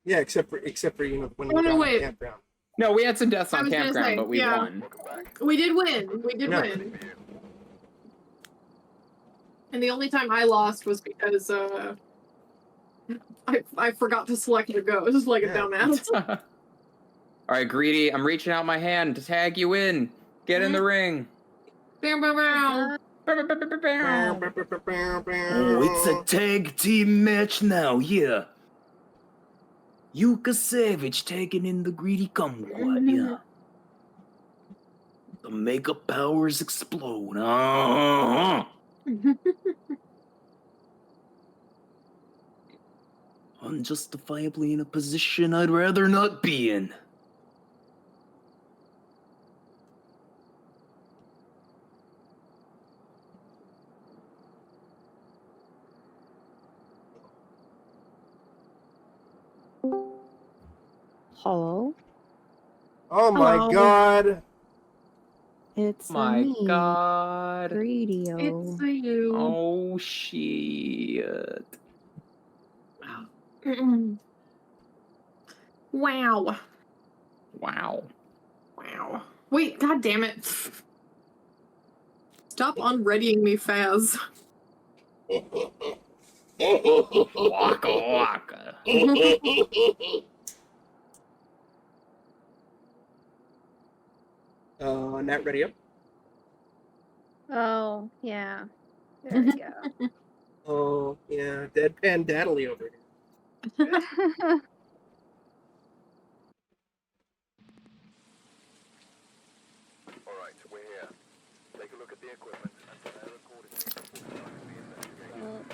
Yeah, except for when we Oh, no, got wait. on campground. No, we had some deaths I on was gonna campground, say, but we yeah. won. We did win. We did No. win. And the only time I lost was because I forgot to select the ghost like a Yeah. dumbass. All right, Greedy, I'm reaching out my hand to tag you in. Get in the ring. Bam, bam, bam. Oh, it's a tag team match now, yeah. Yuka Savage taking in the Greedy Kumquat, yeah. The mega powers explode. Unjustifiably in a position I'd rather not be in. Hello? Oh my Hello. god! It's My me, God. Greedio. It's you. Oh, shit. Wow. Wow. Wow. Wait, god damn it. Stop unreadying me, Faz. Waka waka. Nat, ready up? Oh, yeah. There we go. Oh, yeah, deadpan daddly over here. Alright, we're here. Take a look at the equipment and prepare accordingly before starting the investigation.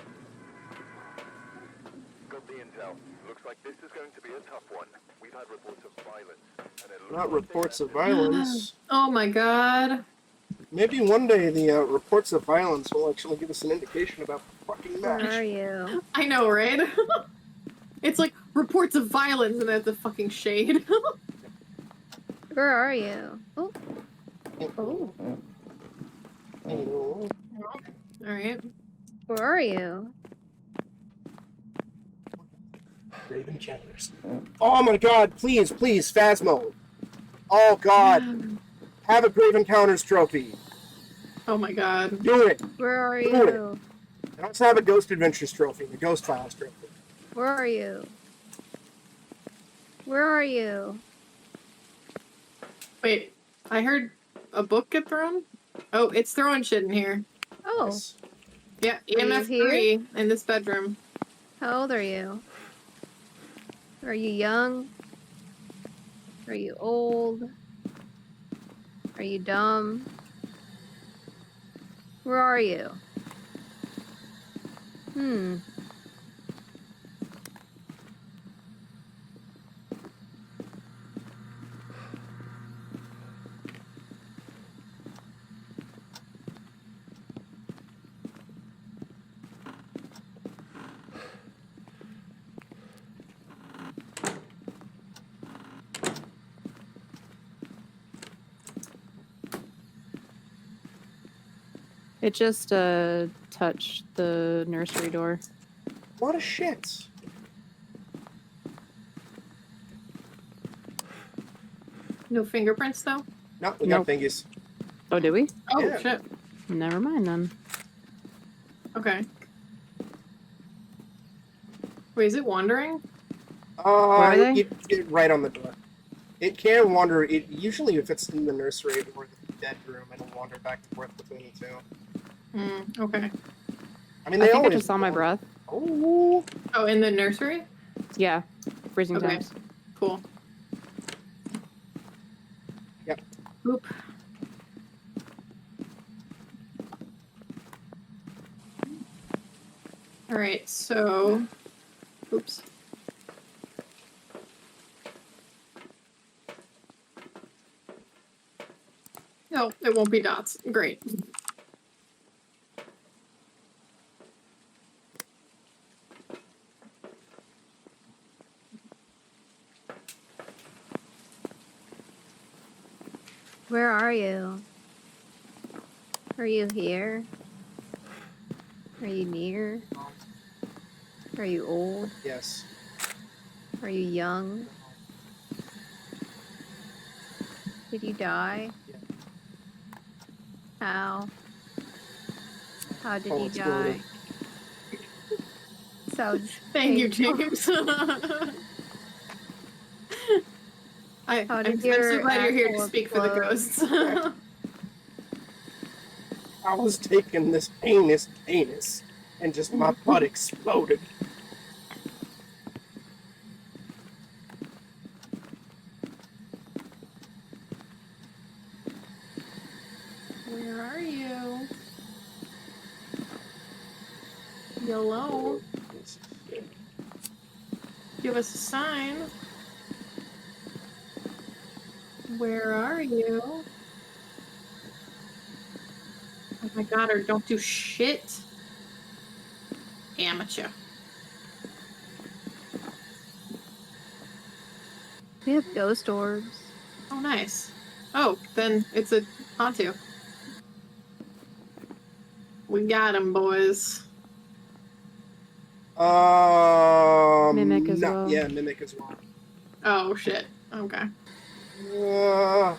Got the intel. Looks like this is going to be a tough one. We've had reports of violence. And it looks Not like reports of violence. Oh my god. Maybe one day the reports of violence will actually give us an indication about the fucking Where match. are you? I know, right? It's like reports of violence and that's a fucking shade. Where are you? Oh, oh. Oh. Alright. Where are you? Raven Chandlers. Oh my god, please, please, Phasmo. Oh god. Have a Grave Encounters trophy. Oh my god. Do it. Where are Do you? And also have a Ghost Adventures trophy, the Ghost Files trophy. Where are you? Where are you? Wait, I heard a book get thrown? Oh, it's throwing shit in here. Oh, Yes. Yeah, Are you EMF here? 3 in this bedroom. how old are you? Are you young? Are you old? Are you dumb? Where are you? It just touched the nursery door. What a shit. No fingerprints though? No, we got Nope. thingies. Oh, did we? Oh Yeah. shit. Never mind then. Okay. Wait, is it wandering? are they? It right on the door. It can wander. It usually, if it's in the nursery or the bedroom, it'll wander back and forth between the two. Okay. I mean, I they think I always just saw my breath. Oh, Oh, in the nursery? Yeah. Freezing Okay. temps. Cool. Yep. Oop. Alright, so... Oops. No, it won't be dots. Great. Where are you? Are you here? Are you near? Are you old? yes. Are you young? Did you die? Yeah. How? How did Oh, you exploded. die? Sounds Thank you, painful. James. I'm How did so your glad you're here to asshole speak for the explode? ghosts. I was taking this anus and just my butt exploded. Where are you? Hello? Give us a sign. Where are you? Oh my god, or don't do shit. Amateur. We have ghost orbs. Oh, nice. Oh, then it's a Hantu. We got him, boys. Mimic as well. Yeah, mimic as well. Oh, shit. Okay. I'm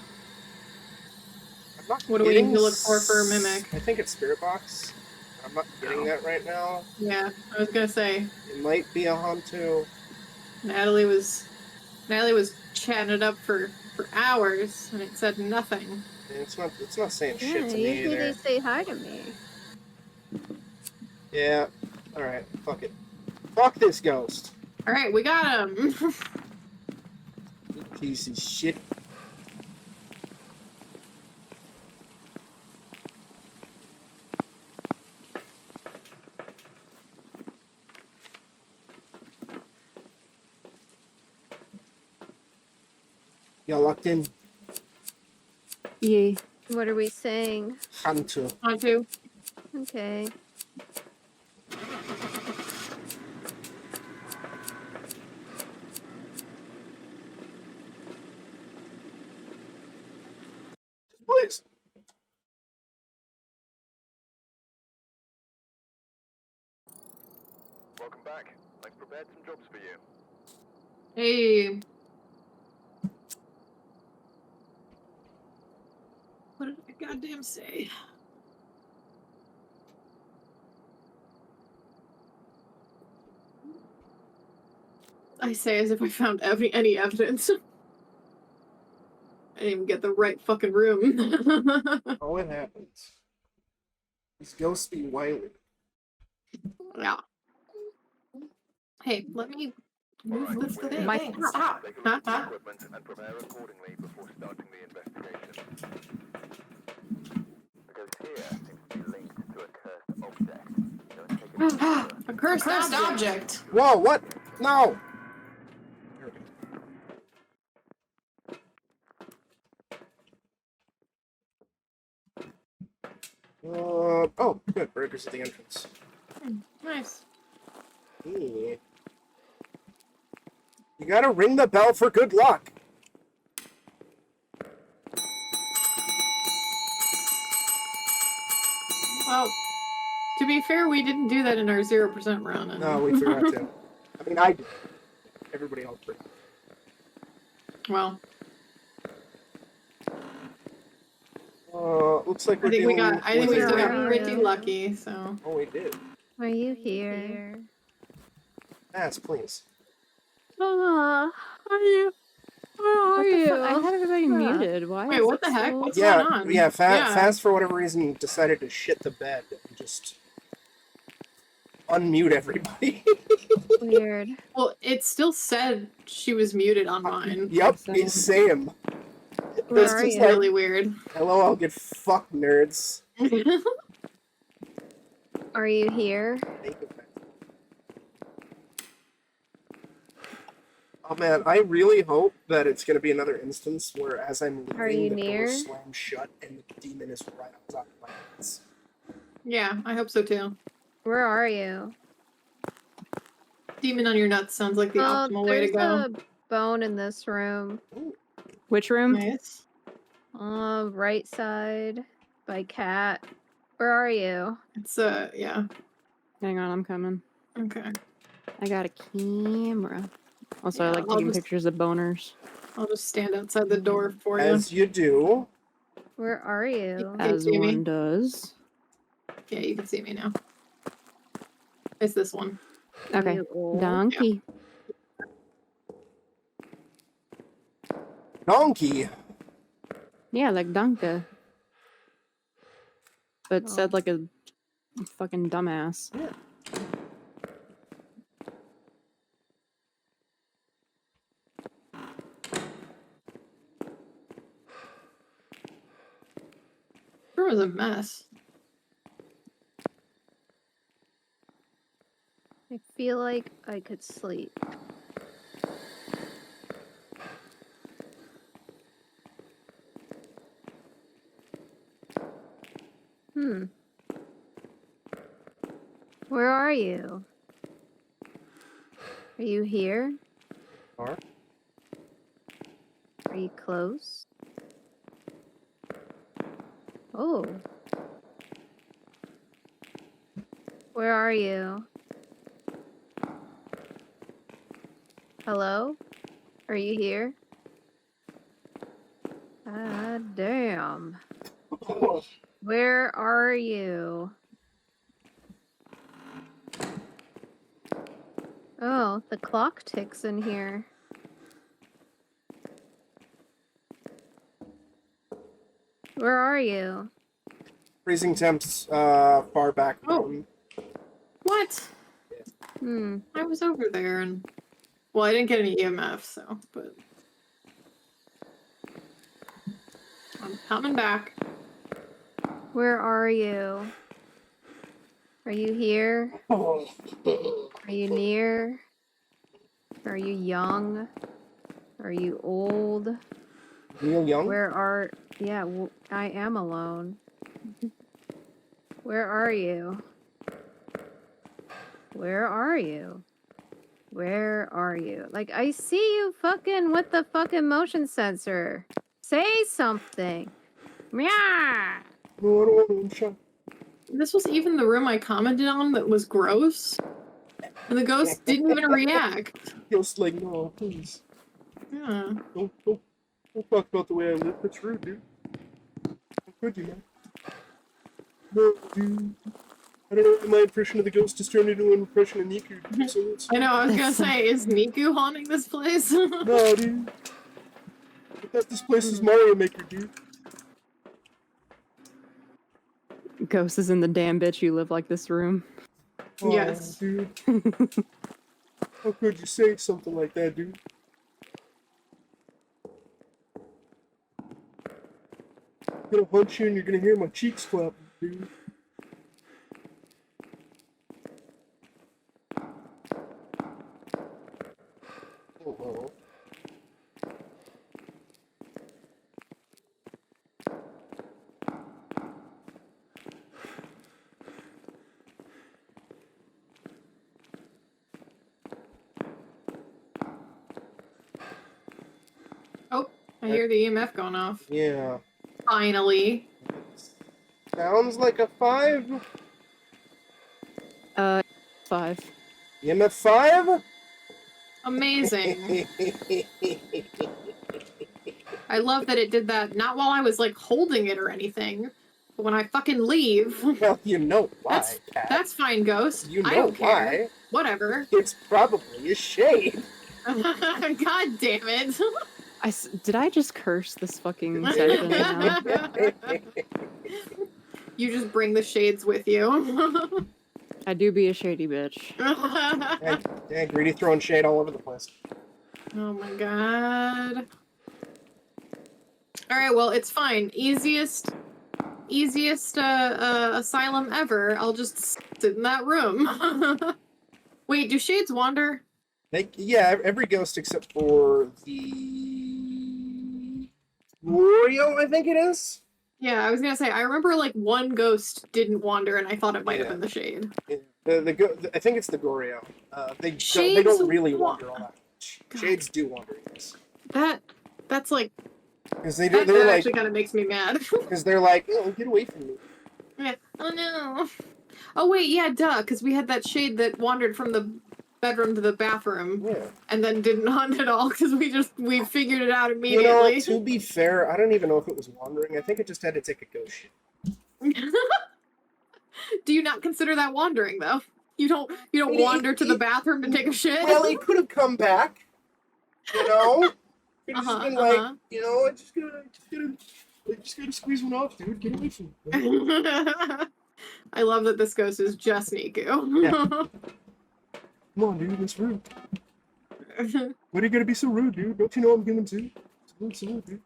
not What do we need getting to look for a mimic? I think it's Spirit Box. I'm not getting Oh. that right now. Yeah, I was gonna say, It might be a Hantu. Natalie was chatting it up for hours, and it said nothing. It's not saying Yeah, shit to me usually they either. say hi to me. Yeah. Alright, fuck it. Fuck this ghost. Alright, we got him! You piece of shit. Y'all locked in? Yeah. What are we saying? Hantu. Hantu. Okay. Please. Welcome back. I've prepared some jobs for you. Hey. What did I goddamn say? I say as if I found any evidence. I didn't even get the right fucking room. Oh, it happens. These ghosts be wily. Yeah. Hey, let me move Alright, this we're thing. here. My stop. Take a look at the Huh? equipment and prepare accordingly before starting the investigation. Because here seems to be linked to a cursed object. Don't take it any further. A cursed object. Whoa, what? No! Oh, good. Breakers at the entrance. Nice. Yeah. You gotta ring the bell for good luck. Well, to be fair, we didn't do that in our 0% run. And... No, we forgot to. I mean, I did. Everybody else forgot. Well, looks like we're I think we dealing got. I think we with still a- got pretty lucky. So. Oh, we did. Are you here? Yes, please. Are you? Where are What the you? fuck? I had everybody Yeah. muted. Why? Wait, is what it the heck? so- What's Yeah, going on? yeah. Fast for whatever reason decided to shit the bed and just unmute everybody. Weird. Well, it still said she was muted on mine. Yep, So- it's Sam. Where It's are just you? like, Really weird. hello, I'll get fucked, nerds. Are you here? Oh man, I really hope that it's gonna be another instance where as I'm Are leaving, you the near? door slams shut and the demon is right on top of my hands. Yeah, I hope so too. Where are you? Demon on your nuts sounds like the optimal way to There's go. a bone in this room. Which room? Nice. Right side by cat. Where are you? It's yeah. Hang on, I'm coming. Okay. I got a camera. Also, I Yeah, like I'll taking just- pictures of boners. I'll just stand outside the door for you. As you do. Where are you? Can As see me? one does. Yeah, you can see me now. It's this one. Okay. You old? Donkey. Donkey. Yeah, like Donka. But said like a fucking dumbass. Yeah. It was a mess. I feel like I could sleep. Where are you? Are you here? Are? Are you close? Oh. Where are you? Hello? Are you here? Ah, damn. Where are you? Oh, the clock ticks in here. Where are you? Freezing temps far back Oh. from. What? I was over there and... Well, I didn't get any EMF, so... But... I'm coming back. Where are you? Are you here? Oh. Are you near? Are you young? Are you old? Neil Young? Where are... Yeah, I am alone. Where are you? Where are you? Where are you? Like, I see you fucking with the fucking motion sensor. Say something. Meow. No, I don't want to shot. This was even the room I commented on that was gross. And the ghost didn't even react. Just like, no, please. Yeah. Don't talk about the way I live. That's rude, dude. How could you, man? No, dude. I don't know if my impression of the ghost has turned into an impression of Niku, dude, so it's... I know, I was gonna say, is Miku haunting this place? No, dude. I thought this place is Mario Maker, dude. Ghost is in the damn bitch you live like this room. Oh, Yes. dude. How could you say something like that, dude? I'm gonna punch you and you're gonna hear my cheeks clapping, dude. Oh. Oh, I hear the EMF going off. Yeah. Finally. Sounds like a 5. 5. EMF 5? Amazing. I love that it did that, not while I was, like, holding it or anything, but when I fucking leave. Well, you know why, Cat. That's fine, Ghost. You know I don't care. why. Whatever. It's probably a shade. God damn it. Did I just curse this fucking session now? You just bring the shades with you. I do be a shady bitch. Yeah, Greedy throwing shade all over the place. Oh my god. Alright, well, it's fine. Easiest asylum ever. I'll just sit in that room. Wait, do shades wander? Yeah, every ghost except for the Wario, I think it is. Yeah, I was gonna say, I remember, like, one ghost didn't wander, and I thought it might have Yeah. been the shade. Yeah. I think it's the Goryo. They Shades don't really wa- wander all that much. Shades do wander, yes. That's like, Because they're that like, actually kind of makes me mad. because they're like, oh, get away from me. Yeah. Oh no. Oh wait, yeah, duh, because we had that shade that wandered from the bedroom to the bathroom, Yeah. and then didn't hunt at all because we figured it out You immediately. know, to be fair, I don't even know if it was wandering. I think it just had to take a ghost shit. Do you not consider that wandering though? You don't It- wander to the it- bathroom to take a shit? Well, it could have come back. You know? Could have just been like, you know, I just gotta squeeze one off, dude. Get away from me. I love that this ghost is just Niku. Come on, dude, that's rude. Why are you gonna be so rude, dude? Don't you know I'm human too? It's rude, dude.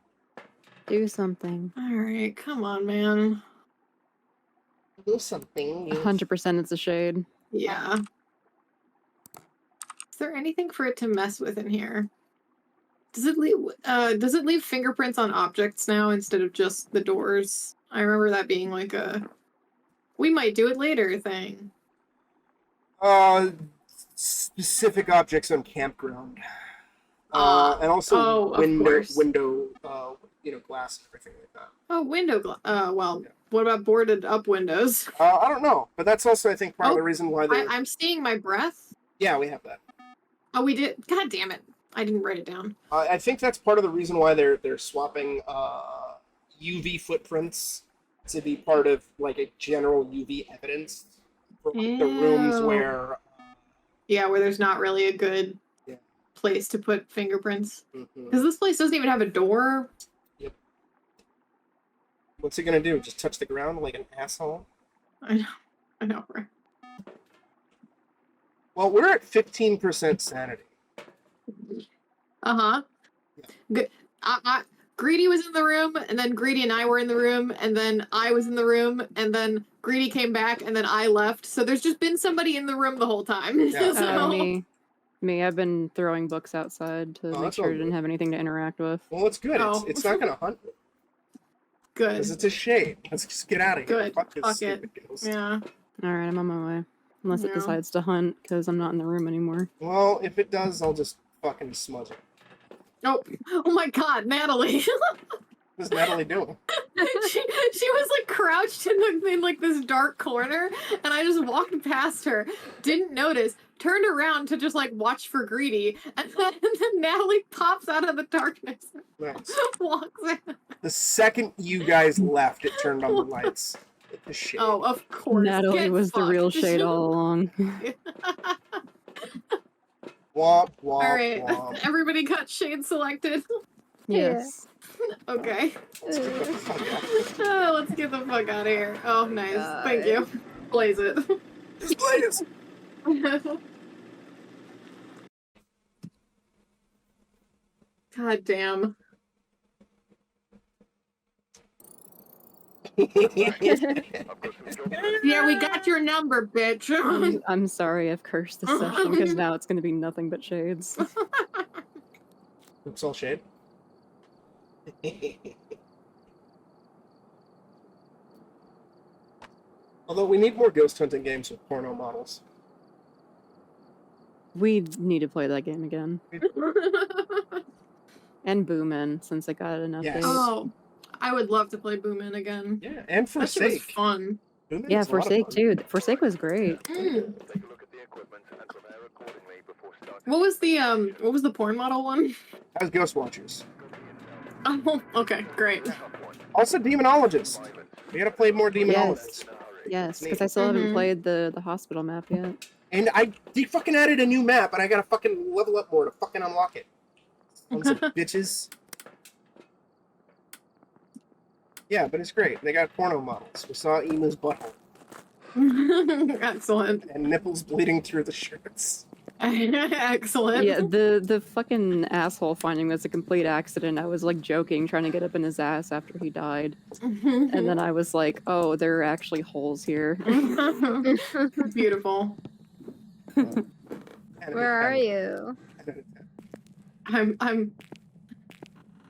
Do something. Alright, come on, man. Do something. 100% it's a shade. Yeah. Is there anything for it to mess with in here? Does it leave fingerprints on objects now instead of just the doors? I remember that being like a we might do it later thing. Specific objects on campground. And of also course. window, glass and everything like that. Oh, window glass. Well, Yeah. what about boarded up windows? I don't know, but that's also, I think, part of Oh, the reason why they. I'm seeing my breath. Yeah, we have that. Oh, we did. God damn it! I didn't write it down. I think that's part of the reason why they're swapping UV footprints to be part of like a general UV evidence for like, the rooms Ew. where. Yeah, where there's not really a good Yeah. place to put fingerprints. Mhm. Because this place doesn't even have a door. What's it gonna do? Just touch the ground like an asshole? I know, right? Well, we're at 15% sanity. Uh-huh. Good. Greedy was in the room, and then Greedy and I were in the room, and then I was in the room, and then Greedy came back, and then I left. So there's just been somebody in the room the whole time. Yeah. So- Me. I've been throwing books outside to make that's sure all I didn't good. have anything to interact with. Well, it's good. Oh. It's not gonna hunt Good. because it's a shade. Let's just get out of here. Good. Fuck this Fuck stupid ghost. Yeah. Alright, I'm on my way. Unless it Yeah. decides to hunt, because I'm not in the room anymore. Well, if it does, I'll just fucking smudge it. Oh my God, Natalie. What's Natalie doing? she was like crouched in like this dark corner, and I just walked past her, didn't notice, turned around to just like watch for Greedy, and then Natalie pops out of the darkness, Nice. walks in. The second you guys left, it turned on the lights. The shade. Oh, of course. Natalie Get was the real fucked. shade all along. Womp, womp, All right, womp. everybody got shade selected. Yes. Okay. Let's get the fuck out. Oh, let's get the fuck out of here. Oh, nice. Thank you. Blaze it. Just blaze! God damn. I've got some jobs. Yeah, we got your number, bitch. I'm sorry I've cursed this session, because now it's going to be nothing but shades. Oops, all shade. Although we need more ghost hunting games with porno models. We need to play that game again. And Boomin, since it got an update. Yes. Oh, I would love to play Boomin again. Yeah, and That shit was Forsake. fun. Boomin's Yeah, a lot of Forsake fun. too. Forsake was great. Mm. Take a look at the equipment and prepare accordingly before starting. What was the porn model one? That was Ghost Watchers. Oh, okay, great. Also, Demonologist. We gotta play more Demonologists. Yes, because I still haven't Mhm. played the hospital map yet. And they fucking added a new map, and I gotta fucking level up more to fucking unlock it. Sons of bitches. Yeah, but it's great. They got porno models. We saw Emu's butthole Excellent. and nipples bleeding through the shirts. Excellent. Yeah, the fucking asshole finding was a complete accident. I was like joking, trying to get up in his ass after he died. And then I was like, oh, there are actually holes here. Beautiful. Where are you? I'm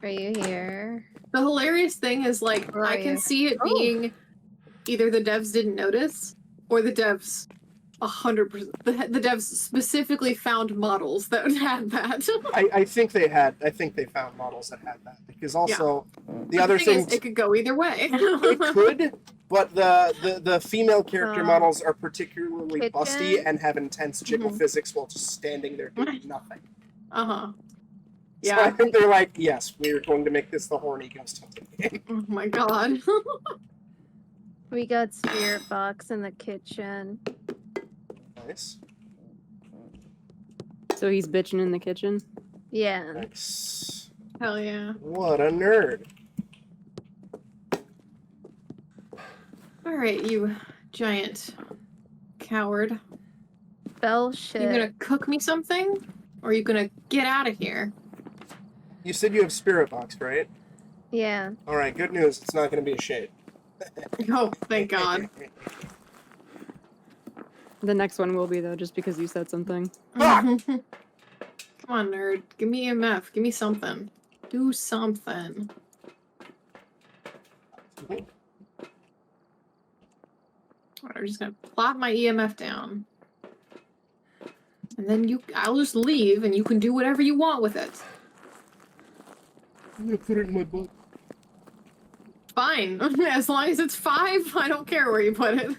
Are you here? the hilarious thing is like Where are I can you? see it Oh. being either the devs didn't notice or the devs 100% the devs specifically found models that had that. I think they found models that had that because also the other thing is, thing it could go either way. it could, But the female character models are particularly Kitchen? busty and have intense jiggle Mhm. physics while just standing there doing nothing. Uh-huh. So I Yeah. think they're like, yes, we're going to make this the horny ghost hunting game. Oh my god. We got spirit box in the kitchen. Nice. So he's bitching in the kitchen. Yeah. Nice. Hell yeah. What a nerd. Alright, you giant coward. Bell You shit. gonna cook me something? Or are you gonna get out of here? You said you have spirit box, right? Yeah. Alright, good news. It's not going to be a shade. Oh, thank god. The next one will be though, just because you said something. Fuck! Come on, nerd. Give me EMF. Give me something. Do something. Alright, I'm just gonna plop my EMF down. And then I'll just leave and you can do whatever you want with it. I'm going to put it in my butt. Fine. As long as it's 5, I don't care where you put it.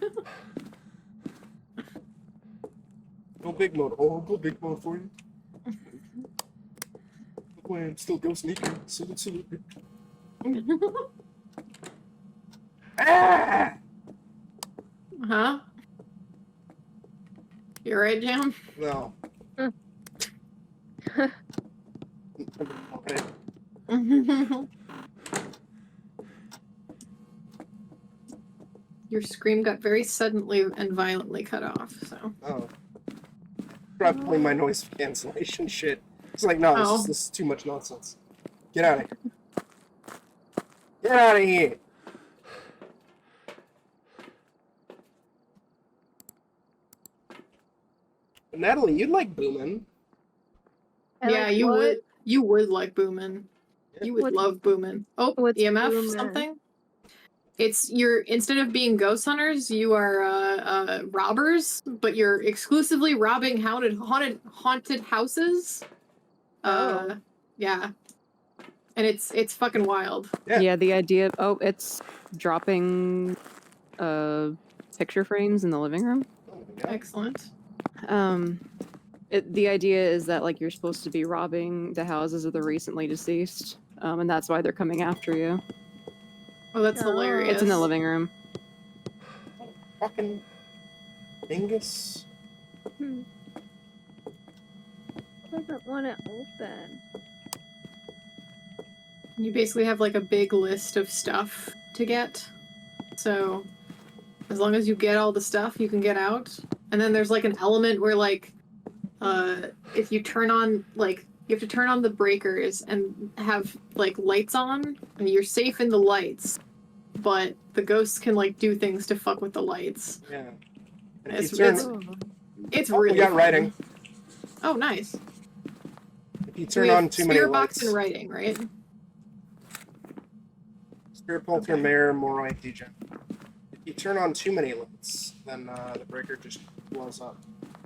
Go big mode. Oh, I'll go big mode for you. Boy, I'm still ghost sneaking. Salute. Ah! Huh? You right, Jam? No. Mm. Okay. Your scream got very suddenly and violently cut off, so. Oh. Probably my noise cancellation shit. It's like, no, Oh. this is too much nonsense. Get out of here. Get out of here. But Natalie, you'd like Boomin'. I yeah, like you what? would. You would like Boomin'. You would What's- love Boomin'. Oh, what's EMF Boomin'? something? It's instead of being ghost hunters, you are robbers, but you're exclusively robbing haunted houses. Oh. Yeah. And it's fucking wild. Yeah. Yeah, the idea it's dropping picture frames in the living room. Oh my God. Excellent. The idea is that like you're supposed to be robbing the houses of the recently deceased, and that's why they're coming after you. Oh, that's Oh. hilarious. It's in the living room. Fucking dingus. Doesn't want to open. You basically have like a big list of stuff to get. So as long as you get all the stuff, you can get out. And then there's like an element where like if you turn on like you have to turn on the breakers and have like lights on and you're safe in the lights. But the ghosts can like do things to fuck with the lights. Yeah. And It's- if you turn, it's- It's oh, really we got fun. writing. Oh, nice. If you So turn we have on too many spirit box lights, and writing, right? Spirit Polter, Okay. Mayor, Moroi, DJ. If you turn on too many lights, then the breaker just blows up.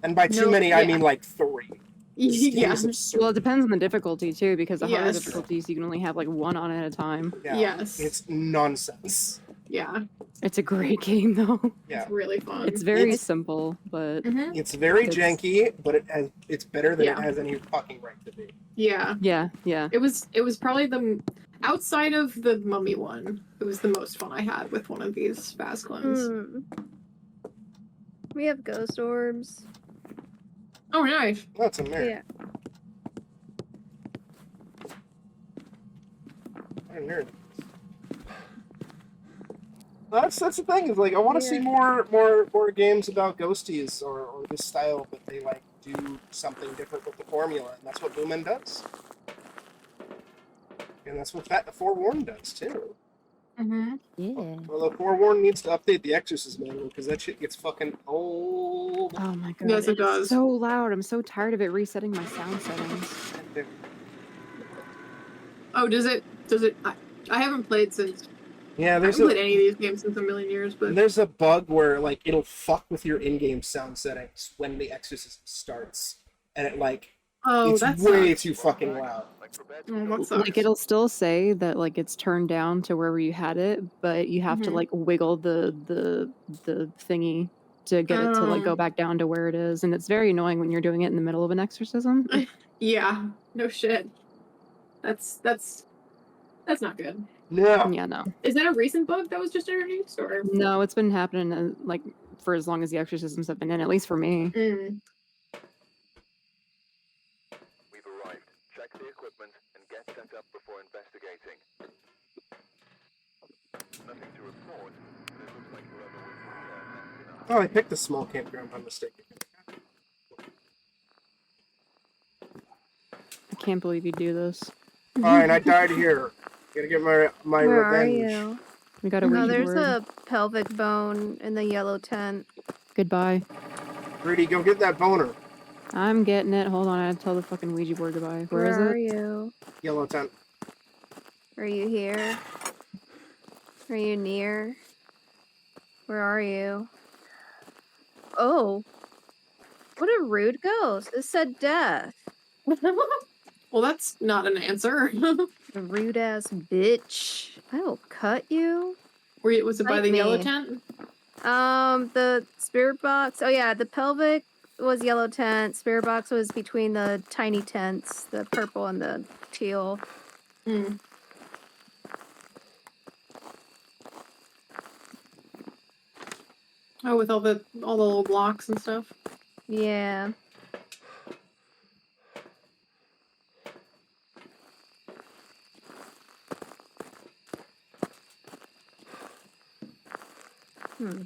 And by too No, many, I yeah. mean like 3. This game Yeah. is absurd. Well, it depends on the difficulty too, because the harder Yes. difficulties you can only have like one on at a time. Yeah. Yes. It's nonsense. Yeah. It's a great game though. Yeah. It's really fun. It's very It's- simple, but Mhm. It's very It's- janky, but it's better than Yeah. it has any fucking right to be. Yeah. yeah. It was probably outside of the mummy one, it was the most fun I had with one of these fast clones. We have ghost orbs. Oh, nice. That's a mirror. Yeah. What a nerd. That's the thing. Is like I want to see Yeah. more games about ghosties or this style, but they like do something different with the formula, and that's what Boomin does. And that's what Forewarned does too. Mm-hmm. Yeah. Although Forewarned needs to update the Exorcist manual because that shit gets fucking old. Oh my god. Yes, it it's does. so loud. I'm so tired of it resetting my sound settings. Oh, does it? I haven't played since. Yeah, I there's haven't played any of these games since a million years, but there's a bug where like it'll fuck with your in-game sound settings when the Exorcist starts, and it like Oh, it's that's way too fucking loud. that sucks. Like it'll still say that like it's turned down to wherever you had it, but you have to Mhm. like wiggle the thingy to get it to like go Oh. back down to where it is, and it's very annoying when you're doing it in the middle of an exorcism. Yeah, no shit. That's not good. No. Yeah, no. Is that a recent bug that was just introduced, or? No, it's been happening like for as long as the exorcisms have been in, at least for me. Mm. We've arrived. Check the equipment and get set up before investigating. Nothing to report, but it looks like whoever was here left in a Oh, I picked a small campground by mistake. I can't believe you do this. Fine, I died here. Gotta get my Where are revenge. you? We got a Oh, Ouija there's board. a pelvic bone in the yellow tent. Goodbye. Greedy, go get that boner. I'm getting it. Hold on, I have to tell the fucking Ouija board goodbye. Where is are it? you? Yellow tent. Are you here? Are you near? Where are you? Oh. What a rude ghost. It said death. Well, that's not an answer. A rude ass bitch. I will cut you. Was it by Bite the yellow me. tent? The spirit box. Oh yeah, the pelvic was yellow tent. Spirit box was between the tiny tents, the purple and the teal. Mm. Oh, with all the little blocks and stuff. Yeah. Hmm.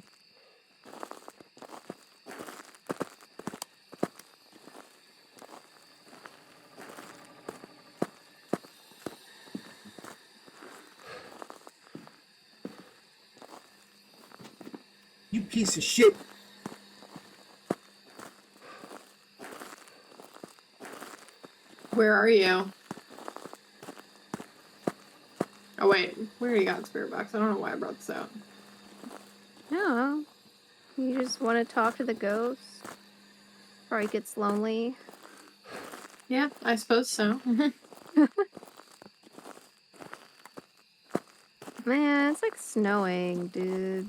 You piece of shit. Where are you? Oh wait, where you got spirit box? I don't know why I brought this out. No. You just want to talk to the ghost? Probably gets lonely. Yeah, I suppose so. Man, it's like snowing, dude.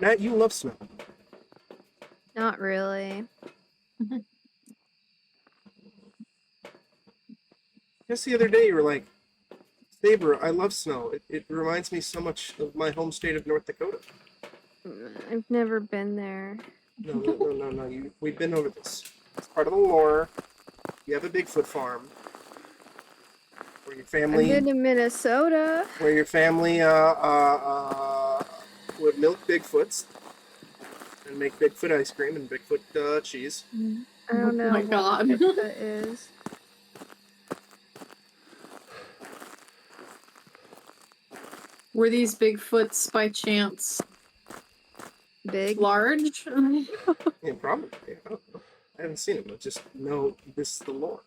Nat, you love snow. Not really. Just the other day, you were like, Saber, I love snow. It reminds me so much of my home state of North Dakota. I've never been there. No. We've been over this. It's part of the lore. You have a Bigfoot farm. Where your I've family... been to Minnesota. Where your family, would milk Bigfoots. And make Bigfoot ice cream and Bigfoot, cheese. I don't know Oh my what god. Bigfoot is. Were these Bigfoots by chance Big. large? Yeah, probably. I don't know. I haven't seen them. I just know this is the lore.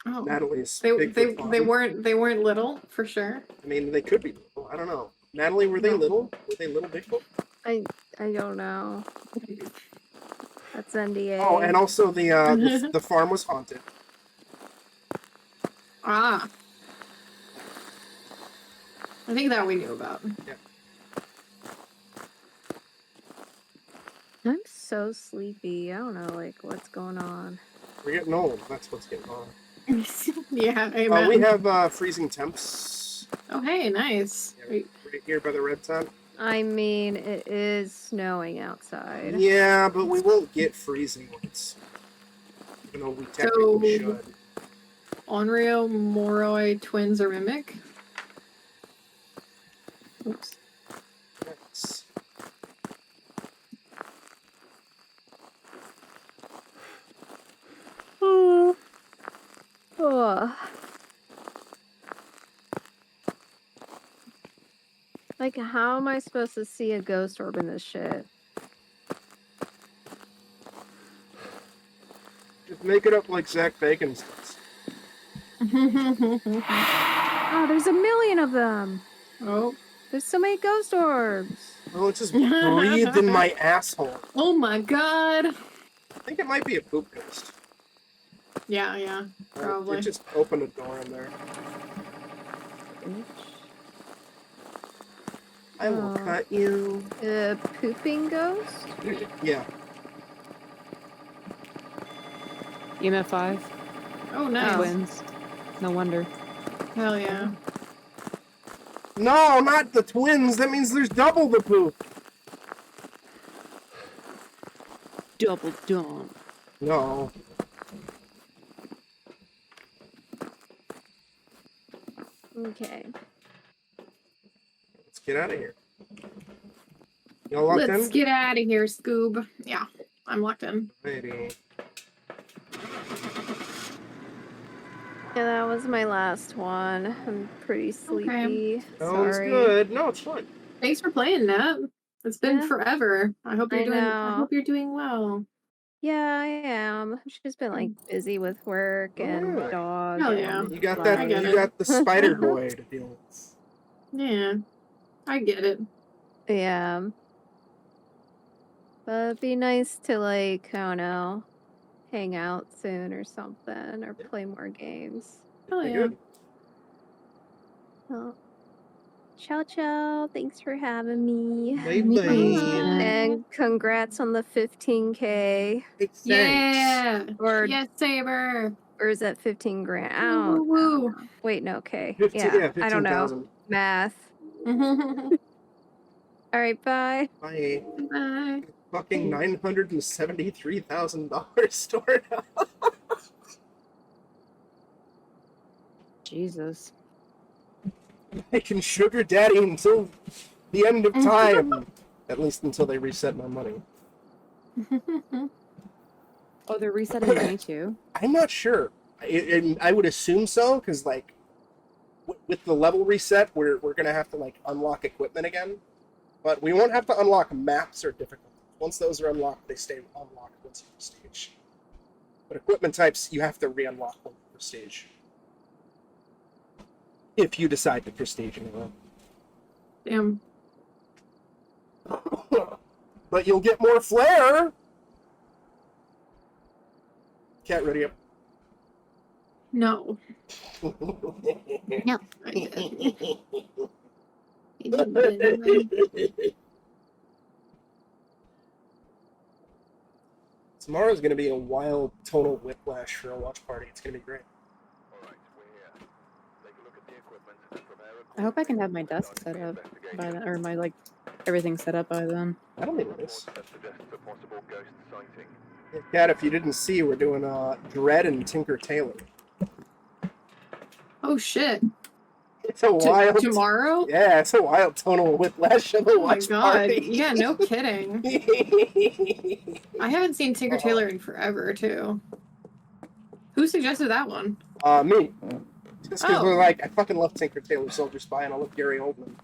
Oh. Natalie's They Bigfoot farm. weren't little for sure. I mean, they could be little. I don't know. Natalie, were they No. little? Were they little Bigfoot? I don't know. That's NDA. Oh, and also the farm was haunted. Ah. I think that we knew about. I'm so sleepy. I don't know, like, what's going on. We're getting old. That's what's getting on. Yeah, amen. We have freezing temps. Oh, hey, nice. Yeah, right here by the red tent. I mean, it is snowing outside. Yeah, but we won't get freezing ones. Even though we technically should. Onryo, Moroi, twins, or Mimic? Oops. Yes. Oh. Like, how am I supposed to see a ghost orb in this shit? Just make it up like Zak Bagans does. Oh, there's a million of them! Oh. There's so many ghost orbs! Oh, it just breathed in my asshole. Oh my god. think it might be a poop ghost. Yeah, probably. It just opened a door in there. I will Oh. cut you. Pooping ghost? Yeah. EMF 5. Oh, nice. Twins. No wonder. Hell yeah. No, not the twins. That means there's double the poop. Double dump. No. Okay. Let's get out of here. Y'all locked Let's in? get out of here, Scoob. Yeah, I'm locked in. Maybe. Yeah, that was my last one. I'm pretty sleepy. Sounds Sorry. good. No, it's fine. Thanks for playing, Nat. It's been Yeah. forever. I hope you're I doing. I know. hope you're doing well. Yeah, I am. I've just been like busy with work and Alright. dog. Hell and yeah. You got life. that. I get You it. got the spider boy to deal with. Yeah, I get it. Yeah. But it'd be nice to like, I don't know, hang out soon or something or play more games. Hell Pretty yeah. good. Well, ciao ciao. Thanks for having me. Bye Me bye. too. And congrats on the 15K. Hey, thanks. Yeah. Or Yes, Saber. or is that 15 grand? I Woo, don't woo, know. Wait, no, K. 15, Yeah, I don't know. 15,000. Math. woo. All right, bye. Bye. Bye. Fucking $973,000 stored up. Jesus. I can sugar daddy until the end of time. At least until they reset my money. Oh, they're resetting me too. I'm not sure. I would assume so, because like with the level reset, we're gonna have to like unlock equipment again, but we won't have to unlock maps or difficulties. Once those are unlocked, they stay unlocked once you stage. But equipment types, you have to re-unlock one per stage. If you decide to prestige anyway. Damn. But you'll get more flair. Cat, ready up. No. No. I did. Tomorrow's gonna be a wild tonal whiplash for a watch party. It's gonna be great. Alright, we're here. Take a look at the equipment and prepare I hope I can have my desk set up by then, or my like everything set up by then. I don't think it is. that suggests a possible ghost sighting. Cat, if you didn't see, we're doing Dread and Tinker Tailor. Oh shit. It's a wild. Tomorrow? Yeah, it's a wild tonal whiplash of a Oh my watch god. party. Yeah, no kidding. I haven't seen Tinker Tailor in forever, too. Who suggested that one? Me. Just because Oh. we're like, I fucking love Tinker Tailor Soldier Spy, and I love Gary Oldman.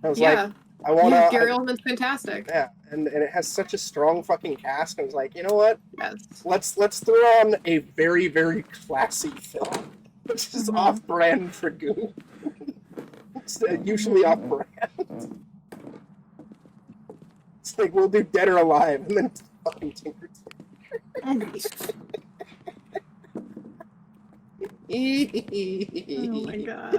I was Yeah. like, I want to. Gary Oldman's fantastic. Yeah, and it has such a strong fucking cast. I was like, you know what? Yes. Let's throw on a very, very classy film, which is off-brand for Goon. It's usually off-brand. It's like we'll do Dead or Alive, and then fucking Tinker Tailor. Oh my god.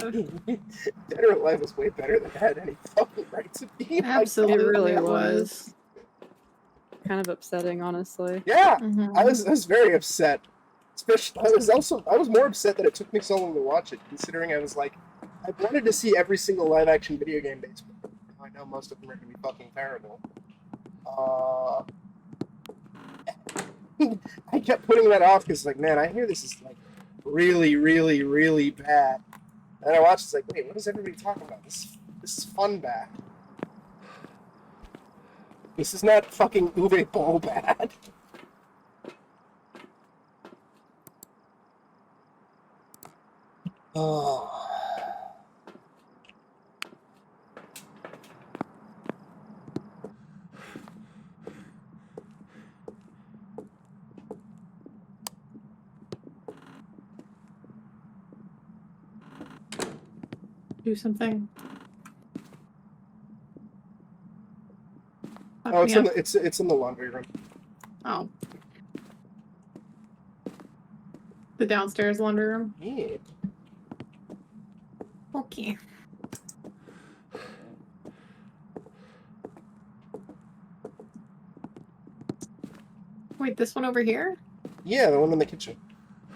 Dead or Alive was way better than it had any fucking right to be. Absolutely, It really it was. Kind of upsetting, honestly. Yeah, Mhm. I was very upset. Especially, I was more upset that it took me so long to watch it, considering I was like, I wanted to see every single live-action video game based. I know most of them are gonna be fucking terrible. I kept putting that off because, like, man, I hear this is like really, really, really bad. And I watched, it's like, wait, what is everybody talking about? This is fun bad. This is not fucking Uwe Boll bad. Oh. Do something. Fuck Oh, it's me in up. the it's in the laundry room. Oh. The downstairs laundry room. Yeah. Okay. Wait, this one over here? Yeah, the one in the kitchen.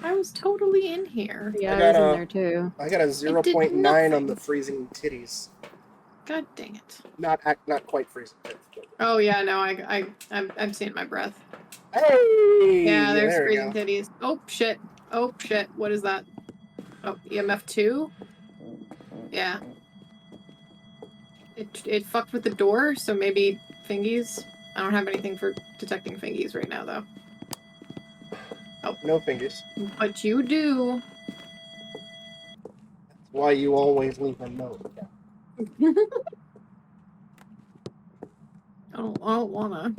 I was totally in here. Yeah, I I was in got a- there too. I got a 0.9 on the freezing titties. God dang it. Not quite freezing titties. But... Oh yeah, no, I'm seeing my breath. Hey! Yeah, there's there we freezing go. titties. Oh shit. Oh shit. What is that? Oh, EMF 2? Yeah. It fucked with the door, so maybe fingies. I don't have anything for detecting fingies right now though. No fingers. But you do. That's why you always leave a note. I don't wanna.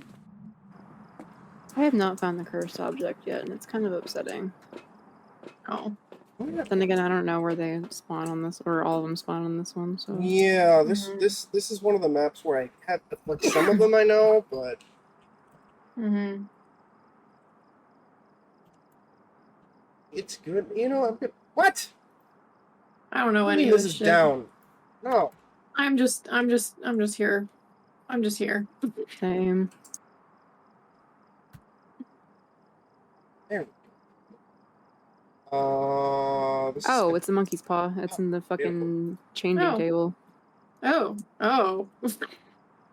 I have not found the cursed object yet, and it's kind of upsetting. Oh. Then again, I don't know where they spawn on this, or all of them spawn on this one. So Yeah, this is one of the maps where I have like some of them I know, but Mm-hmm. it's good. You know, I'm good. What? I don't know What do any you of mean this this is shit. down. No. I'm just here. I'm just here. same. There. This Oh, is it's a monkey's paw. It's in the fucking changing Oh. table. Oh.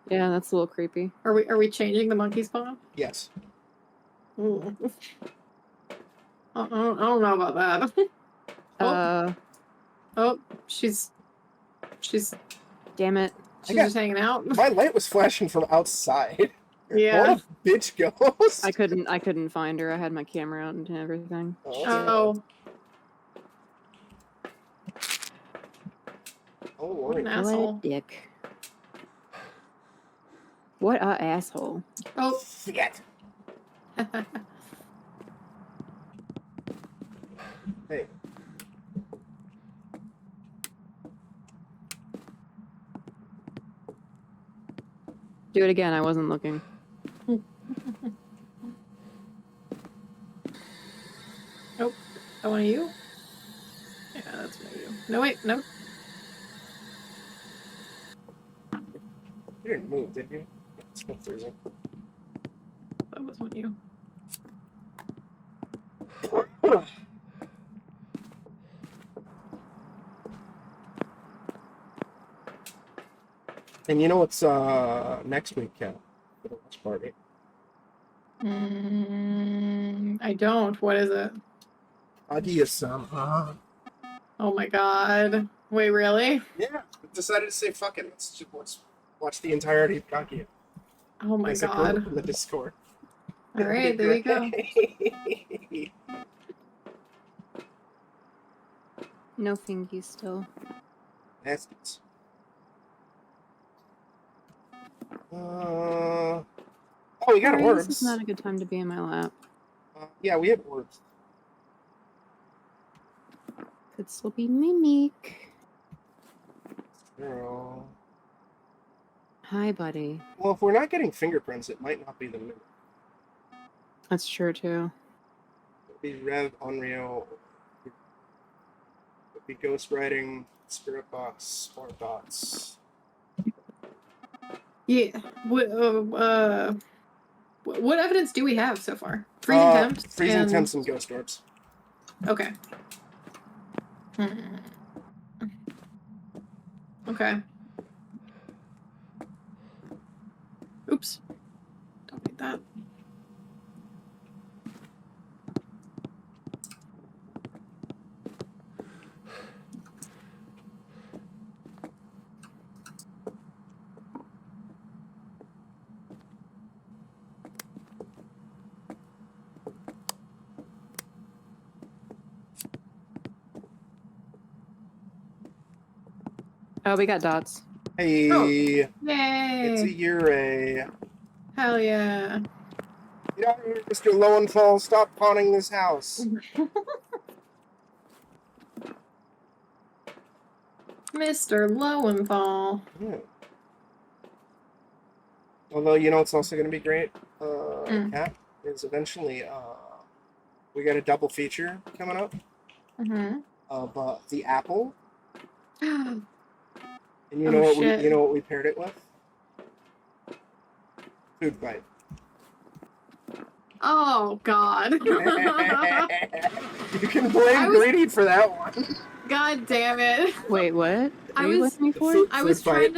Yeah, that's a little creepy. Are we changing the monkey's paw? yes. Ooh. I don't know about that. Oh, she's Damn it. just hanging out. My light was flashing from outside. Yeah. What a bitch goes. I couldn't find her. I had my camera out and everything. Oh, Oh, what an Lord. asshole. What a dick. What a asshole. Oh. Shit. Hey. Do it again. I wasn't looking. Nope. That one of you? Yeah, that's one of you. No, wait, no. You didn't move, did you? It's still freezing. That was one of you. And you know what's next week, Cal? For the watch party. I don't. What is it? I'll give you some. Oh my god. Wait, really? Yeah, I decided to say fuck it. Let's just watch the entirety of Kaguya. Oh my As a group god. in the Discord. Alright, there you go. No fingies still. Baskets. Oh, we got Sorry, orbs. This is not a good time to be in my lap. Yeah, we have orbs. Could still be Mimic. Girl. Hi, buddy. Well, if we're not getting fingerprints, it might not be the mimic. That's true too. It'd be Rev, Unreal. It'd be Ghost Writing, Spirit Box, or Dots. Yeah. What evidence do we have so far? Freezing temps? Freezing temps and ghost orbs. Okay. Okay. Oops. Don't need that. Oh, we got dots. Hey, Yay! it's a Ure. Hell yeah. Get out of here, Mr. Lowenthal. Stop pawning this house. Mr. Lowenthal. Yeah. Although, you know, it's also going to be great, Cat, is eventually we got a double feature coming up Mm-hmm. of the apple, and you Oh, know what shit. you know what we paired it with? Food fight. Oh God. You can blame I was- Greedy for that one. God damn it. Wait, what? I What are you was- looking for? Food I was fight.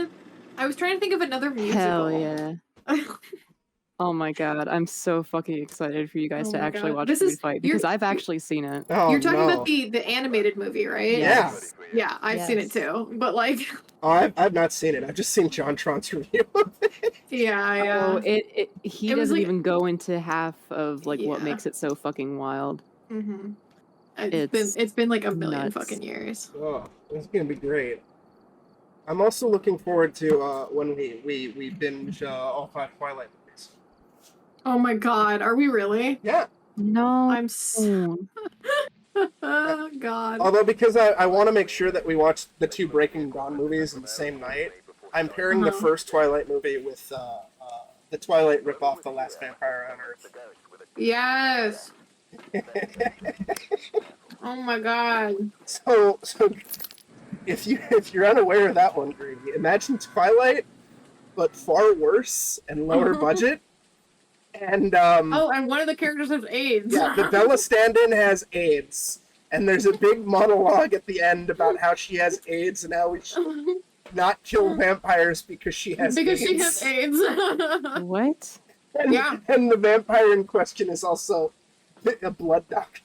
trying to think of another musical. Hell yeah. Oh my god, I'm so fucking excited for you guys Oh to my actually God. watch This Food is- Fight you're- because I've actually seen it. Oh, You're talking no. about the animated movie, right? Yeah. Yeah, I've seen it Yes. too. But like, Oh, I've not seen it. I've just seen John Tron's review of it. yeah. Oh, he It was doesn't like- even go into half of like what Yeah. makes it so fucking wild. Mm-hmm. It's It's been like a million nuts. fucking years. Oh, it's gonna be great. I'm also looking forward to when we binge all 5 Twilight movies. Oh my God, are we really? Yeah. No. I'm so... Oh God. Although because I want to make sure that we watch the 2 Breaking Dawn movies in the same night, I'm pairing the first Twilight movie with the Twilight ripoff, The Last Vampire on Earth. Yes. Oh my God. So if you're unaware of that one, Greedy, imagine Twilight, but far worse and lower budget. And Oh, and one of the characters has AIDS. yeah, the Bella stand-in has AIDS, and there's a big monologue at the end about how she has AIDS and how we should not kill vampires because she has because AIDS. she has AIDS. What? And, Yeah. and the vampire in question is also a blood doctor.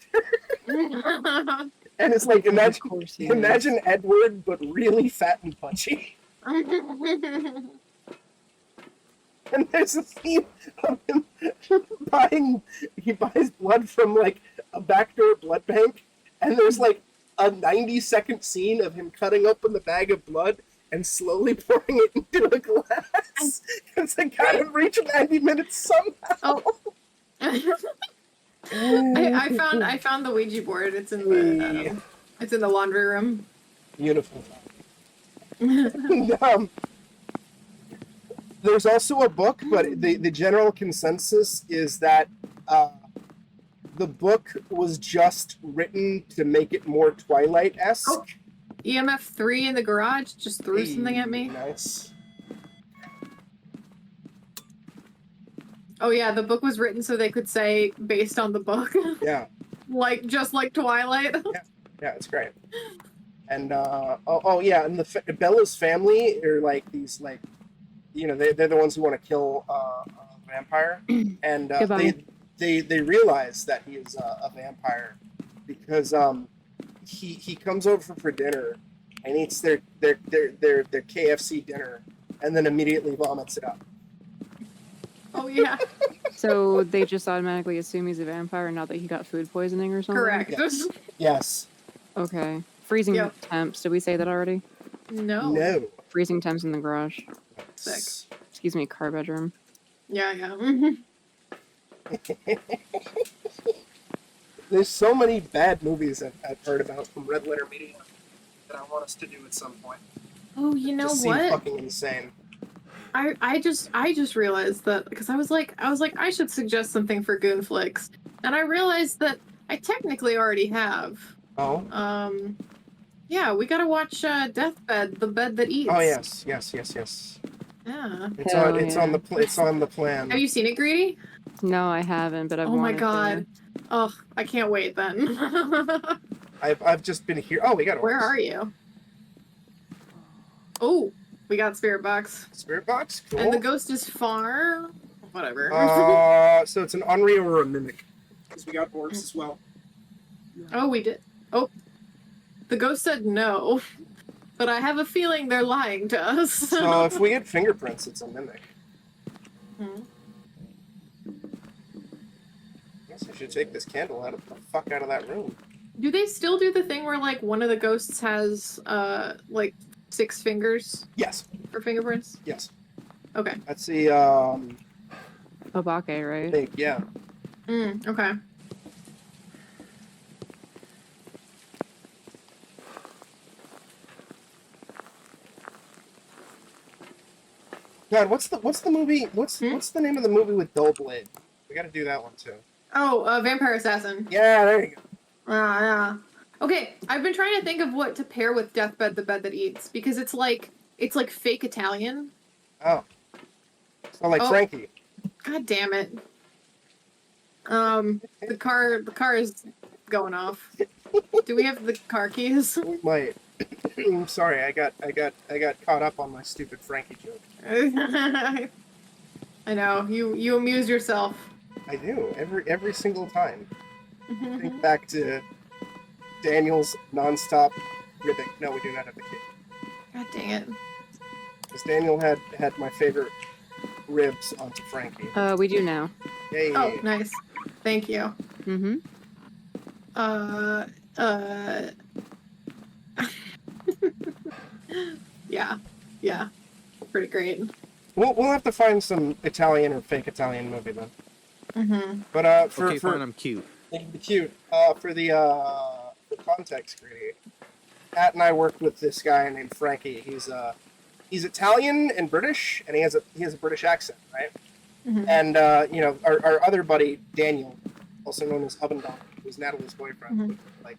And it's like Of course he is. imagine Edward, but really fat and punchy. And there's a scene of him he buys blood from like a backdoor blood bank, and there's like a 90-second scene of him cutting open the bag of blood and slowly pouring it into a glass. It's like gotta reach 90 minutes somehow. I found the Ouija board. It's in the laundry room. Beautiful. And, there's also a book, but the general consensus is that the book was just written to make it more Twilight-esque. Oh, EMF 3 in the garage just threw something at me. Nice. Oh yeah, the book was written so they could say based on the book. Yeah, Like just like Twilight. yeah, it's great. And yeah, and Bella's family are like these like, you know, they're the ones who want to kill a vampire, and Goodbye. they realize that he is a vampire because he comes over for dinner and eats their KFC dinner and then immediately vomits it up. Oh yeah, So they just automatically assume he's a vampire now that he got food poisoning or something? correct. Yes. Okay. Freezing Yep. temps. Did we say that already? No. No. Freezing temps in the garage. Sick. Excuse me, car bedroom. Yeah, yeah. There's so many bad movies I've heard about from Red Letter Media that I want us to do at some point. Oh, you know Just seem what? fucking insane. I just realized that because I was like I should suggest something for Goonflix, and I realized that I technically already have. Oh. Yeah, we gotta watch Deathbed, the bed that eats. Oh yes. Yeah. It's Hell on the plan. Have you seen it, Greedy? No, I haven't, but I've Oh my wanted god. Oh, I can't wait then. I've just been here. Oh, we got Where are you? Oh, we got Spirit Box. Spirit box? Cool. And the ghost is far. Whatever. So it's an Henri or a mimic. Because we got orcs as well. Oh, we did. Oh, the ghost said no, but I have a feeling they're lying to us. So if we get fingerprints, it's a mimic. Hmm. Guess I should take this candle out of the fuck out of that room. Do they still do the thing where like one of the ghosts has like 6 fingers Yes. for fingerprints? Yes. Okay. That's the Obake, right? thing. Yeah. Okay. God, what's the movie? What's the name of the movie with Dull Blade? We got to do that one too. Oh, Vampire Assassin. Yeah, there you go. Yeah. Okay, I've been trying to think of what to pair with Deathbed, the Bed That Eats, because it's like fake Italian. Oh. So like Oh. Frankie. God damn it. The car is going off. Do we have the car keys? We might. I'm sorry, I got caught up on my stupid Frankie joke. I know, you amuse yourself. I do, every single time. Think back to Daniel's non-stop ribbing. No, we do not have the key. God dang it. Because Daniel had my favorite ribs onto Frankie. We do now. Yay. Oh, nice. Thank you. Mm-hmm. Yeah. Pretty great. We'll have to find some Italian or fake Italian movie then. Mm-hmm. But for Okay, fine, I'm cute. the cute. For context, Greedy. Pat and I worked with this guy named Frankie. He's Italian and British, and he has a British accent, right? Mhm. And our other buddy Daniel, also known as Oven Dog, who's Natalie's boyfriend. Like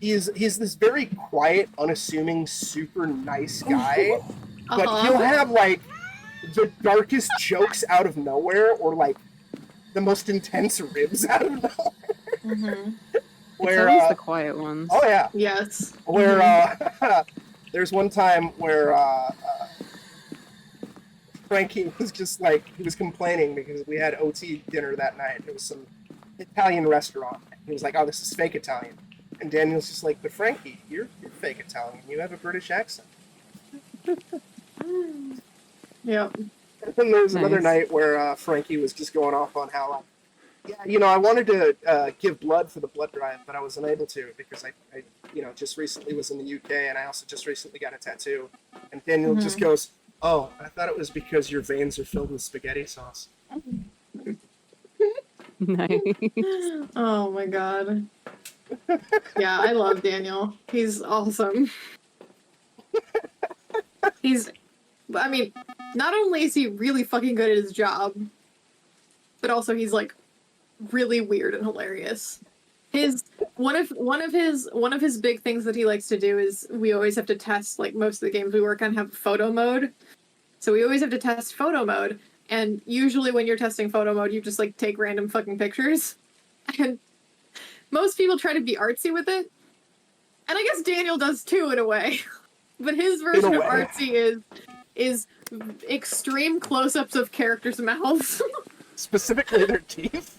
he's this very quiet, unassuming, super nice guy, but he'll have like the darkest jokes out of nowhere, or like the most intense ribs out of nowhere. Mm-hmm. Where It's always the quiet ones. oh yeah, Yes. where there's one time where Frankie was just like, he was complaining because we had OT dinner that night. It was some Italian restaurant. He was like, "Oh, this is fake Italian," and Daniel's just like, "But Frankie, you're fake Italian. You have a British accent." Yep. And then there was another Nice. night where Frankie was just going off on how, like, yeah, I wanted to give blood for the blood drive, but I was unable to because I just recently was in the UK, and I also just recently got a tattoo. And Daniel just goes, "Oh, I thought it was because your veins are filled with spaghetti sauce." Nice. Oh my god. Yeah, I love Daniel. He's awesome. I mean, not only is he really fucking good at his job, but also he's like really weird and hilarious. One of his big things that he likes to do is we always have to test, like most of the games we work on have photo mode. So we always have to test photo mode, and usually when you're testing photo mode, you just like take random fucking pictures. And most people try to be artsy with it. And I guess Daniel does too in a way. But his version of way. artsy is extreme close-ups of characters' mouths. Specifically their teeth.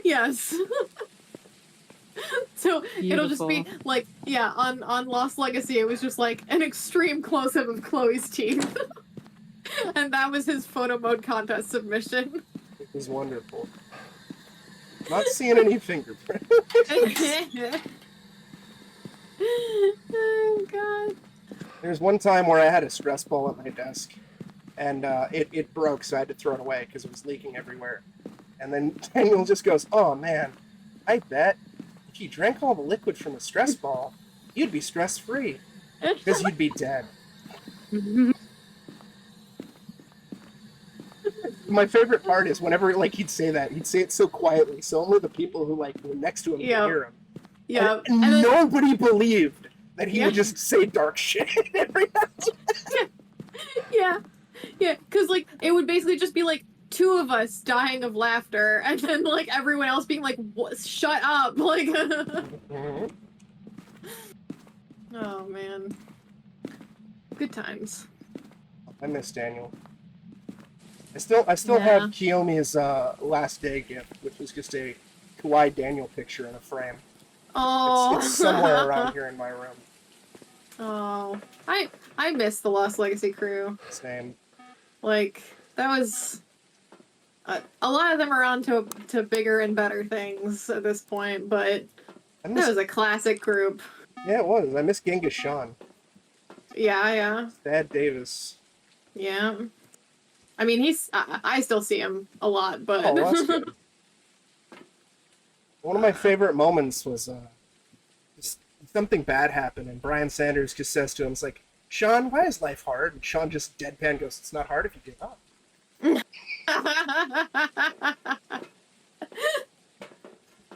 Yes. So it'll just be Beautiful. like, yeah, on Lost Legacy, it was just like an extreme close-up of Chloe's teeth. And that was his photo mode contest submission. It was wonderful. Not seeing any fingerprints. Oh, God. There's one time where I had a stress ball at my desk, and it broke, so I had to throw it away because it was leaking everywhere. And then Daniel just goes, "Oh man, I bet if you drank all the liquid from a stress ball, you'd be stress-free because you'd be dead." My favorite part is whenever like he'd say that, he'd say it so quietly, so only the people who like were next to him Yeah. could hear him. Yeah. And then- nobody believed that he Yeah. would just say dark shit every now. Yeah, because like it would basically just be like two of us dying of laughter, and then like everyone else being like, "What? Shut up!" Like, Mhm. oh man, good times. I miss Daniel. I still Yeah. have Kiyomi's last day gift, which was just a kawaii Daniel picture in a frame. Oh, It's somewhere around here in my room. Oh, I miss the Lost Legacy crew. Same. Like that was. A lot of them are on to bigger and better things at this point, but I that miss, was a classic group. yeah, it was. I miss Genghis Sean. Yeah. Thad Davis. Yeah. I mean, I still see him a lot, but Oh, that's good. One of my favorite moments was just something bad happened, and Brian Sanders just says to him, "It's like, Sean, why is life hard?" And Sean just deadpan goes, "It's not hard if you give up."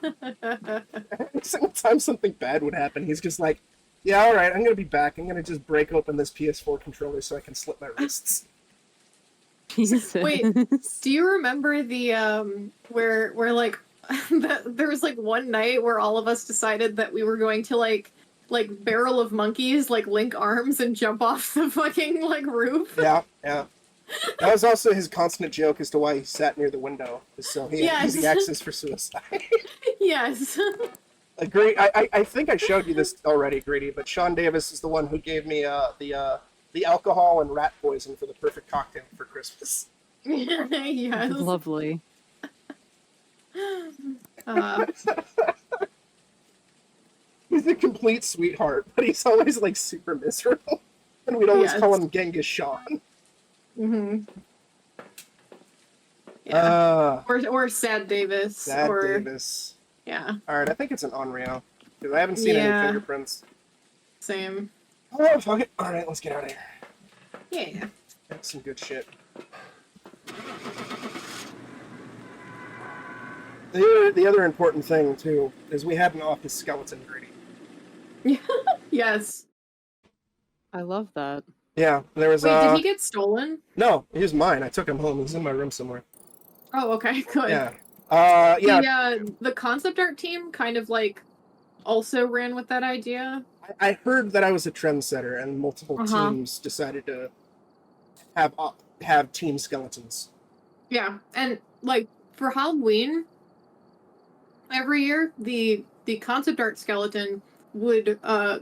Every single time something bad would happen, he's just like, yeah, alright, I'm gonna be back. I'm gonna just break open this PS4 controller so I can slit my wrists. Jesus. Wait, do you remember the where like there was like one night where all of us decided that we were going to like Barrel of Monkeys, like link arms and jump off the fucking like roof? Yeah, yeah. That was also his constant joke as to why he sat near the window, so he had easy access for suicide. Yes. I think I showed you this already, Grady, but Sean Davis is the one who gave me the alcohol and rat poison for the perfect cocktail for Christmas. Yes. Lovely. He's a complete sweetheart, but he's always like super miserable, and we'd always call him Genghis Sean. Mm-hmm. Yeah. Or Sad Davis. Sad Davis. Yeah. Alright, I think it's an Onryo. Because I haven't seen any fingerprints. Same. Oh, fuck it. Alright, let's get out of here. Yeah. That's some good shit. The other important thing, too, is we had an office skeleton, Grady. Yes. I love that. Yeah, there was Wait, did he get stolen? No, he was mine. I took him home. He's in my room somewhere. Oh, okay, good. Yeah. The concept art team kind of like also ran with that idea. I heard that I was a trendsetter, and multiple teams decided to have team skeletons. Yeah, and like for Halloween, every year the concept art skeleton would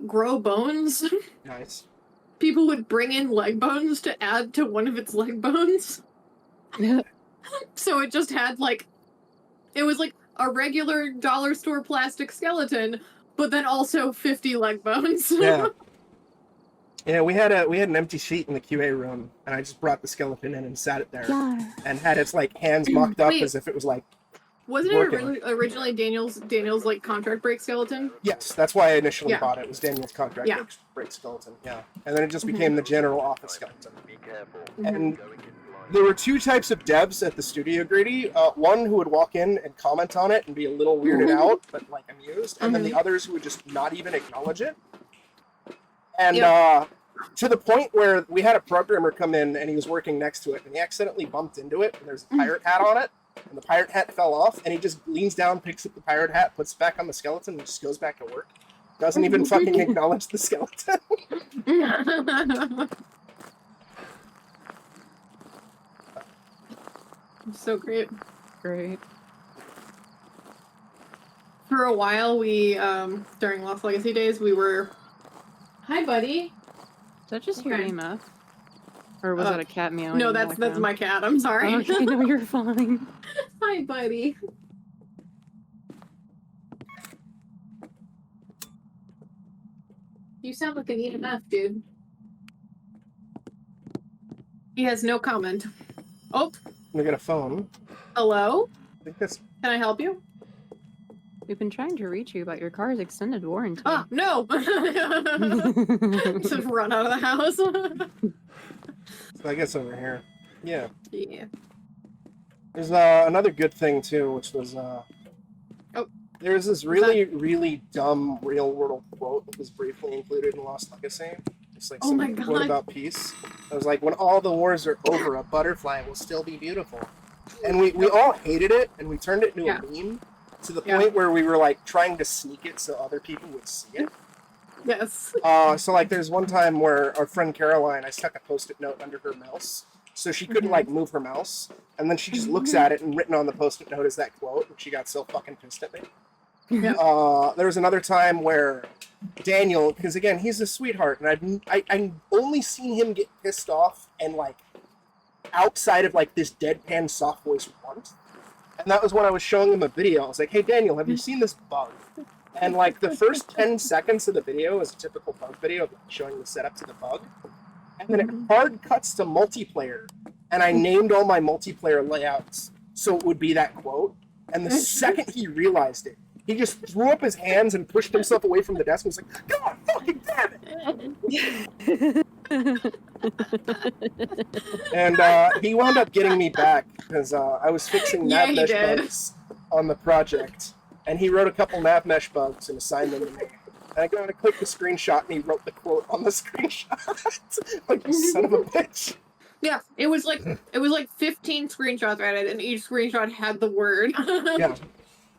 grow bones. Nice. People would bring in leg bones to add to one of its leg bones. So it just had like, it was like a regular dollar store plastic skeleton, but then also 50 leg bones. Yeah. Yeah, we had an empty sheet in the QA room, and I just brought the skeleton in and sat it there, and had its like hands mocked up as if it was like. Wasn't it originally Daniel's like contract break skeleton? Yes, that's why I initially bought it. It was Daniel's contract Yeah. break skeleton. Yeah, and then it just became the general office skeleton. Be careful. And there were two types of devs at the studio, Grady. One who would walk in and comment on it and be a little weirded out, but like amused, and then the others who would just not even acknowledge it. And to the point where we had a programmer come in and he was working next to it, and he accidentally bumped into it, and there's a pirate hat on it, and the pirate hat fell off, and he just leans down, picks up the pirate hat, puts it back on the skeleton, and just goes back to work. Doesn't even fucking acknowledge the skeleton. So great. Great. For a while, we, during Lost Legacy days, we were... Hi, buddy. Did I just hear EMF? Or was that a cat meowing? No, in the that's my cat. I'm sorry. Oh, okay, no, you're fine. Hi, buddy. You sound like an EMF, dude. He has no comment. Oh, We got a phone. hello? I think that's Can I help you? We've been trying to reach you about your car's extended warranty. Ah, no! Just run out of the house. I guess over here. Yeah. Yeah. There's another good thing too, which was there was this really dumb real world quote that was briefly included in Lost Legacy. It's like Oh some my quote God. about peace. I was like, when all the wars are over, a butterfly will still be beautiful. And we all hated it, and we turned it into a meme to the point where we were like trying to sneak it so other people would see it. Yes. So like there's one time where our friend Caroline, I stuck a post-it note under her mouse so she couldn't like move her mouse, and then she just looks at it, and written on the post-it note is that quote, and she got so fucking pissed at me. Yep. There was another time where Daniel, because again he's a sweetheart, and I've only seen him get pissed off and like outside of like this deadpan soft voice once, and that was when I was showing him a video. I was like, "Hey Daniel, have you seen this bug?" And like the first 10 seconds of the video is a typical bug video of like, showing the setup to the bug, and then it hard cuts to multiplayer, and I named all my multiplayer layouts so it would be that quote. And the second he realized it, he just threw up his hands and pushed himself away from the desk and was like, "God fucking damn it!" And he wound up getting me back because I was fixing nav mesh bugs on the project. And he wrote a couple nav mesh bugs and assigned them to me. And I go to click the screenshot, and he wrote the quote on the screenshot. Like, you son of a bitch. Yeah, it was like 15 screenshots right, and each screenshot had the word Yeah,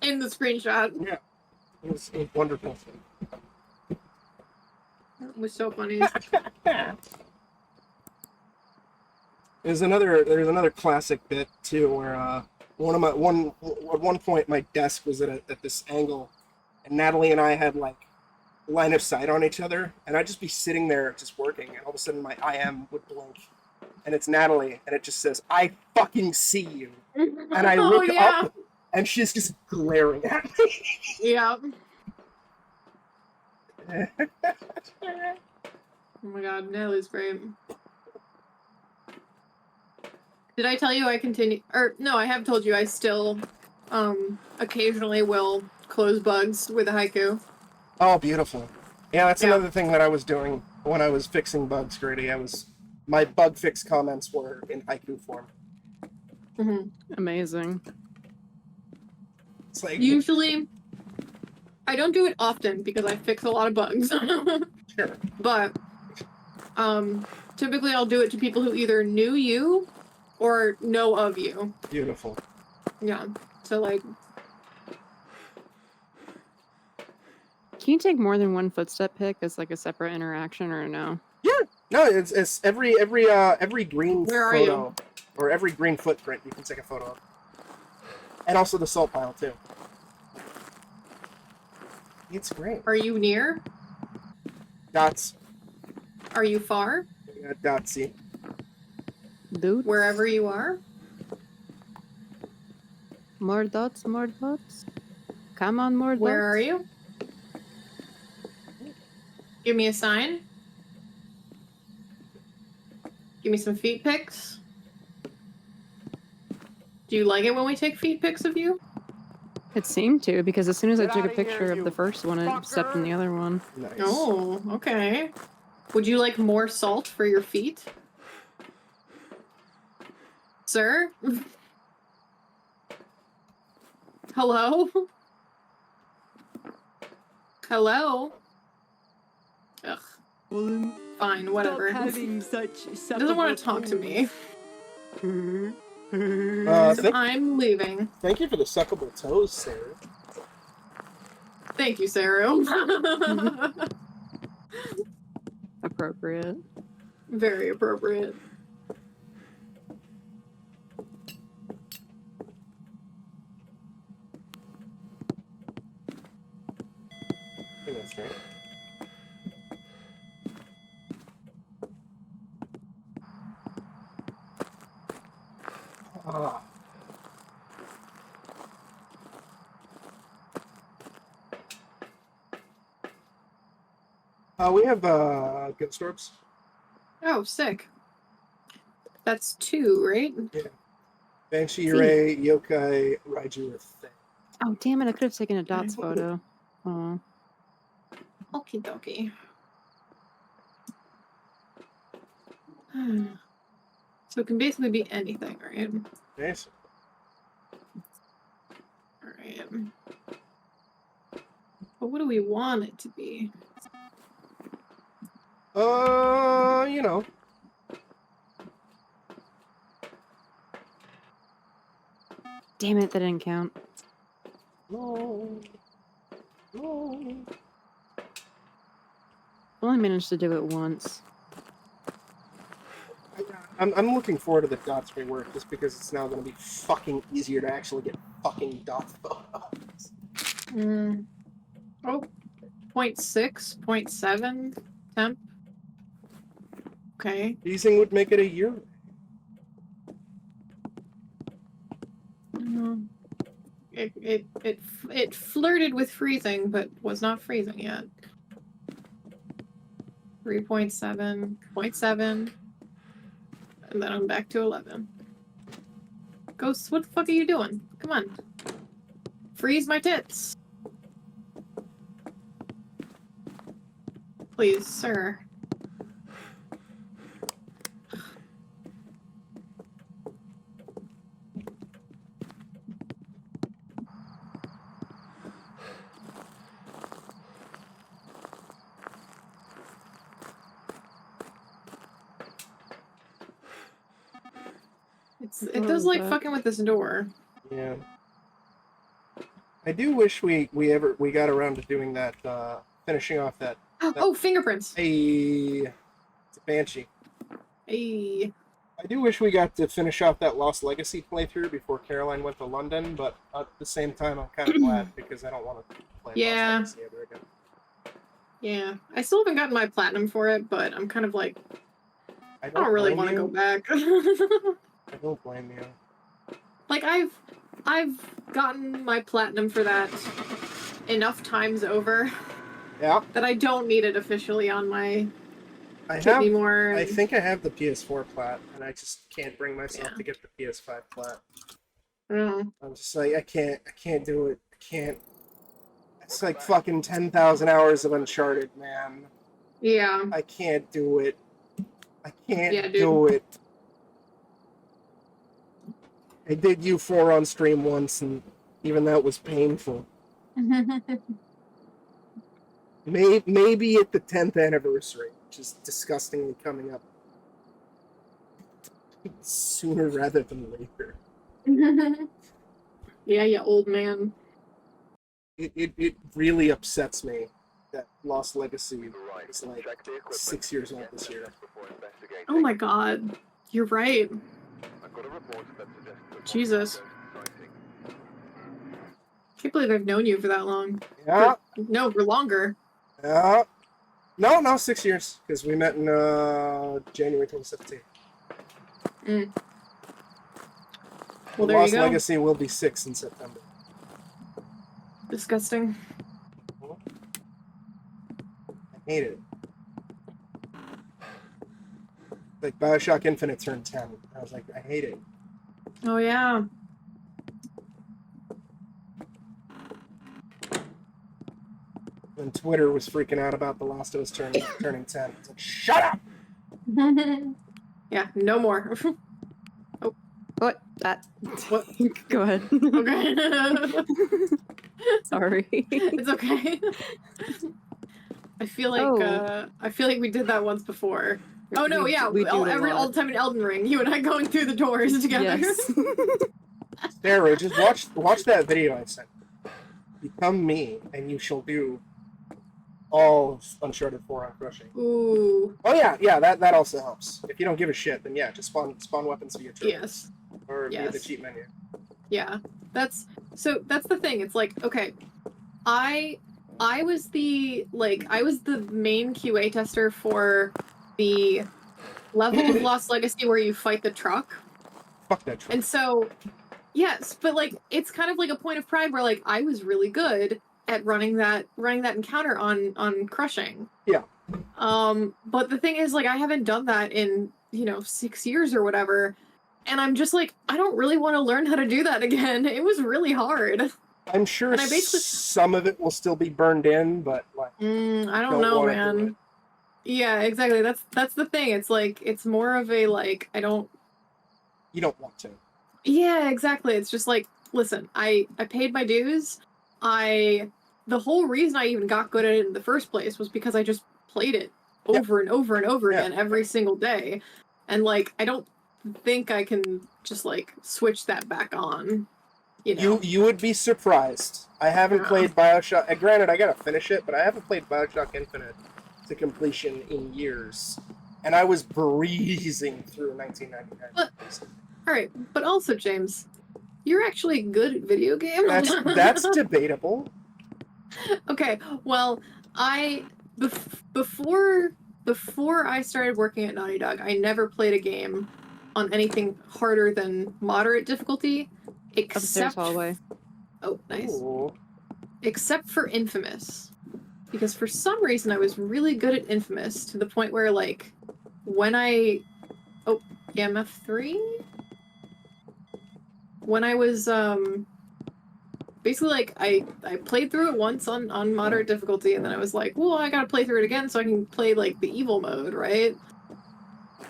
in the screenshot. yeah. It was wonderful. It was so funny. There's another classic bit too where at one point my desk was at this angle, and Natalie and I had like line of sight on each other, and I'd just be sitting there just working, and all of a sudden my IM would blink, and it's Natalie, and it just says, "I fucking see you," and I look up, and she's just glaring at me. Yeah. Oh my god, Natalie's great. Did I tell you I continue? Or no, I have told you I still occasionally will close bugs with a haiku. Oh, beautiful. Yeah, that's another thing that I was doing when I was fixing bugs, Grady. My bug fix comments were in haiku form. Mm-hmm. Amazing. It's like, Usually, I don't do it often because I fix a lot of bugs. sure. But typically I'll do it to people who either knew you or know of you. Beautiful. Yeah. So like, Can you take more than one footstep pic as like a separate interaction or no? Yeah. No, it's every green Where are photo or every green footprint you can take a photo of, and also the salt pile too. It's great. are you near? Dots. Are you far? Yeah, Dotsy. Dude? Wherever you are? More dots, more dots. Come on, more dots. Where are you? Give me a sign. Give me some feet pics. Do you like it when we take feet pics of you? It seemed to, because as soon as I Get took a outta here, picture of you the first one, it stepped in the other one. Nice. Oh, okay. Would you like more salt for your feet? Sir? Hello? Hello? Ugh. Fine, whatever. He doesn't want to talk to me. I'm leaving. Thank you for the suckable toes, Sarah. Thank you, Sarah. Appropriate. Very appropriate. I think that's right. Ah. We have ghost orbs. Oh, sick. That's 2, right? Banshee, Ray, Yokai, Raiju, or Thing. Oh, damn it, I could have taken a dots photo. Oh. Okie dokie. So it can basically be anything, right? Nice. Alright. But what do we want it to be? You know. Damn it, that didn't count. No. No. I only managed to do it once. I'm looking forward to the dots rework just because it's now going to be fucking easier to actually get fucking dots photos. Oh, 0.6, 0.7 temp. Okay. Freezing would make it a year. It flirted with freezing, but was not freezing yet. 3.7, 0.7, and then I'm back to 11. Ghost, what the fuck are you doing? Come on. Freeze my tits. Please, sir. It does like fucking with this door. Yeah. I do wish we got around to doing that, finishing off that. Oh, fingerprints. It's a banshee. Hey. I do wish we got to finish off that Lost Legacy playthrough before Caroline went to London, but at the same time, I'm kind of glad because I don't want to play Yeah. Lost Legacy ever again. Yeah. I still haven't gotten my platinum for it, but I'm kind of like, I I don't really want to go back. I don't blame you. Like I've gotten my platinum for that enough times over Yeah. that I don't need it officially on my I kit have. anymore. I think I have the PS4 plat, and I just can't bring myself Yeah. to get the PS5 plat. Mm. I'm just like, I can't do it. I can't. It's like fucking 10,000 hours of Uncharted, man. Yeah. I can't do it. I can't Yeah, dude. do it. I did U4 on stream once, and even that was painful. Maybe at the 10th anniversary, which is disgustingly coming up sooner rather than later. Yeah, you old man. It really upsets me that Lost Legacy Right. is like Check the equipment 6 years old and this year. before investigating. Oh my god. You're right. I've got a report that suggests that Jesus. sighting. Can't believe I've known you for that long. Yeah, No, for longer. yeah. No, 6 years, because we met in January 2017. Well, there Lost you go. Legacy will be 6 in September. Disgusting. I hate it. Like Bioshock Infinite turned 10. I was like, I hate it. Oh yeah. And Twitter was freaking out about The Last of Us turning 10. It's like, shut up! Yeah, no more. What? That. What? Go ahead. Okay. Sorry. It's okay. I feel like we did that once before. Oh no, We- yeah, we do it a all lot. the time in Elden Ring, you and I going through the doors together. Yes. Sarah, just watch that video I sent. Become me, and you shall do all of Uncharted 4 on Crushing. Ooh, Oh yeah, that also helps. If you don't give a shit, then yeah, just spawn weapons via trophies. yes. Or via the Yes. cheat menu. Yeah. That's the thing. It's like, okay, I was the main QA tester for the level of Lost Legacy where you fight the truck. Fuck that truck. And so, yes, but like it's kind of like a point of pride where like I was really good at running that encounter on Crushing. Yeah. But the thing is, like, I haven't done that in 6 years or whatever, and I'm just like, I don't really want to learn how to do that again. It was really hard. I'm sure And I basically- some of it will still be burned in, but like, I don't Don't know, wanna do man. it. Yeah, exactly. That's the thing. It's like it's more of a like I don't. you don't want to. Yeah, exactly. It's just like, listen, I paid my dues. The whole reason I even got good at it in the first place was because I just played it over and over and over Yeah. again every single day. And like I don't think I can just like switch that back on. You would be surprised. I haven't Yeah. played Bioshock. Granted, I gotta finish it, but I haven't played Bioshock Infinite to completion in years, and I was breezing through 1999. But- All right, but also James, you're actually good at video games. That's debatable. Okay, well, before I started working at Naughty Dog, I never played a game on anything harder than moderate difficulty, Upstairs except hallway. oh, nice, Ooh. except for Infamous, because for some reason I was really good at Infamous to the point where like when EMF 3, when I was basically like I played through it once on moderate difficulty, and then I was like, well, I gotta play through it again so I can play like the evil mode, right?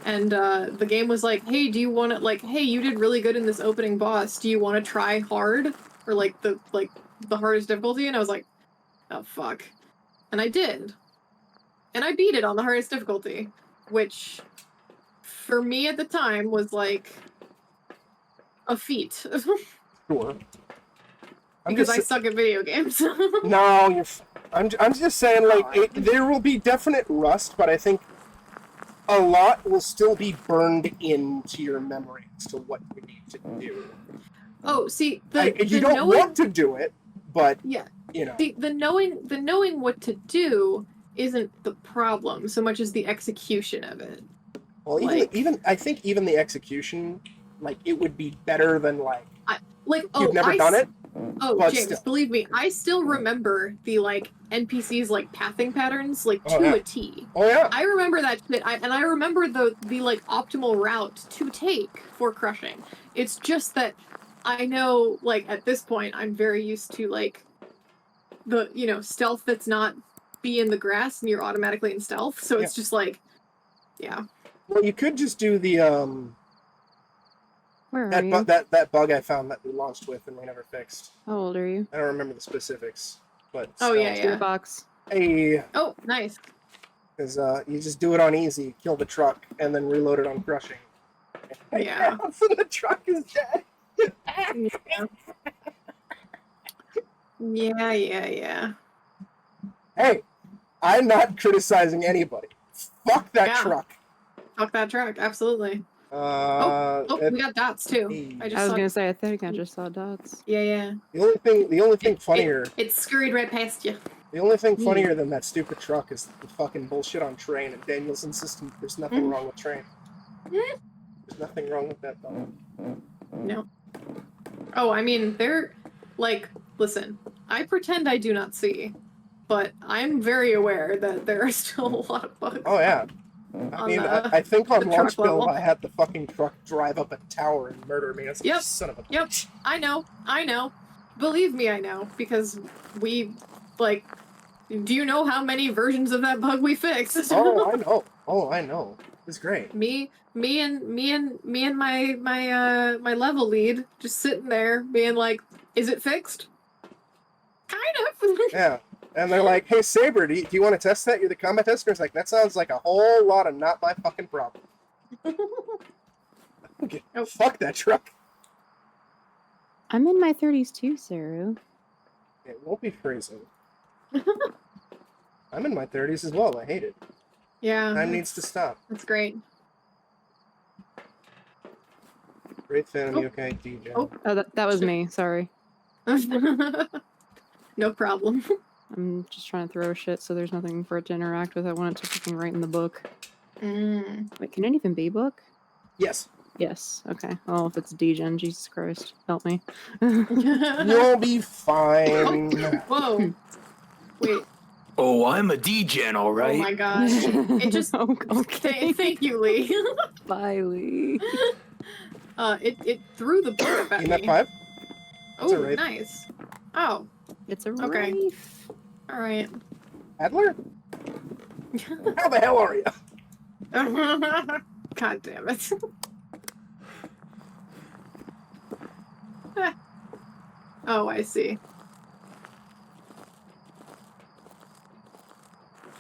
And the game was like, hey, do you want to like, hey, you did really good in this opening boss, do you want to try hard or like the hardest difficulty? And I was like, oh fuck, and I did, and I beat it on the hardest difficulty, which for me at the time was like a feat. Sure. Because I suck at video games. No, I'm just saying, like, there will be definite rust, but I think a lot will still be burned into your memory as to what you need to do. Oh, see, You don't want to do it, but yeah, you know. the knowing what to do isn't the problem so much as the execution of it. Well, even I think even the execution, like, it would be better than you've never done it. Oh, but James, still. believe me, I still remember the NPCs pathing patterns to yeah. a T. Oh yeah. I remember that shit. I remember the optimal route to take for crushing. It's just that I know at this point I'm very used to the stealth that's not be in the grass and you're automatically in stealth. So it's just yeah. Well, you could just do the Where are you? that bug I found that we launched with and we never fixed. How old are you? I don't remember the specifics, but Oh yeah, Spirit box. Hey, Oh, nice. because you just do it on easy, kill the truck, and then reload it on crushing. Yeah. So the truck is dead. Yeah. Hey, I'm not criticizing anybody. Fuck that Yeah. truck. Fuck that truck, absolutely. We got dots too. Hey. I was gonna say, I think I just saw dots. Yeah. The only thing funnier. It scurried right past you. The only thing funnier than that stupid truck is the fucking bullshit on Train and Daniel's insistent there's nothing wrong with Train. There's nothing wrong with that though. No. Oh, I mean, they're listen, I pretend I do not see, but I'm very aware that there are still a lot of bugs. Oh yeah. I mean, I think on truck launch level. build I had the fucking truck drive up a tower and murder me. It's like, Yep. son of a Yep. bitch. I know. Believe me, I know, because we, do you know how many versions of that bug we fixed? Oh, I know. It was great. me and my level lead just sitting there being like, is it fixed? Kind of. Yeah. And they're like, hey, Saber, do you want to test that? You're the combat tester? It's like, that sounds like a whole lot of not my fucking problem. Okay. Oh. Fuck that truck. I'm in my 30s too, Saru. It won't be freezing. I'm in my 30s as well. I hate it. Yeah. Time needs to stop. That's great. Great fan of Oh. you, okay, DJ. Oh. Oh, that was me. Sorry. No problem. I'm just trying to throw shit so there's nothing for it to interact with. I want it to fucking write in the book. Wait, can it even be book? Yes. Yes. Okay. Oh, if it's degen, Jesus Christ, help me. You'll be fine. Whoa. Wait. Oh, I'm a degen, all right. Oh my gosh. It just. Okay. Thank you, Lee. Bye, Lee. It threw the book up at In that me. 5? That's a Oh, raid. nice. Oh, It's a Okay. reef. all right. Adler? How the hell are you? God damn it. Oh, I see.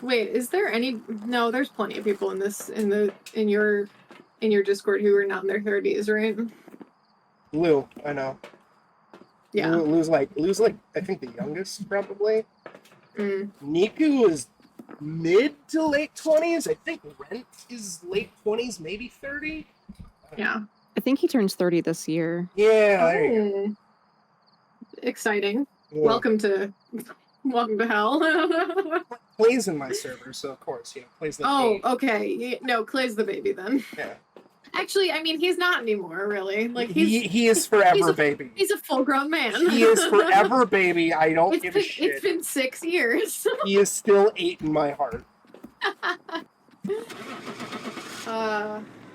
Wait, is there any? No, there's plenty of people in this in your Discord who are not in their 30s, right? Lou, I know. Yeah. Lou's like I think the youngest probably. Mm. Niku is mid to late 20s. I think Rent is late 20s, maybe 30. Yeah. I think he turns 30 this year. Yeah, there you Oh. Exciting. go. Yeah. Welcome to hell. Plays in my server, so of course, plays the Oh, game. okay. No, Clay's the baby then. Yeah. Actually, I mean, he's not anymore, really. He is forever baby. He's a full-grown man. He is forever baby. I don't give a shit. It's been 6 years. He is still 8 in my heart.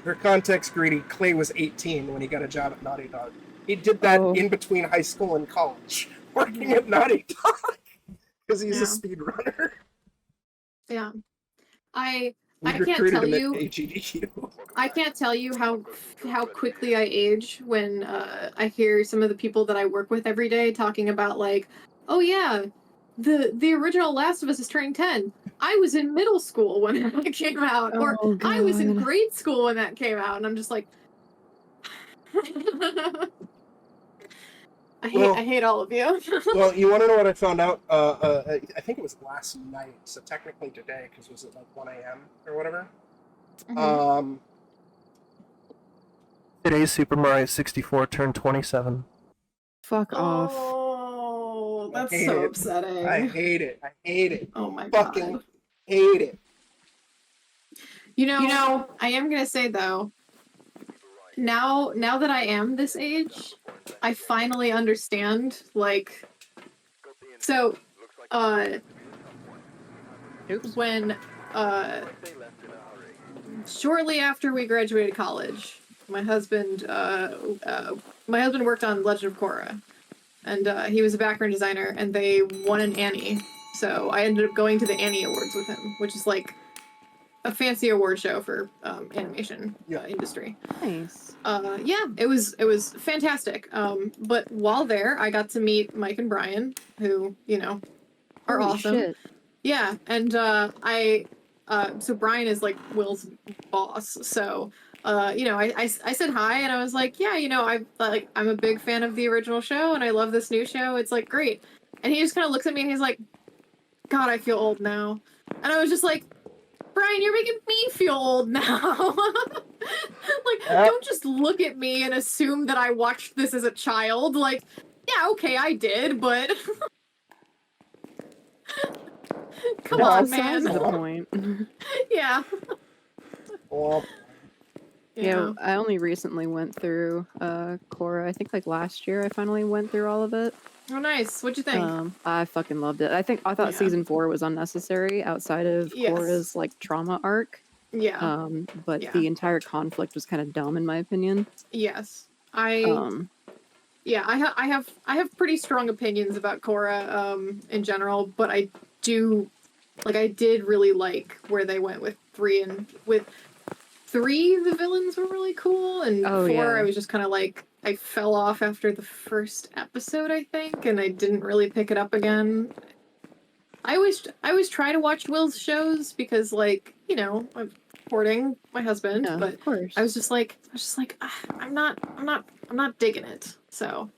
For context, Greedy, Clay was 18 when he got a job at Naughty Dog. He did that in between high school and college, working at Naughty Dog, because he's a speedrunner. Yeah. I We can't recruited tell him at you. AGDQ. I can't tell you how quickly I age when I hear some of the people that I work with every day talking about oh yeah, the original Last of Us is turning 10. I was in middle school when that came out, or I was in grade school when that came out, and I'm just like, Well- I hate all of you. Well, you want to know what I found out? I think it was last night, so technically today, because it was at like 1 a.m. or whatever. Mhm. Today's Super Mario 64 turned 27. Fuck off. Oh, I that's hate so it. upsetting. I hate it. I hate it. Oh my Fucking god. hate it. You know, I am gonna say though, now that I am this age, I finally understand, like, so, Oops. when, shortly after we graduated college, my husband worked on Legend of Korra, and he was a background designer, and they won an Annie, so I ended up going to the Annie Awards with him, which is like a fancy award show for animation industry. Nice. Yeah, it was fantastic. But while there, I got to meet Mike and Brian, who, you know, are Holy awesome. shit. Yeah, and so Brian is like Will's boss. So, you know, I said hi, and I was like, yeah, you know, I'm a big fan of the original show, and I love this new show. It's like great. And he just kind of looks at me, and he's like, God, I feel old now. And I was just like, Brian, you're making me feel old now. Like, don't just look at me and assume that I watched this as a child. Like, yeah, okay, I did, but come on, Besides man. the point. Yeah. Well, Yeah, I only recently went through Korra. I think like last year I finally went through all of it. Oh, nice. What'd you think? I fucking loved it. I thought Yeah. season 4 was unnecessary outside of Yes. Korra's like trauma arc. Yeah. But Yeah. the entire conflict was kind of dumb in my opinion. Yes. Yeah, I have pretty strong opinions about Korra in general, but I did really like where they went with 3, and with 3 the villains were really cool, and 4 I was just kind of like, I fell off after the first episode, I think, and I didn't really pick it up again. I always try to watch Will's shows because, like, you know, I'm supporting my husband, yeah, but of course. I was just like, I'm not digging it. So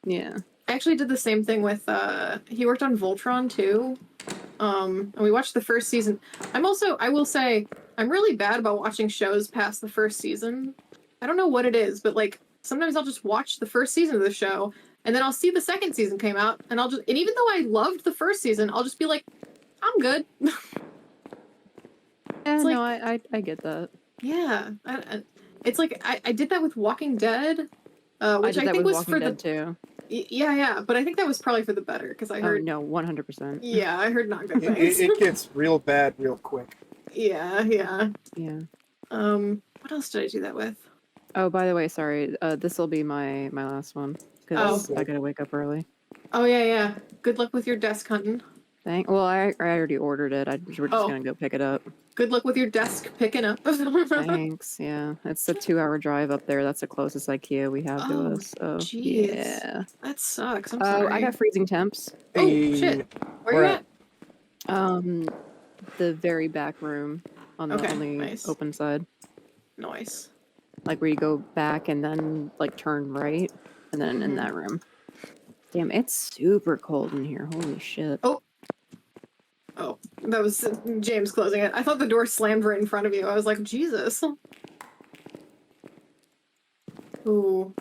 Yeah. I actually did the same thing with he worked on Voltron too. And we watched the first season. I will say, I'm really bad about watching shows past the first season. I don't know what it is, but like sometimes I'll just watch the first season of the show, and then I'll see the second season came out, and even though I loved the first season, I'll just be like, I'm good. Yeah, like- no, I get that. Yeah, it's like I did that with Walking Dead, which I did that think with was Walking for Dead the too. yeah, but I think that was probably for the better because I Oh heard no, 100%. yeah, I heard not good things. it gets real bad real quick. Yeah. Yeah. What else did I do that with? Oh, by the way, sorry. This will be my last one because I gotta wake up early. Oh yeah. Good luck with your desk hunting. Well, I already ordered it. We're just gonna go pick it up. Good luck with your desk picking up. Thanks. Yeah, it's a 2-hour drive up there. That's the closest IKEA we have to Oh, us. So jeez. yeah. That sucks. I'm Oh, sorry. I got freezing temps. Oh Hey, shit. Where you at? The very back room on the Okay, only nice. open side, Nice. like where you go back and then like turn right, and then in that room. Damn, it's super cold in here. Holy shit. Oh, that was James closing it. I thought the door slammed right in front of you. I was like, Jesus. Ooh.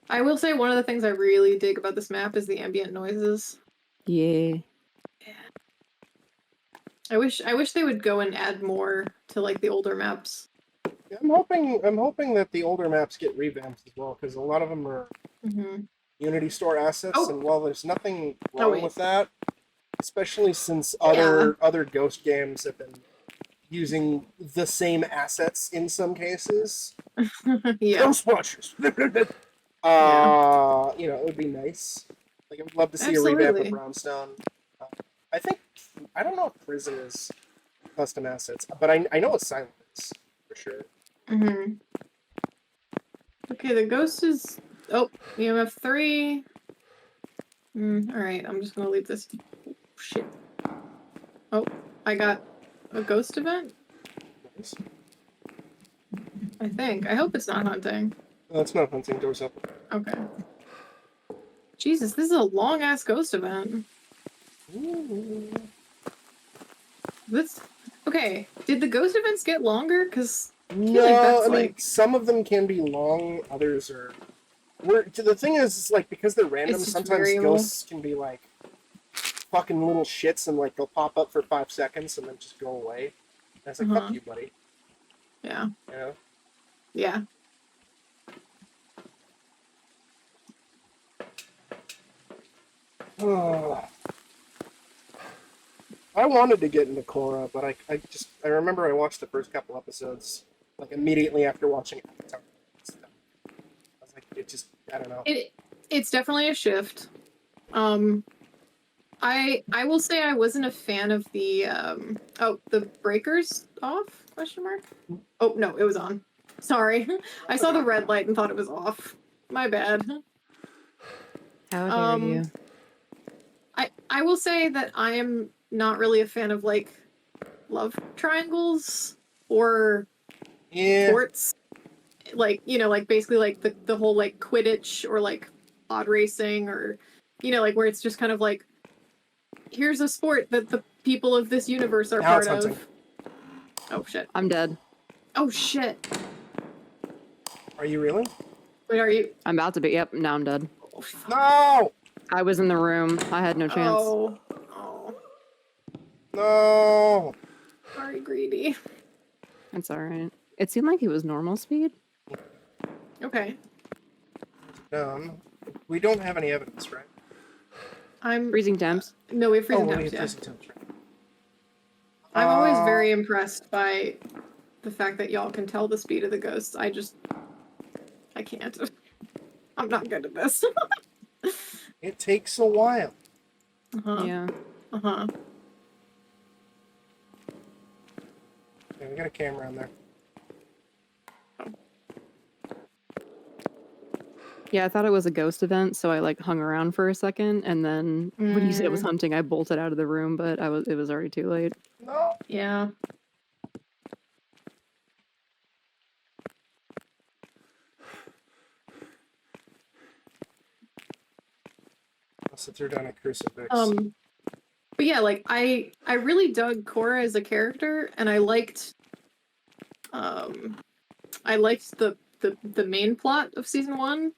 I will say one of the things I really dig about this map is the ambient noises. Yeah. I wish they would go and add more to like the older maps. I'm hoping that the older maps get revamped as well, because a lot of them are Unity Store assets, and while there's nothing wrong with that, especially since other Ghost games have been using the same assets in some cases. Yeah. Ghostwatchers. You know, it would be nice. Like, I would love to see a revamp of Brownstone. I don't know if Prison is custom assets, but I know Asylum is, for sure. Okay, the Ghost is... Oh, EMF 3. Alright, I'm just gonna leave this... Oh, shit. Oh, I got a Ghost event? Nice. I think. I hope it's not hunting. It's not hunting. Doors up. Okay. Jesus, this is a long ass ghost event. Ooh. This. Okay, did the ghost events get longer? Because No, that's I mean like- some of them can be long. Others are. The thing is like because they're random. It's just Sometimes variable. ghosts can be like fucking little shits, and like they'll pop up for 5 seconds and then just go away. And it's like fuck you, buddy. Yeah. You know? Yeah. Oh. I wanted to get into Korra, but I remember I watched the first couple episodes like immediately after watching Avatar. I was like, I don't know. It's definitely a shift. I will say I wasn't a fan of the the breakers off question mark. Oh no, it was on. Sorry, I saw the red light and thought it was off. My bad. How dare you? I will say that I am not really a fan of like love triangles or Yeah. sports. Like, you know, like basically like the whole like Quidditch or like pod racing or, you know, like where it's just kind of like, here's a sport that the people of this universe are Now part it's hunting. of. Oh shit. I'm dead. Oh shit. Are you really? Wait, are you? I'm about to be. Yep, now I'm dead. Oh, fuck. No! I was in the room. I had no chance. Oh. No! Sorry, greedy. It's alright. It seemed like it was normal speed. Okay. We don't have any evidence, right? I'm Freezing temps. no, we have freezing we temps, have yeah. freezing temps, right? I'm always very impressed by the fact that y'all can tell the speed of the ghosts. I can't. I'm not good at this. It takes a while. Uh-huh. Yeah. Uh-huh. Yeah, we got a camera on there. Yeah, I thought it was a ghost event, so I like hung around for a second, and then when you said it was hunting, I bolted out of the room, but it was already too late. No! Yeah. I'll sit there down a crucifix. But yeah, like I really dug Korra as a character, and I liked the main plot of season 1,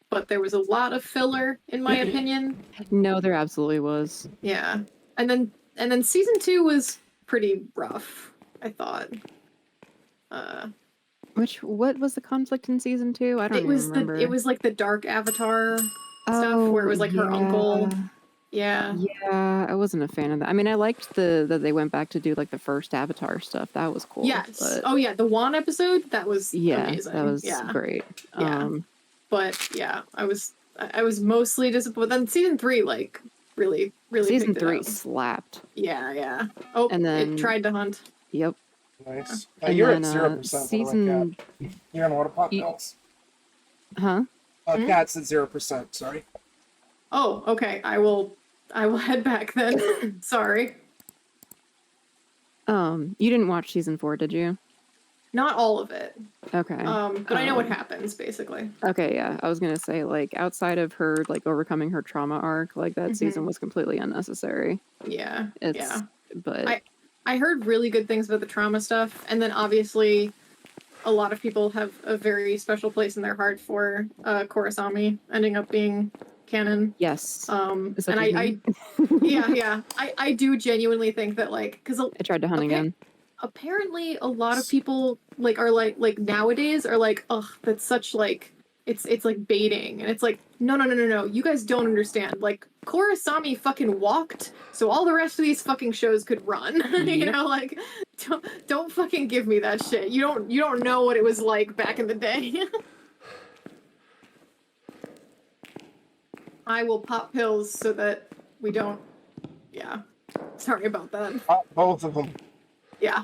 but there was a lot of filler in my opinion. No, there absolutely was. Yeah. And then season 2 was pretty rough, I thought. What was the conflict in season 2? I don't even remember. It was like the dark avatar stuff where it was like her uncle. Yeah. Yeah, I wasn't a fan of that. I mean, I liked that they went back to do like the first Avatar stuff. That was cool. Yes. But, Oh yeah, the Juan episode, that was amazing. that was great. Yeah. But yeah, I was mostly disappointed. Then season 3, like, really season picked it 3 up. slapped. Yeah. Oh, And then- it tried to hunt. Yep. Nice. And You're then, at 0%. season. You're on water pop pills. Huh? Cat's at 0%. Sorry. Oh, okay. I will head back then. Sorry. You didn't watch season 4, did you? Not all of it. Okay. But I know what happens, basically. Okay, yeah. I was gonna say, like, outside of her like overcoming her trauma arc, like that season was completely unnecessary. Yeah. It's but I heard really good things about the trauma stuff, and then obviously a lot of people have a very special place in their heart for Korrasami ending up being canon. yes. And Is that I I do genuinely think that, like, because I tried to hunt again. apparently a lot of people are like nowadays are like, ugh, that's such like it's like baiting, and it's like no, you guys don't understand. Like, Korrasami fucking walked so all the rest of these fucking shows could run. You know, like, don't fucking give me that shit. You don't know what it was like back in the day. I will pop pills so that we don't. Yeah, sorry about that. Both of them. Yeah.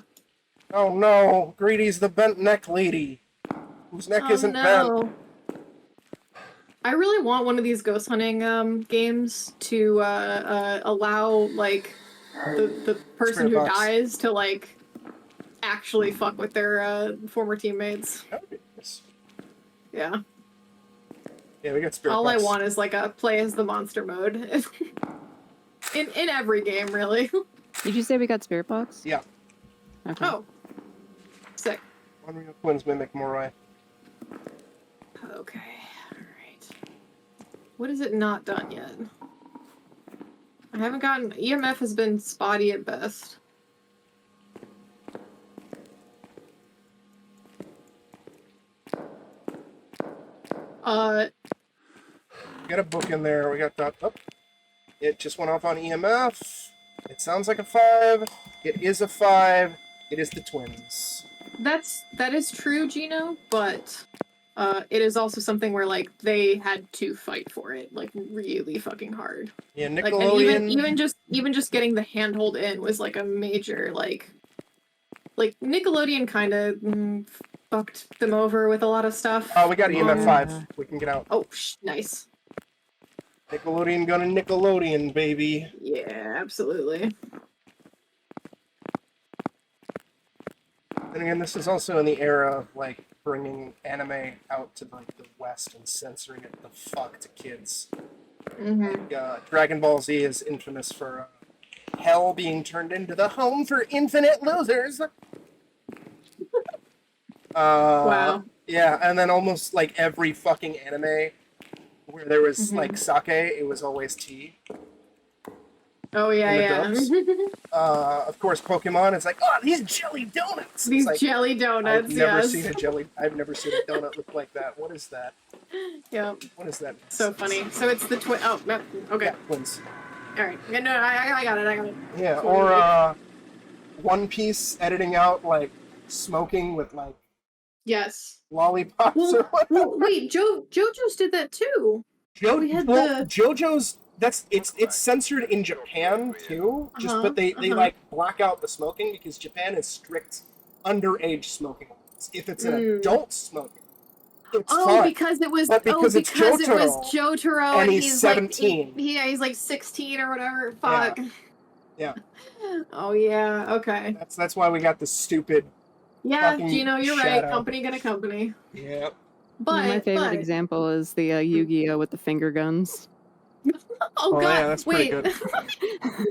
Oh no, Greedy's the bent neck lady, whose neck isn't bent. I really want one of these ghost hunting games to allow like the person who $300. dies to like actually fuck with their former teammates. That would be nice. Yeah. Yeah, we got spirit All box. I want is like a play as the monster mode. in every game, really. Did you say we got spirit box? Yeah. Okay. Oh. Sick. Unreal Twins mimic Morai. Okay. Alright. What is it not done yet? I haven't gotten... EMF has been spotty at best. We got a book in there. We got that. Oh, it just went off on EMF. It sounds like a 5. It is a 5. It is the twins. That is true, Gino, but it is also something where like they had to fight for it, like really fucking hard. Yeah, Like, Nickelodeon. and even just getting the handhold in was like a major like Nickelodeon kind of fucked them over with a lot of stuff. Oh, we got EMF Yeah. 5. We can get out. Oh, nice. Nickelodeon gonna Nickelodeon, baby. Yeah, absolutely. And again, this is also in the era of like bringing anime out to like the West and censoring it the fuck to kids. Mm-hmm. Dragon Ball Z is infamous for hell being turned into the home for infinite losers. Wow. Yeah, and then almost like every fucking anime where there was like sake, it was always tea. Oh yeah, In the yeah. Of course, Pokemon. It's like, oh, these jelly donuts. These It's like, jelly donuts. I've never Yes. seen a jelly. I've never seen a donut look like that. What is that? Yep. What is that? So funny. So it's the twin. Oh, no. Okay. Yeah, twins. All right. Yeah, no, I got it. I got it. Yeah, Cool. or One Piece editing out like smoking with like Yes. lollipops or Well, whatever. wait, JoJo's did that too. we had the- JoJo's it's censored in Japan too. Just but they like black out the smoking because Japan is strict underage smoking laws. If it's an adult smoking, it's fine. Because it was But because it's it was Jotaro, Jotaro and he's he's 17. Like, he's like 16 or whatever. Fuck. Yeah. Oh yeah. Okay. That's why we got the stupid. Yeah, fucking Gino, you're shadow. right. Company gonna company. Yeah. But My favorite but- example is the Yu-Gi-Oh with the finger guns. Oh god. yeah, that's pretty Wait.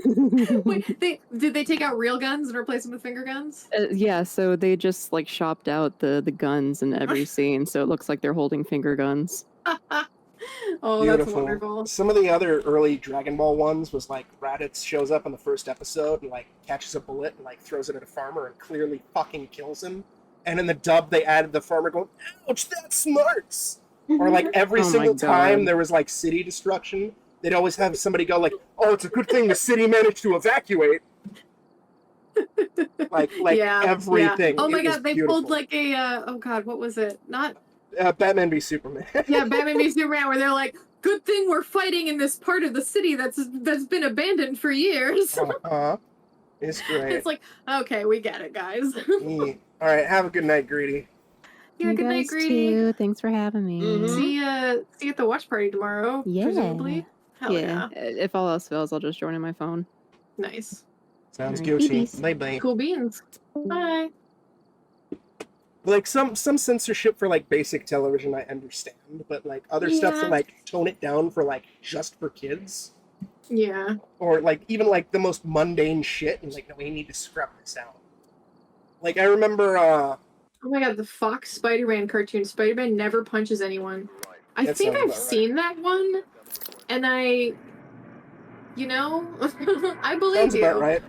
good. Wait. Did they take out real guns and replace them with finger guns? Yeah, so they just like shopped out the guns in every scene, so it looks like they're holding finger guns. Oh, that's wonderful. Some of the other early Dragon Ball ones was like Raditz shows up in the first episode and like catches a bullet and like throws it at a farmer and clearly fucking kills him. And in the dub they added the farmer going, "Ouch, that smarts!" Or like every Oh my single time God. there was like city destruction, they'd always have somebody go like, "Oh, it's a good thing the city managed to evacuate." like Yeah, everything. Yeah. Oh my It was god, they beautiful. pulled like a oh god, what was it? Not Batman v Superman. yeah, Batman v Superman, where they're like, "Good thing we're fighting in this part of the city that's been abandoned for years." It's great. It's like, okay, we get it, guys. All right, have a good night, Greedy. Yeah, good night, Greedy. Too. Thanks for having me. See you at the watch party tomorrow. Yeah. Presumably. Hell yeah. If all else fails, I'll just join in my phone. Nice. Sounds All right, Gucci. babies. Bye bye. Cool beans. Bye. Like some censorship for like basic television I understand, but like other stuff to Yeah. like tone it down for like just for kids. Yeah. Or like even like the most mundane shit and like, no, we need to scrap this out. Like I remember Oh my god, the Fox Spider-Man cartoon. Spider-Man never punches anyone. I That think sounds I've about right. seen that one, and I believe sounds you. about right.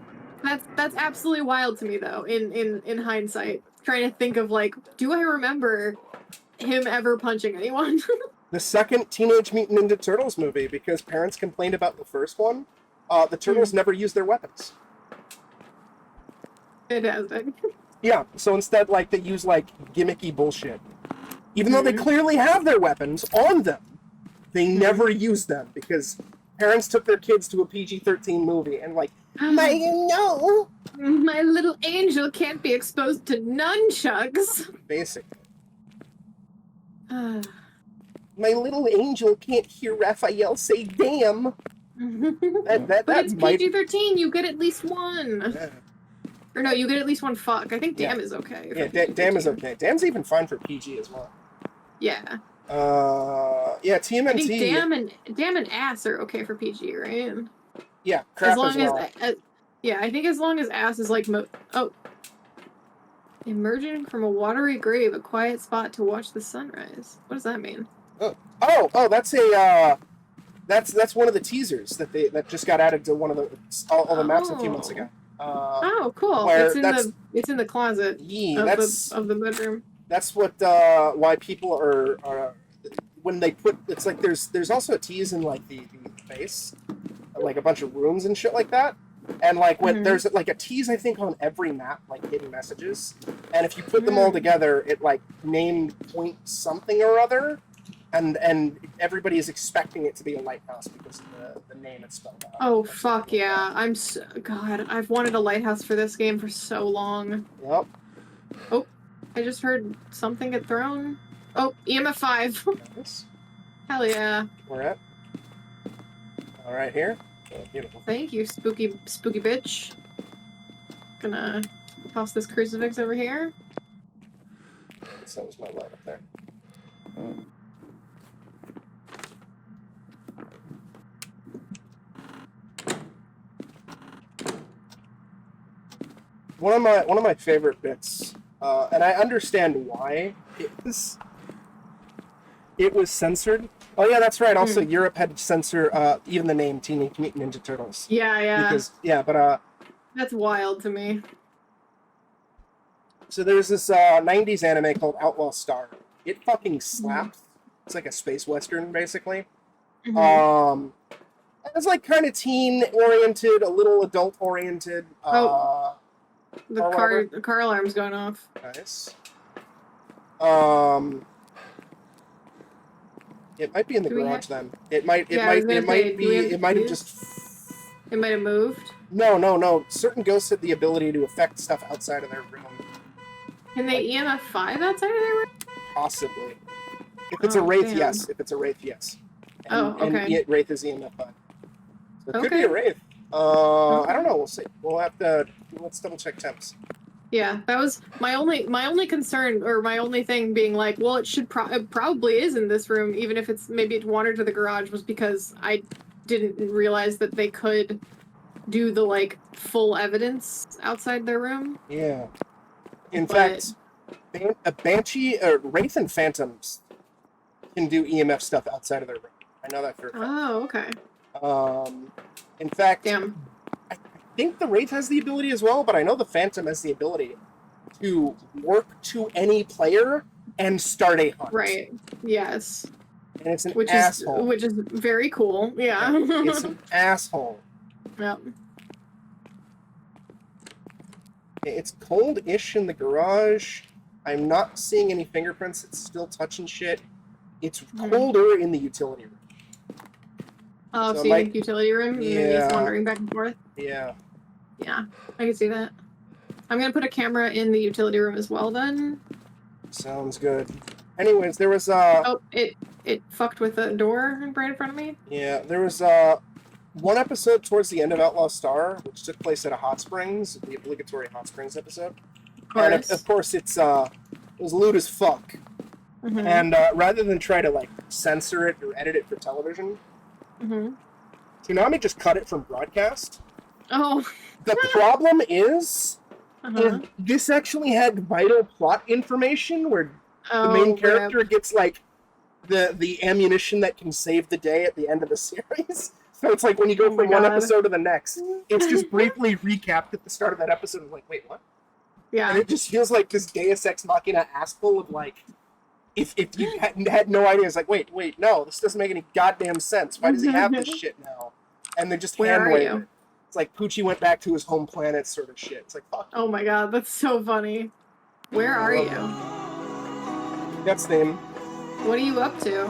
That's absolutely wild to me though, in hindsight. Trying to think of like, do I remember him ever punching anyone? The second Teenage Mutant Ninja Turtles movie, because parents complained about the first one, the turtles never used their weapons. Fantastic. Yeah, so instead, like, they use, like, gimmicky bullshit. Even though they clearly have their weapons on them, they never use them, because parents took their kids to a PG-13 movie, and like, my little angel can't be exposed to nunchucks. basically. My little angel can't hear Raphael say damn. That But it's might... PG-13, you get at least one. Yeah, Or no, you get at least one fuck. I think damn Yeah. is okay. yeah damn is okay. Damn's even fine for PG as well. Yeah. Yeah, I think TMNT. damn and ass are okay for PG, right? Yeah, crap As long as well. yeah, I think as long as ass is like emerging from a watery grave, a quiet spot to watch the sunrise. What does that mean? Oh, that's a that's one of the teasers that just got added to one of all the maps a few months ago. Oh, cool. Where It's in the closet yeah, of the bedroom. that's what why people are when they put it's like there's also a tease in like the base, like a bunch of rooms and shit like that. And like when there's like a tease, I think on every map, like hidden messages, and if you put them all together, it like named point something or other, and everybody is expecting it to be a lighthouse because of the name it's spelled out. Oh fuck yeah! God, I've wanted a lighthouse for this game for so long. Yep. Oh, I just heard something get thrown. Oh, EMF 5. Nice. Hell yeah! We're at. All right, here. Oh, beautiful. Thank you, spooky bitch. Gonna toss this crucifix over here. That was my light up there. One of my favorite bits, and I understand why it was censored. Oh yeah, that's right. Also, Europe had to censor even the name Teenage Mutant Ninja Turtles. Yeah. Because but that's wild to me. so there's this 90s anime called Outlaw Star. It fucking slaps. It's like a space western, basically. It's like kind of teen oriented, a little adult oriented. The car alarm's going off. Nice. It might be in the garage then. It might have just. It might have moved. No. Certain ghosts have the ability to affect stuff outside of their room. Can they EMF 5 outside of their room? Possibly. If it's a wraith, damn. yes. If it's a wraith, yes. And, okay. And wraith is EMF 5. So it could be a wraith. I don't know. We'll see. We'll have to. Let's double check temps. Yeah, that was my only concern, or my only thing being like, well, it probably is in this room, even if maybe it wandered to the garage, was because I didn't realize that they could do the like full evidence outside their room. Yeah. In fact, a banshee, wraith, and phantoms can do EMF stuff outside of their room. I know that for a fact. Oh, okay. In fact, Damn. I think the wraith has the ability as well, but I know the phantom has the ability to work to any player and start a hunt. Right. Yes. And it's an asshole. Which is very cool. Yeah. It's an asshole. Yep. It's cold-ish in the garage. I'm not seeing any fingerprints. It's still touching shit. It's colder in the utility room. Oh, so you think utility room? And then he's wandering back and forth? Yeah. Yeah, I can see that. I'm gonna put a camera in the utility room as well then. Sounds good. Anyways, there was Oh, it fucked with the door right in front of me? Yeah, there was one episode towards the end of Outlaw Star, which took place at a hot springs, the obligatory hot springs episode. And of course it was lewd as fuck. And rather than try to like censor it or edit it for television, Toonami just cut it from broadcast. Oh. The problem is this actually had vital plot information where the main character gets like the ammunition that can save the day at the end of the series. So it's like when you go from one episode to the next, it's just briefly recapped at the start of that episode. I'm like, wait, what? Yeah. And it just feels like this Deus Ex Machina assful of like, if you had no idea, it's like, wait, no, this doesn't make any goddamn sense. Why does he have this shit now? And they just hand wave it. It's like Poochie went back to his home planet sort of shit. It's like, fuck. Oh my god, that's so funny. Where are you? That's the name. What are you up to?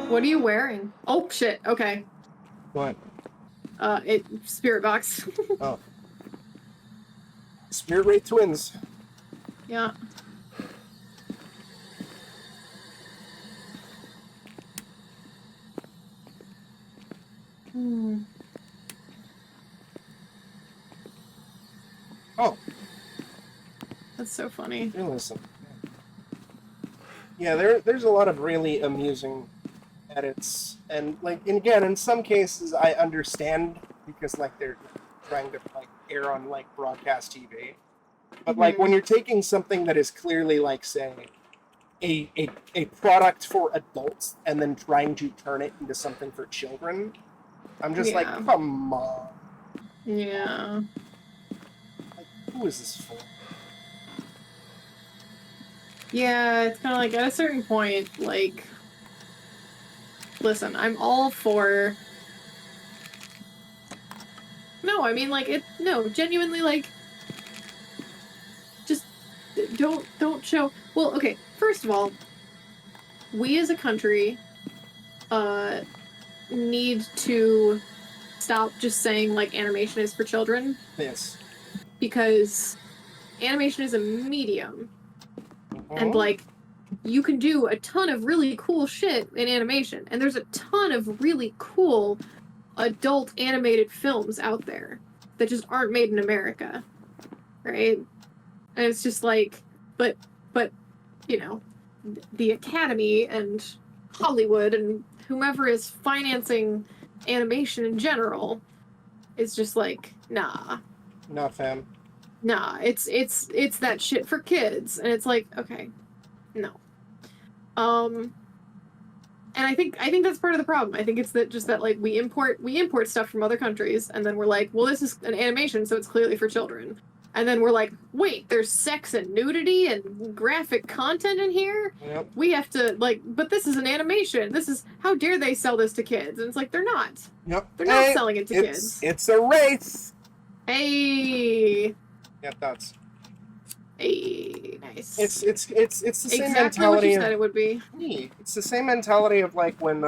What are you wearing? Oh shit, okay. What? Spirit box. Oh. Spirit Wraith twins. Yeah. Oh. That's so funny. Hey, listen. Yeah, there's a lot of really amusing edits, and again, in some cases I understand because like they're trying to like air on like broadcast TV, but like when you're taking something that is clearly like say a product for adults and then trying to turn it into something for children, I'm just like, Yeah. come on, Yeah. like, who is this for? Yeah, it's kind of like at a certain point, like, listen, I'm all for. No, I mean, like, no, genuinely, like, just don't show. Well, okay, first of all, we as a country, need to stop just saying, like, animation is for children, Yes. because animation is a medium, and, like, you can do a ton of really cool shit in animation, and there's a ton of really cool adult animated films out there that just aren't made in America, right? And it's just like, but you know, the Academy and Hollywood and whomever is financing animation in general is just like, nah, fam. it's that shit for kids, and it's like, okay, no. And I think that's part of the problem. I think it's that like we import stuff from other countries, and then we're like, well, this is an animation, so it's clearly for children. And then we're like, wait, there's sex and nudity and graphic content in here? Yep. We have to, like, but this is an animation. This is, how dare they sell this to kids? And it's like, they're not. Yep. They're not selling it to kids. It's a race. Hey. Yeah, thats. Hey, nice. It's the same exactly mentality. what you said it would be. It's the same mentality of like when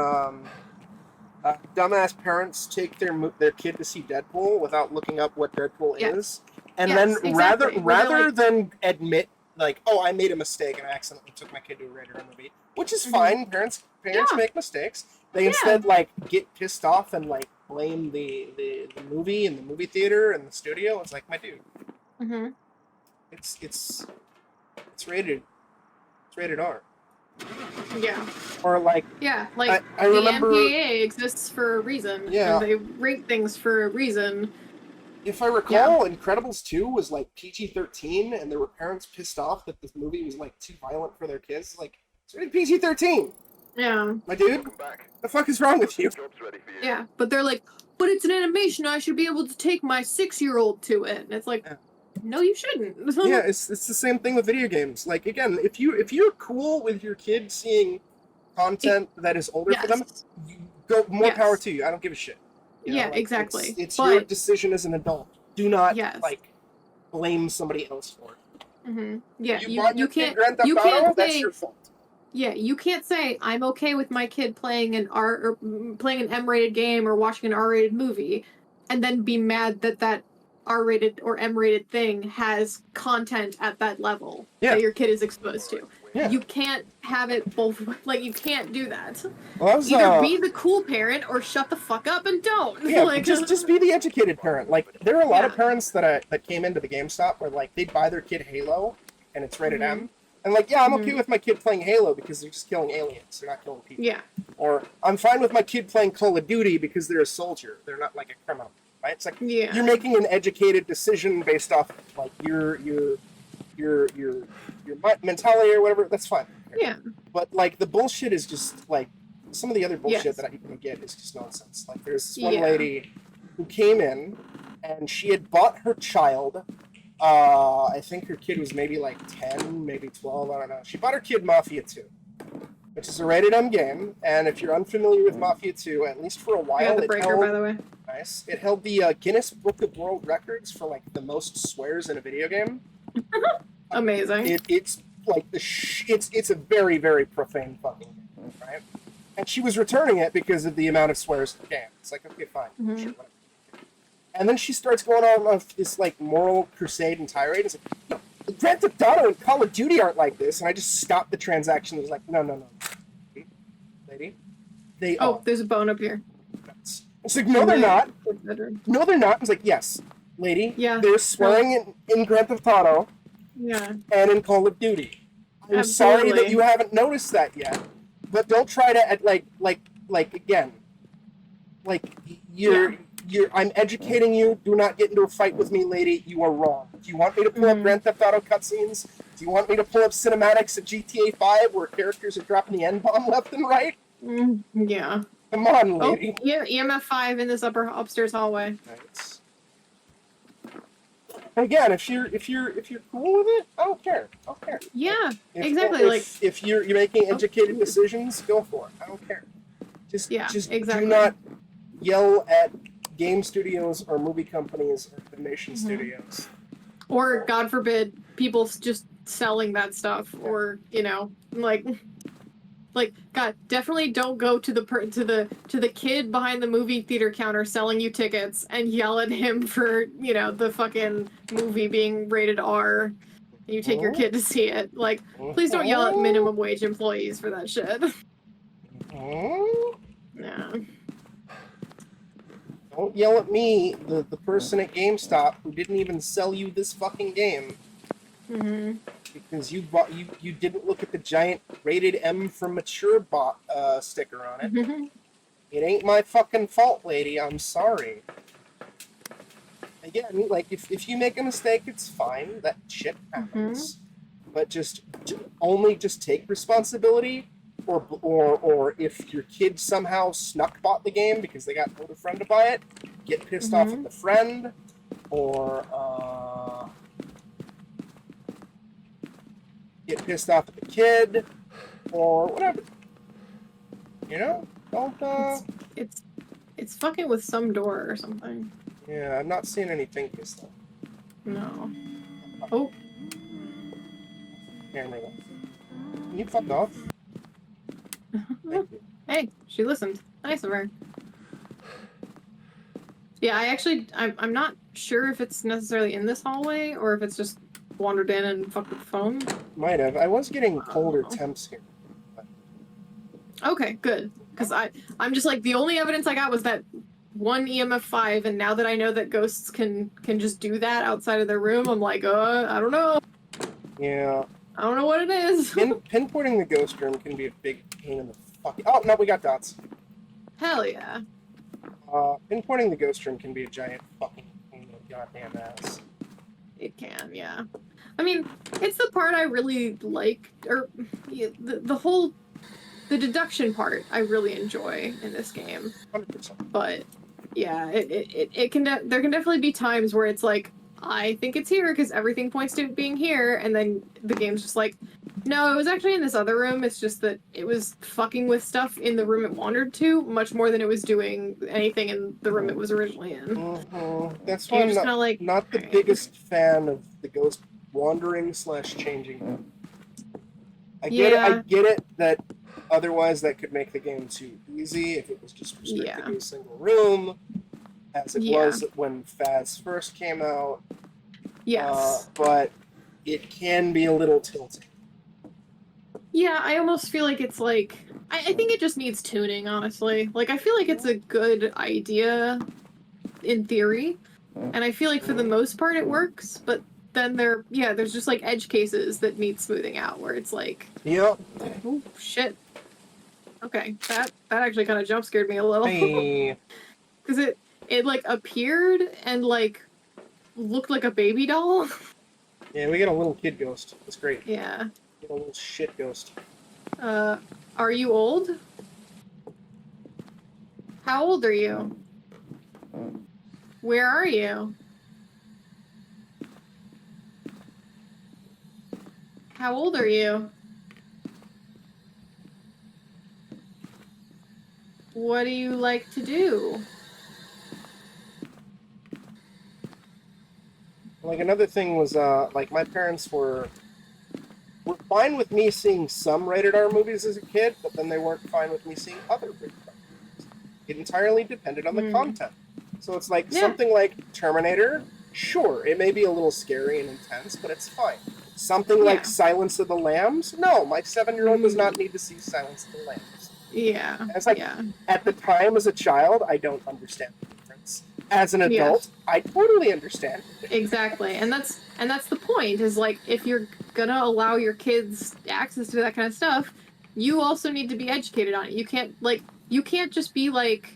dumbass parents take their kid to see Deadpool without looking up what Deadpool is, and Yes, then exactly. rather Like, than admit like, oh, I made a mistake and I accidentally took my kid to a rated R movie, which is fine. Parents Yeah. make mistakes. They instead like get pissed off and like blame the movie and the movie theater and the studio. It's like, my dude, it's rated R. Yeah. Or like, Yeah, like I remember, the MPAA exists for a reason. Yeah. And they rate things for a reason. if I recall, Incredibles 2 was like PG-13, and there were parents pissed off that this movie was like too violent for their kids. Like, it's rated PG-13. Yeah. My dude, the fuck is wrong with you? Job's ready for you. Yeah. But they're like, but it's an animation, I should be able to take my 6-year-old to it. And it's like, no, you shouldn't. Yeah, it's the same thing with video games. Like, again, if you're cool with your kid seeing content that is older for them, you go more power to you. I don't give a shit. You know, Yeah, like, exactly. It's But- your decision as an adult. Do not like blame somebody else for it. Yeah, you can't. Grand Theft You Auto, can't that's say. your fault. Yeah, you can't say I'm okay with my kid playing an playing an M-rated game or watching an R-rated movie, and then be mad that R-rated or M-rated thing has content at that level that your kid is exposed to. Yeah. You can't have it both. Like, you can't do that. Well, Either be the cool parent or shut the fuck up and don't. Yeah, like, just be the educated parent. Like, there are a lot of parents that came into the GameStop where like they'd buy their kid Halo, and it's rated M, and like, yeah, I'm okay with my kid playing Halo because they're just killing aliens. They're not killing people. Yeah. Or I'm fine with my kid playing Call of Duty because they're a soldier. They're not like a criminal, right? It's like you're making an educated decision based off like your mentality or whatever. That's fine. Yeah. But like the bullshit is just like some of the other bullshit that I can get is just nonsense. Like there's this one lady who came in and she had bought her child. I think her kid was maybe like 10, maybe 12. I don't know. She bought her kid Mafia 2, which is a rated M game. And if you're unfamiliar with Mafia 2, at least for a while, Yeah, the breaker, by the way. Nice. It held the Guinness Book of World Records for like the most swears in a video game. Amazing. It's like it's a very, very profane fucking game, right? And she was returning it because of the amount of swears in the game. It's like, okay, fine, sure, whatever. And then she starts going on this like moral crusade and tirade. It's like, no, Grand Theft Auto and Call of Duty aren't like this. And I just stopped the transaction. It was like, no, lady, they are. Oh, there's a bone up here. It's like, no, they're not. No, they're not. It's like, yes, lady. Yeah. They're swearing in Grand Theft Auto. Yeah. And in Call of Duty. I'm sorry that Absolutely. you haven't noticed that yet, but don't try to like again. Like you're I'm educating you. Do not get into a fight with me, lady. You are wrong. Do you want me to pull up Grand Theft Auto cutscenes? Do you want me to pull up cinematics at GTA 5 where characters are dropping the N-bomb left and right? Yeah. Come on, Oh, lady. yeah, EMF 5 in this upstairs hallway. Right. Again, if you're cool with it, I don't care. I don't care. Yeah, If, exactly. if you're making educated decisions, go for it. I don't care. Just exactly. do not yell at game studios or movie companies or animation studios. Or, God forbid, people just selling that stuff, or God, definitely don't go to the kid behind the movie theater counter selling you tickets and yell at him for the fucking movie being rated R. And you take your kid to see it. Like, please don't yell at minimum wage employees for that shit. Yeah. Don't yell at me, the person at GameStop who didn't even sell you this fucking game. Because you didn't look at the giant rated M for mature sticker on it. It ain't my fucking fault, lady. I'm sorry. Again, like if you make a mistake, it's fine. That shit happens. But just take responsibility. Or if your kid somehow snuck bought the game because they got told a friend to buy it, get pissed off at the friend, or get pissed off at the kid, or whatever. Don't. It's fucking with some door or something. Yeah, I'm not seeing anything pissed off. No. Oh. Camera. Can you fuck off? Thank you. Hey, she listened. Nice of her. Yeah, I'm not sure if it's necessarily in this hallway or if it's just wandered in and fucked with the phone. Might have. I was getting colder temps here. Okay, good. Because I'm just like, the only evidence I got was that one EMF 5, and now that I know that ghosts can just do that outside of their room, I'm like, I don't know. Yeah. I don't know what it is. Pinpointing the ghost room can be a big pain in the fucking... Oh, no, we got dots. Hell yeah. Pinpointing the ghost room can be a giant fucking pain in the goddamn ass. It can, yeah. I mean, it's the part I really like, or the deduction part I really enjoy in this game. 100%. But yeah, it can there can definitely be times where it's like, I think it's here because everything points to it being here, and then the game's just like, no, it was actually in this other room. It's just that it was fucking with stuff in the room it wandered to much more than it was doing anything in the room it was originally in. That's why I'm not the right. biggest fan of the ghost wandering / changing. I get it that otherwise that could make the game too easy if it was just restricted to a single room, as it was when Phas first came out. Yes. But it can be a little tilting. Yeah, I almost feel like it's like... I think it just needs tuning, honestly. Like, I feel like it's a good idea in theory, and I feel like for the most part it works, but then there's just like edge cases that need smoothing out, where it's like... Yep. Oh, shit. Okay, that actually kind of jump scared me a little. Hey. Because it like appeared and like looked like a baby doll. Yeah, we get a little kid ghost. That's great. Yeah. Get a little shit ghost. Are you old? How old are you? Where are you? How old are you? What do you like to do? Like, another thing was, like, my parents were fine with me seeing some rated R movies as a kid, but then they weren't fine with me seeing other rated R movies. It entirely depended on the content. So it's like, something like Terminator, sure, it may be a little scary and intense, but it's fine. Something like Silence of the Lambs? No, my 7-year-old does not need to see Silence of the Lambs. Yeah. And it's like, at the time as a child, I don't understand the difference. As an adult, I totally understand. Exactly. And that's the point, is like, if you're gonna allow your kids access to that kind of stuff, you also need to be educated on it. You can't just be like,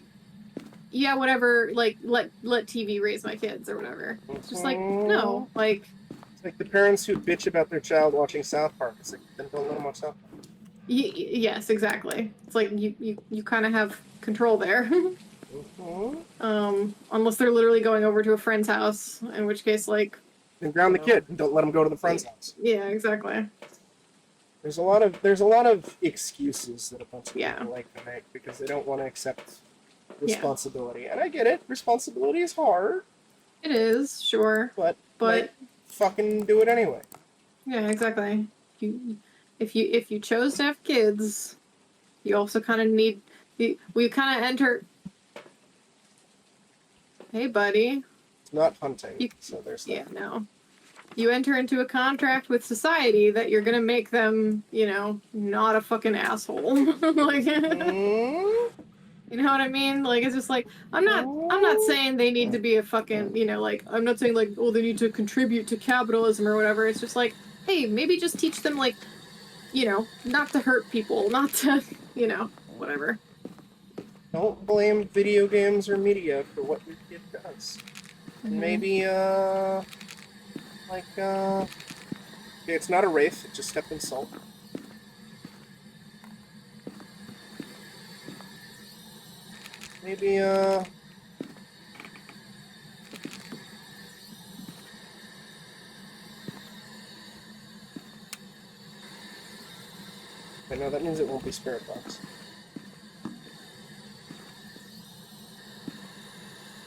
yeah, whatever, like, let TV raise my kids or whatever. It's just like, no, like... It's like the parents who bitch about their child watching South Park. It's like, then don't let them watch South Park. Yes, exactly. It's like, you kind of have control there. Unless they're literally going over to a friend's house, in which case, like... Then ground the kid and don't let them go to the friend's house. Yeah, exactly. There's a lot of excuses that a bunch of people like to make because they don't want to accept responsibility. And I get it. Responsibility is hard. It is, sure. But fucking do it anyway. Yeah, exactly. If you chose to have kids, you also kind of need... We kind of enter... Hey, buddy. It's not hunting, so there's that. Yeah, no. You enter into a contract with society that you're gonna make them, not a fucking asshole. Like, you know what I mean? Like, it's just like, I'm not saying they need to be a fucking, I'm not saying, like, oh, they need to contribute to capitalism or whatever. It's just like, hey, maybe just teach them, like, not to hurt people, not to, whatever. Don't blame video games or media for what your kid does. Maybe, okay, it's not a wraith, it just stepped in salt. Maybe, But no, that means it won't be Spirit Box.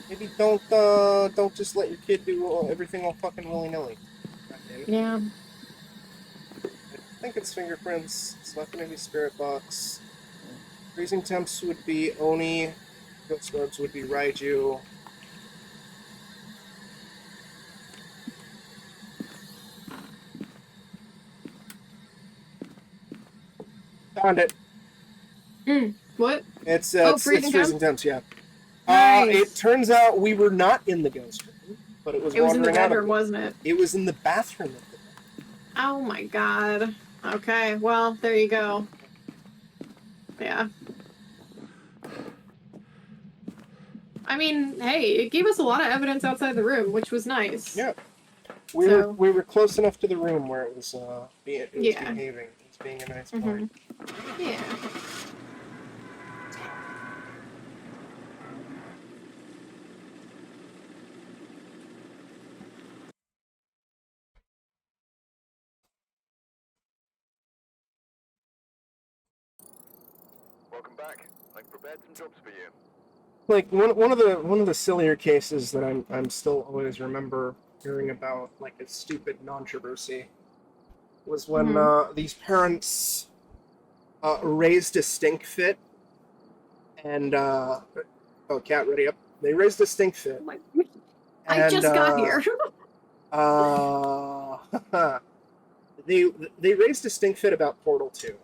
Maybe don't just let your kid do everything all fucking willy-nilly. Yeah. I think it's fingerprints. It's not going to be Spirit Box. Freezing temps would be Oni. Ghost orbs would be Raiju. Found it. What? It's freezing temps, yeah. Nice. It turns out we were not in the ghost room, but it was in the wandering out bedroom, of wasn't it? It was in the bathroom. Oh my god. Okay, well, there you go. Yeah. I mean, hey, it gave us a lot of evidence outside the room, which was nice. Yeah. We were close enough to the room where it was behaving. It was being a nice boy. Yeah. Welcome back. I've prepared some jobs for you. Like one of the sillier cases that I'm still always remember hearing about, like a stupid controversy, was when these parents raised a stink fit, and cat, ready up. They raised a stink fit. I just got here. They raised a stink fit about Portal 2.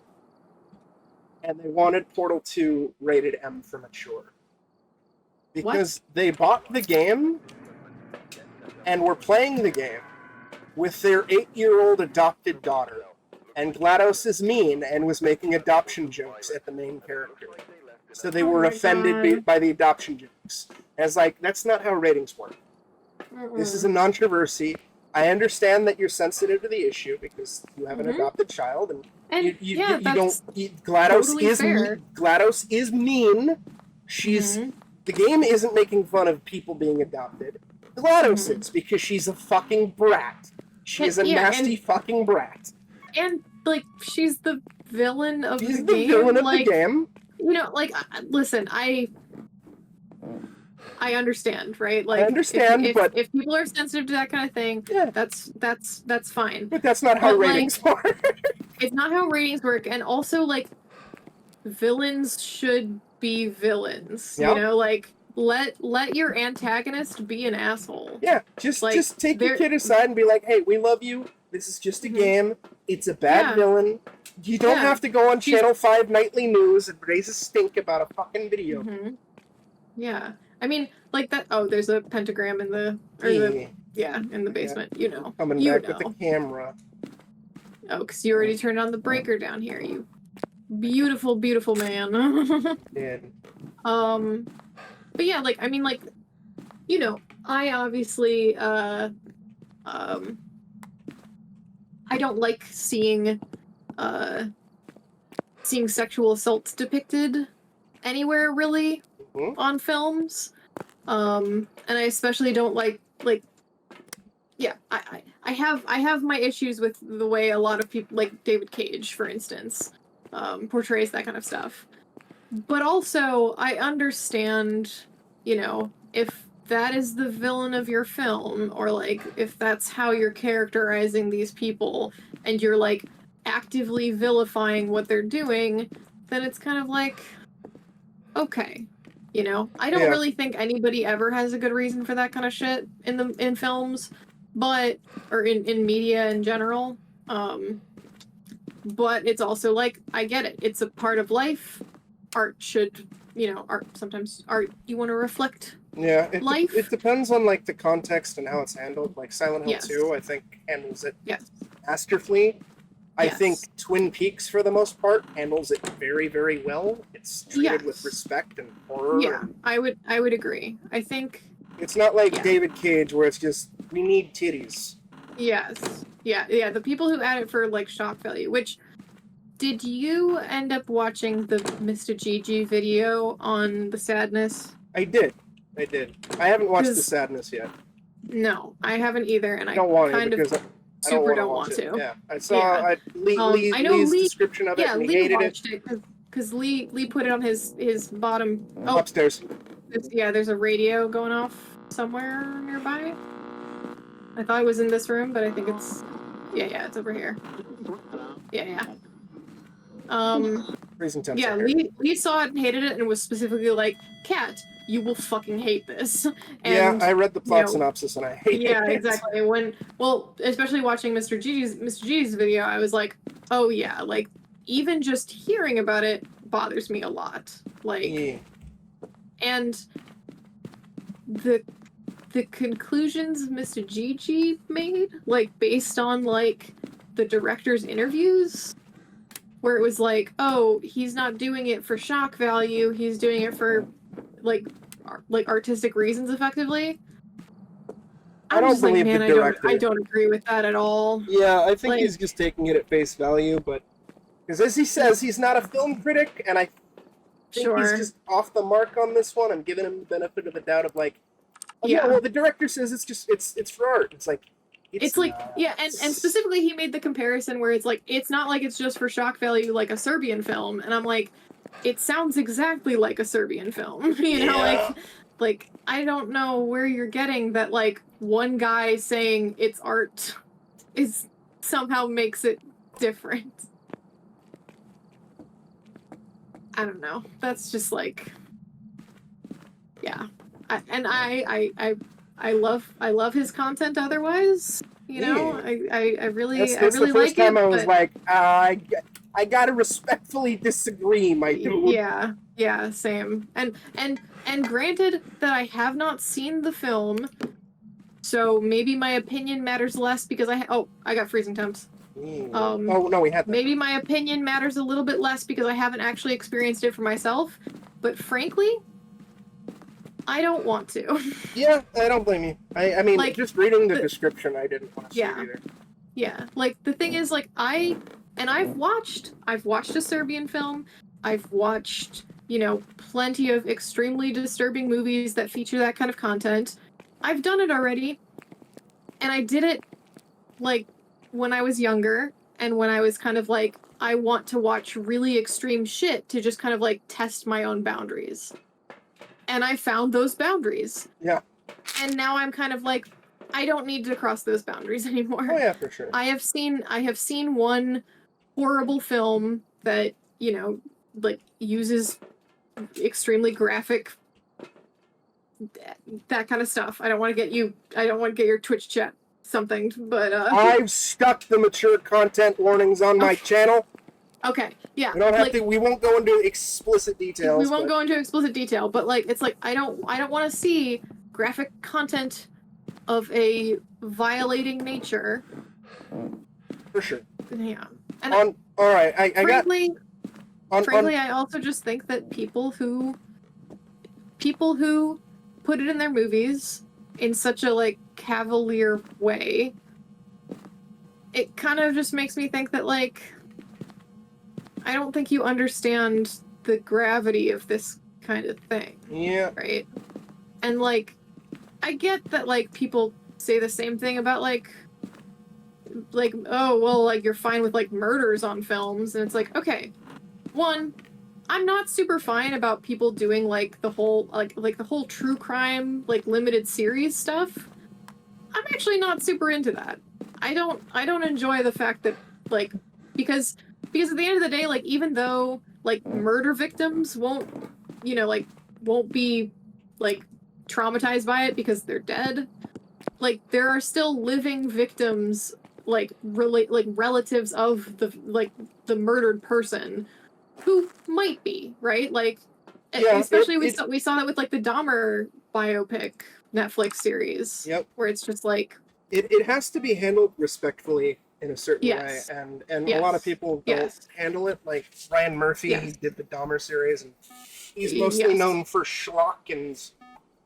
And they wanted Portal 2 rated M for mature. Because they bought the game and were playing the game with their 8-year-old adopted daughter. And GLaDOS is mean and was making adoption jokes at the main character. So they were offended by the adoption jokes. And it's like, that's not how ratings work. This is a controversy. I understand that you're sensitive to the issue because you have an adopted child, and you don't. GLaDOS totally is fair. GLaDOS is mean. She's the game isn't making fun of people being adopted. GLaDOS is, because she's a fucking brat. She is a nasty fucking brat. And like, she's the villain of the game. She's the villain of the game. Listen, I understand, right? Like, I understand, if, but if people are sensitive to that kind of thing, that's fine. But that's not how ratings work. It's not how ratings work, and also, like, villains should be villains. Yep. You know, like, let your antagonist be an asshole. Yeah, just take your kid aside and be like, hey, we love you. This is just a game. It's a bad villain. You don't have to go on Channel 5 nightly news and raise a stink about a fucking video. Yeah. I mean, like that. Oh, there's a pentagram in the in the basement. You know, Coming you back know. with the camera. Oh, because you already turned on the breaker down here. You beautiful, beautiful man. Did. But yeah, like I mean, like, you know, I obviously I don't like seeing sexual assaults depicted anywhere really on films. And I especially don't like yeah, I have my issues with the way a lot of people, like David Cage, for instance, portrays that kind of stuff. But also, I understand, you know, if that is the villain of your film, or like if that's how you're characterizing these people, and you're like actively vilifying what they're doing, then it's kind of like, okay, you know, I don't really think anybody ever has a good reason for that kind of shit in films, but or in media in general. But it's also like, I get it. It's a part of life. Art should, you know, sometimes you want to reflect life. It depends on like the context and how it's handled. Like Silent Hill Yes. 2, I think handles it Yes. masterfully. I Yes. think Twin Peaks, for the most part, handles it very, very well. It's treated with Yes. respect and horror. Yeah, I would agree. I think It's not like Yeah. David Cage, where it's just, we need titties. yes. Yeah, the people who add it for like shock value, which did you end up watching the Mr. Gigi video on the sadness? I did. I haven't watched The 'Cause- Sadness yet. No, I haven't either, and I don't want to kind of because I super don't want want to. Yeah, I saw Yeah. Lee's I know Lee- description of it, Yeah, and he Lee hated it. watched it because Lee put it on his bottom. Oh, Upstairs. there's a radio going off somewhere nearby. I thought it was in this room, but I think it's it's over here. Yeah. Freezing temps Yeah, are here. Lee saw it and hated it and was specifically like, Kat, you will fucking hate this. Yeah, And I read the plot you know, synopsis and I hate it. yeah, exactly. Especially watching Mr. G's video, I was like, oh yeah, like even just hearing about it bothers me a lot. Like, Yeah. and the conclusions Mr. Gigi made, like based on like the director's interviews, where it was like, oh, he's not doing it for shock value, he's doing it for like artistic reasons, effectively. I don't believe the director. I don't agree with that at all. Yeah, I think Like- he's just taking it at face value, but because as he says, he's not a film critic, and I think he's Sure. just off the mark on this one. I'm giving him the benefit of the doubt of like, oh, Yeah. well, the director says it's for art. It's like It's like, not. yeah, and specifically he made the comparison where it's like, it's not like it's just for shock value like a Serbian film, and I'm like, it sounds exactly like a Serbian film, you know, Yeah. like I don't know where you're getting that like one guy saying it's art is somehow makes it different. I don't know. That's just like, yeah. I love his content otherwise. You know, I really That's I really the first like time it. I was but- like, I gotta respectfully disagree, my dude. Yeah, same. And granted that I have not seen the film, so maybe my opinion matters less because I got freezing temps. Oh no, we had that. Maybe my opinion matters a little bit less because I haven't actually experienced it for myself. But frankly, I don't want to. Yeah, I don't blame you. I mean, Like, just reading the description, I didn't want to see Yeah. it either. Yeah, like the thing is, like I've watched a Serbian film. I've watched, you know, plenty of extremely disturbing movies that feature that kind of content. I've done it already, and I did it like when I was younger, and when I was kind of like, I want to watch really extreme shit to just kind of like test my own boundaries. And I found those boundaries. Yeah. And now I'm kind of like, I don't need to cross those boundaries anymore. Oh yeah, for sure. I have seen one horrible film that, you know, like uses extremely graphic that kind of stuff. I don't want to get your Twitch chat something, but I've stuck the mature content warnings on my channel. Okay, yeah. We don't have like, to. We won't go into explicit details. we won't but go into explicit detail, but like it's like I don't want to see graphic content of a violating nature. for sure. Yeah. And All right. I got. frankly, I also just think that people who put it in their movies in such a like cavalier way, it kind of just makes me think that like I don't think you understand the gravity of this kind of thing. Yeah. Right? And like I get that like people say the same thing about like oh well like you're fine with like murders on films, and it's like okay, one, I'm not super fine about people doing like the whole the whole true crime like limited series stuff. I'm actually not super into that. I don't enjoy the fact that like because at the end of the day, like even though like murder victims won't be like traumatized by it because they're dead, like there are still living victims like relatives of the murdered person who might be, right? Like Yeah, especially we saw that with like the Dahmer biopic Netflix series. Yep. Where it's just like it has to be handled respectfully in a certain Yes. way, and Yes. a lot of people don't Yes. handle it. Like Ryan Murphy, Yes. he did the Dahmer series, and he's mostly Yes. known for schlock and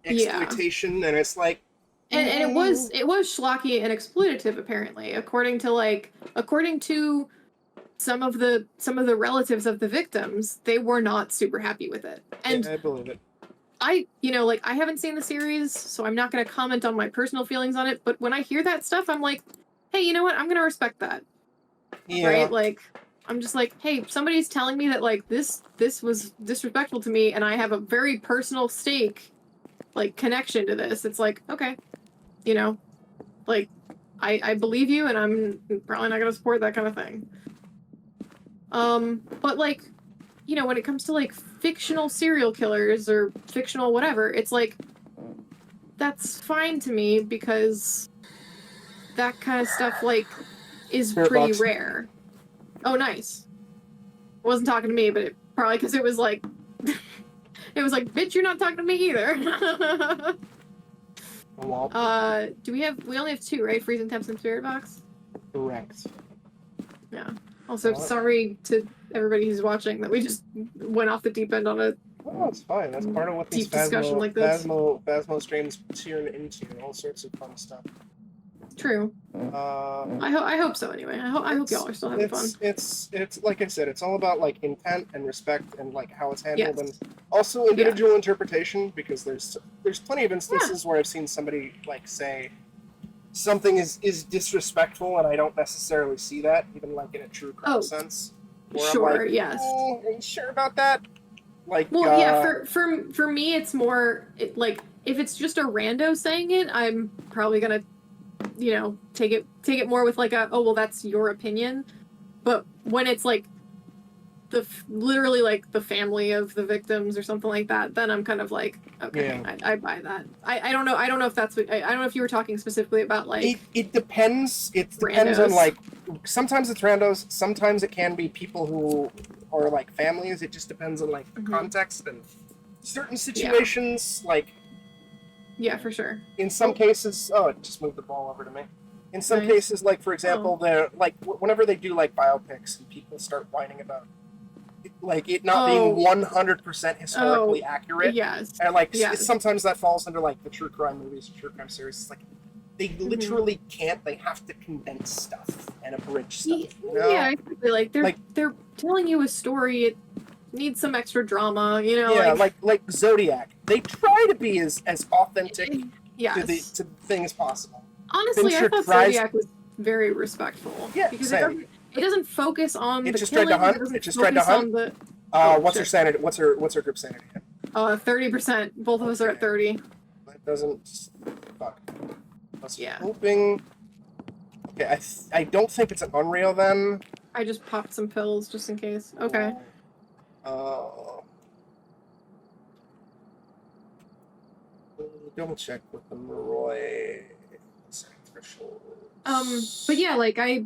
exploitation, and it's like. And it was schlocky and exploitative apparently, according to some of the relatives of the victims. They were not super happy with it. And Yeah, I believe it. I haven't seen the series, so I'm not going to comment on my personal feelings on it, but when I hear that stuff, I'm like, hey, you know what? I'm going to respect that. Yeah. Right? Like, I'm just like, hey, somebody's telling me that, like, this was disrespectful to me, and I have a very personal stake, like, connection to this. It's like, okay, like, I believe you, and I'm probably not going to support that kind of thing. But, like, when it comes to, like, fictional serial killers or fictional whatever, it's like, that's fine to me because that kind of stuff, like, is Spirit pretty box. rare. Oh, nice. Wasn't talking to me, but probably because it was like, bitch, you're not talking to me either. Well, we only have 2, right? Freezing Temps and Spirit Box? correct. Yeah. Also, Well, sorry to everybody who's watching that we just went off the deep end on a Well, it's fine. That's part of what these deep discussion like this. Phasmo streams turn into, all sorts of fun stuff. True. Uh, I hope so anyway. I hope y'all are still having fun. It's like I said, it's all about like intent and respect and like how it's handled, Yes. and also individual interpretation, because there's plenty of instances where I've seen somebody like say something is disrespectful, and I don't necessarily see that, even like in a true crime sense. Where Sure, I'm like, yes. "Oh, are you sure about that?" Like, Well, yeah, for me, it's more like if it's just a rando saying it, I'm probably gonna, take it more with like oh well, that's your opinion. But when it's like literally like the family of the victims or something like that, then I'm kind of like, okay, Yeah. I buy that. I don't know if that's what I don't know if you were talking specifically about like it depends. It depends on randos. like sometimes it's randos, sometimes it can be people who are like families. It just depends on like the context and certain situations. Like yeah, for sure. in some cases, it just moved the ball over to me. In some cases, like for example, they're like whenever they do like biopics and people start whining about like it not being 100% historically accurate. Yes. And like sometimes that falls under like the true crime movies, true crime series. It's like they literally can't. They have to condense stuff and abridge stuff. Yeah, exactly. Like they're telling you a story. It needs some extra drama. Yeah, like Zodiac. They try to be as authentic to the thing as possible. Honestly, Fincher I thought Zodiac was very respectful. Yeah, because same. it doesn't focus on It the just tried to killing, hunt. It doesn't It just tried to focus hunt. on the, what's her sanity? What's her group sanity? 30%. Both of us are at 30. That doesn't. Fuck. I was Yeah. hoping. Okay, I don't think it's an Unreal then. I just popped some pills just in case. Okay. Double check with the Roy threshold. But yeah, like I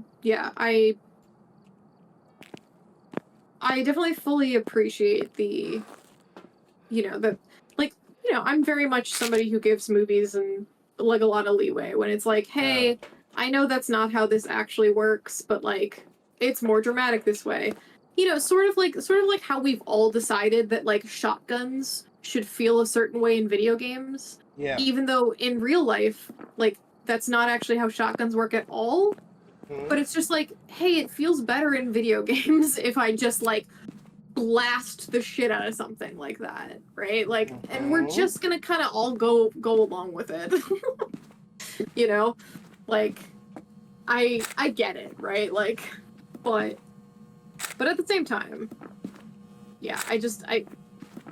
I definitely fully appreciate the, I'm very much somebody who gives movies and like a lot of leeway when it's like, hey, I know that's not how this actually works, but like it's more dramatic this way. Sort of like how we've all decided that like shotguns should feel a certain way in video games. Yeah. Even though in real life, like that's not actually how shotguns work at all. But it's just like, hey, it feels better in video games if I just like blast the shit out of something like that, right? Like, and we're just gonna kind of all go along with it. Like I get it, right? Like, but at the same time, yeah,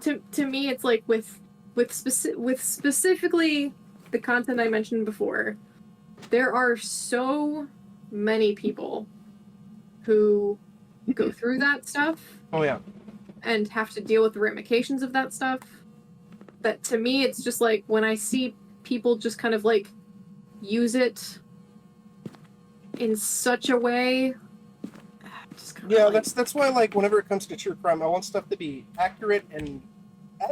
to me it's like with specifically the content I mentioned before, there are so many people who go through that stuff. Oh yeah. And have to deal with the ramifications of that stuff. That to me, it's just like when I see people just kind of like use it in such a way. That's why like whenever it comes to true crime, I want stuff to be accurate and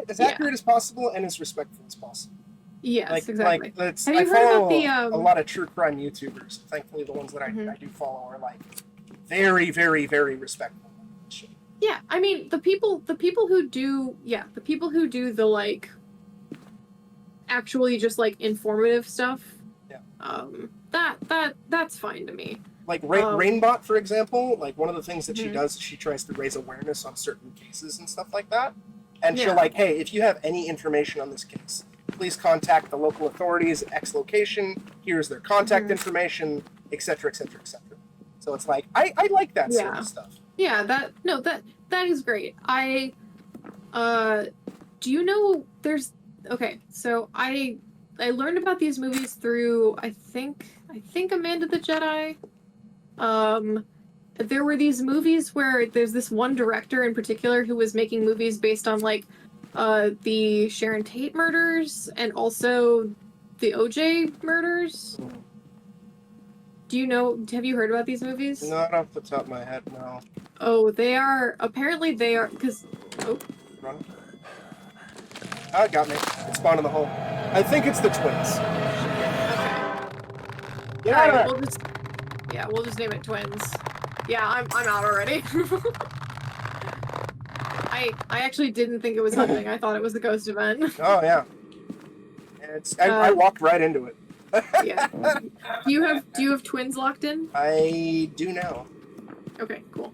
as accurate as possible and as respectful as possible. Yes, exactly. Have you I heard follow about the a lot of true crime YouTubers. Thankfully, the ones that I do follow are like very, very, very respectful. Yeah, I mean the people who do the like actually just like informative stuff. Yeah. That's fine to me. Like Rainbot, for example, like one of the things that she does is she tries to raise awareness on certain cases and stuff like that. And she'll like, hey, if you have any information on this case, please contact the local authorities at X location. Here's their contact information, etc., etc., etc. So it's like I like that sort of stuff. Yeah, that is great. Do you know there's so I learned about these movies through I think Amanda the Jedi. There were these movies where there's this one director in particular who was making movies based on like the Sharon Tate murders and also the OJ murders. Have you heard about these movies? Not off the top of my head, no. Oh, apparently they are, because... Oh. Run. Oh, it got me. It spawned in the hole. I think it's the twins. Okay. Alright, we'll just name it Twins. Yeah, I'm out already. I actually didn't think it was something. I thought it was the ghost event. Oh, yeah. I walked right into it. Yeah. Do you have Twins locked in? I do now. Okay, cool.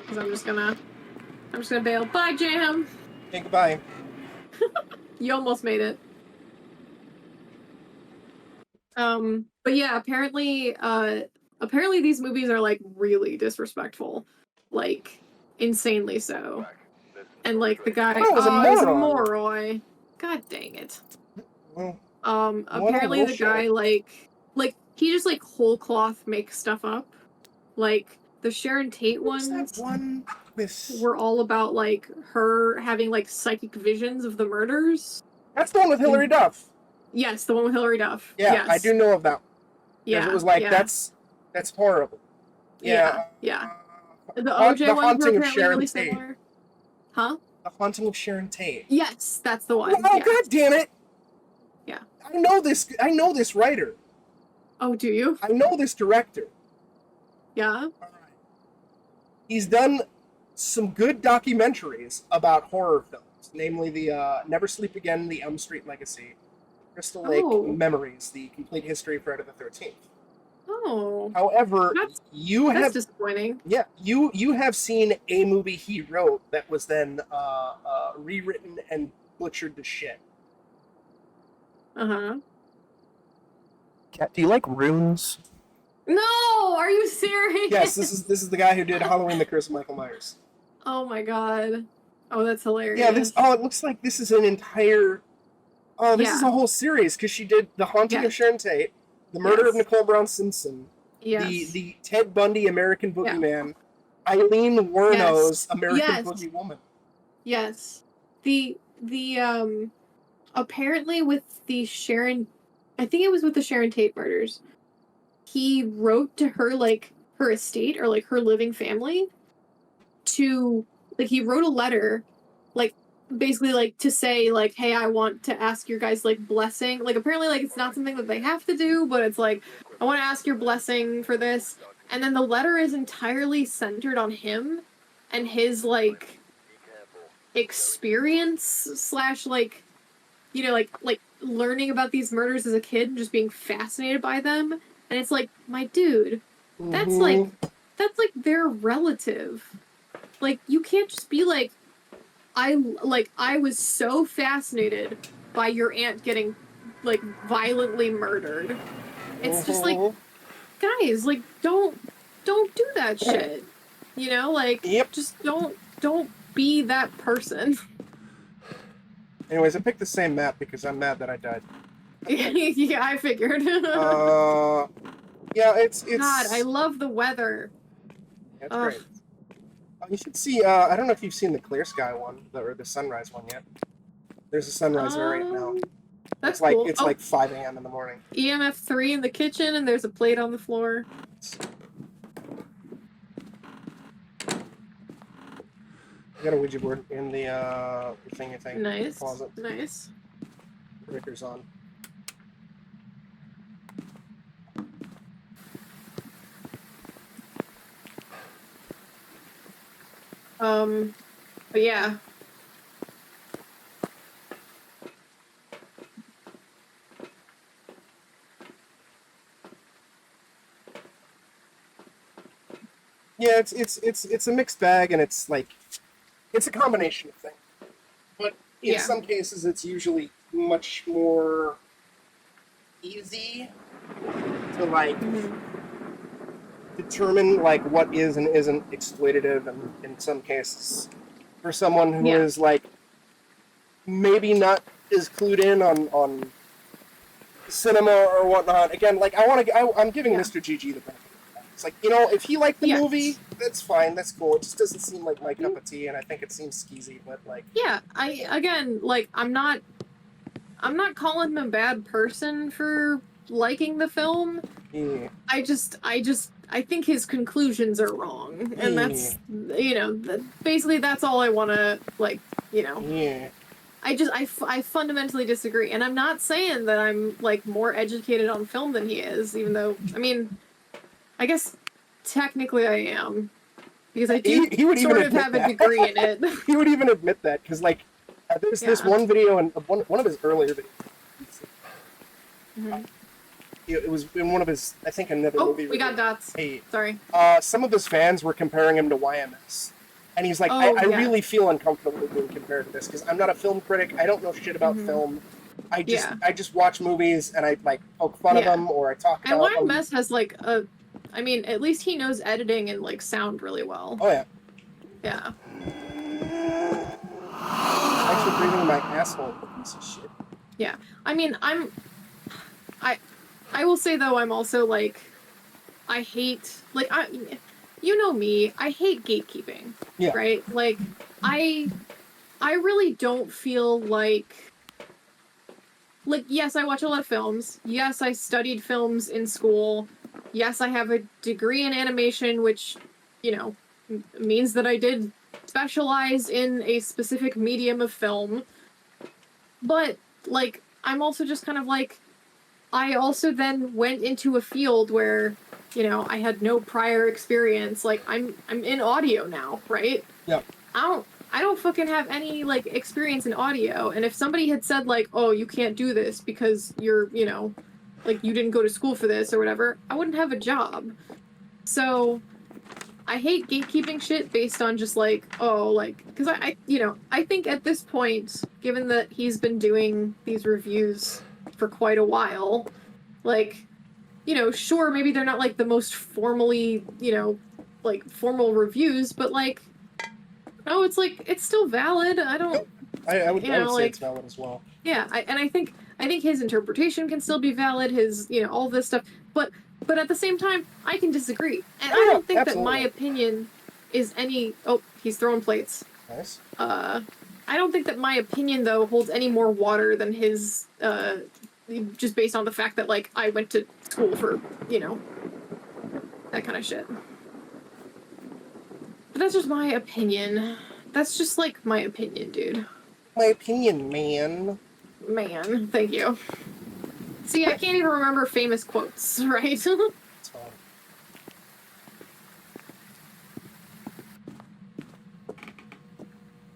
Because I'm just gonna bail. Bye, Jam. Okay, goodbye. You almost made it. But yeah, apparently these movies are like really disrespectful, like insanely so. And like the guy, he's a Moroi. God dang it. Well, apparently the guy like he just like whole cloth makes stuff up. Like the Sharon Tate ones were all about like her having like psychic visions of the murders. That's the one with Hilary Duff. Yes, the one with Hilary Duff. Yeah, yes. I do know of that. Yeah, it was like that's horrible. Yeah. The OJ ones were apparently Sharon really Tate. similar. Huh? The Haunting of Sharon Tate. Yes, that's the one. Oh, God damn it! Yeah. I know this writer. Oh, do you? I know this director. Yeah. He's done some good documentaries about horror films, namely the Never Sleep Again, The Elm Street Legacy, Crystal Lake Memories, The Complete History of Friday the 13th. Oh. However, that's disappointing. Yeah, you have seen a movie he wrote that was then rewritten and butchered to shit. Uh-huh. Kat, do you like runes? No! Are you serious? Yes, this is the guy who did Halloween: The Curse of Michael Myers. Oh my god. Oh, that's hilarious. Yeah, it looks like this is an entire... Oh, this is a whole series, because she did The Haunting of Sharon Tate, The Murder of Nicole Brown Simpson, the Ted Bundy American Boogeyman, Eileen Wuornos American Boogie Woman. Yes. The apparently with the Sharon... I think it was with the Sharon Tate murders. He wrote to her, like, her estate or, like, her living family to, like, he wrote a letter, like, basically, like, to say, like, hey, I want to ask your guys, like, blessing. Like, apparently, like, it's not something that they have to do, but it's like, I want to ask your blessing for this. And then the letter is entirely centered on him and his, like, experience slash, like, you know, like learning about these murders as a kid and just being fascinated by them. And it's like, my dude, that's like their relative. Like, you can't just be like, I was so fascinated by your aunt getting, like, violently murdered. It's just like, guys, like, don't do that shit. You know, like, Yep. just don't be that person. Anyways, I picked the same map because I'm mad that I died. Yeah, I figured. Yeah, it's God, I love the weather. It's Ugh. great. You should see. I don't know if you've seen the Clear Sky one or the sunrise one yet. There's a sunrise there right now. That's It's like cool. it's like 5 a.m. in the morning. EMF 3 in the kitchen, and there's a plate on the floor. I got a Ouija board in the thingy thing. Nice. Closet. Nice. Breaker's on. But yeah. Yeah, it's a mixed bag, and it's like it's a combination of things. But in Yeah. some cases, it's usually much more easy to like determine like what is and isn't exploitative, and in some cases, for someone who Yeah. is like maybe not as clued in on cinema or whatnot. Again, like I'm giving Yeah. Mr. GG the benefit. It's like, you know, if he liked the Yes. movie, that's fine, that's cool. It just doesn't seem like my cup of tea, and I think it seems skeezy, but like... Yeah, I'm not calling him a bad person for liking the film. Yeah. I think his conclusions are wrong. And that's, you know, basically that's all I want to, like, you know. Yeah. I fundamentally disagree. And I'm not saying that I'm, like, more educated on film than he is, even though, I mean, I guess technically I am. Because I do He would sort even of admit have that. a degree in it. He would even admit that, because, like, there's this Yeah. one video, and one of his earlier videos. Mhm. It was in one of his, I think, another Oh, movie. we got review. dots. Hey, Sorry. some of his fans were comparing him to YMS. And he's like, Oh, I yeah. really feel uncomfortable being compared to this, because I'm not a film critic, I don't know shit about Mhm. film. I Yeah. just watch movies, and I, like, poke fun of Yeah. them, or I talk And about them. YMS has, like, I mean, at least he knows editing and, like, sound really well. Oh, yeah. Yeah. Thanks for breathing in my asshole, you piece of shit. Yeah. I mean, I will say, though, I'm also, like, I hate, like, you know me, I hate gatekeeping. Yeah. Right? Like, I really don't feel like, yes, I watch a lot of films. Yes, I studied films in school. Yes, I have a degree in animation, which, you know, means that I did specialize in a specific medium of film. But, like, I'm also just kind of like, I also then went into a field where, you know, I had no prior experience. Like, I'm in audio now, right? Yeah. I don't fucking have any, like, experience in audio. And if somebody had said, like, oh, you can't do this because you're, you know, like, you didn't go to school for this or whatever, I wouldn't have a job. So I hate gatekeeping shit based on just, like, oh, like, because I you know, I think at this point, given that he's been doing these reviews for quite a while, like, you know, sure, maybe they're not, like, the most formally, you know, like, formal reviews, but, like, no, it's, like, it's still valid. I don't, I would you know, say like, it's valid as well. yeah, I think his interpretation can still be valid, his, you know, all this stuff, but at the same time, I can disagree. And I don't think that my opinion is any... Oh, he's throwing plates. Nice. I don't think that my opinion, though, holds any more water than his, just based on the fact that, like, I went to school for, you know, that kind of shit. But that's just my opinion. That's just like my opinion, dude. My opinion, man. Man, thank you. See, I can't even remember famous quotes, right? It's fine.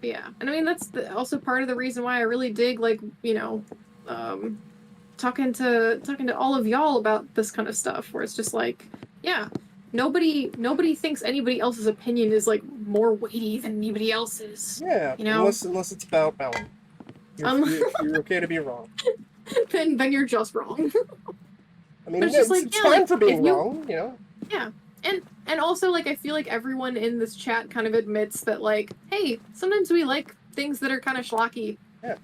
Yeah, and I mean that's also part of the reason why I really dig, like, you know, talking to all of y'all about this kind of stuff, where it's just like, yeah, nobody thinks anybody else's opinion is like more weighty than anybody else's. Yeah, You know? unless it's about Melon. You're okay to be wrong. then you're just wrong. I mean, But it's just like, it's yeah, fine like, for being if you- wrong, you know? Yeah. And also, like, I feel like everyone in this chat kind of admits that, like, hey, sometimes we like things that are kind of schlocky. Yeah.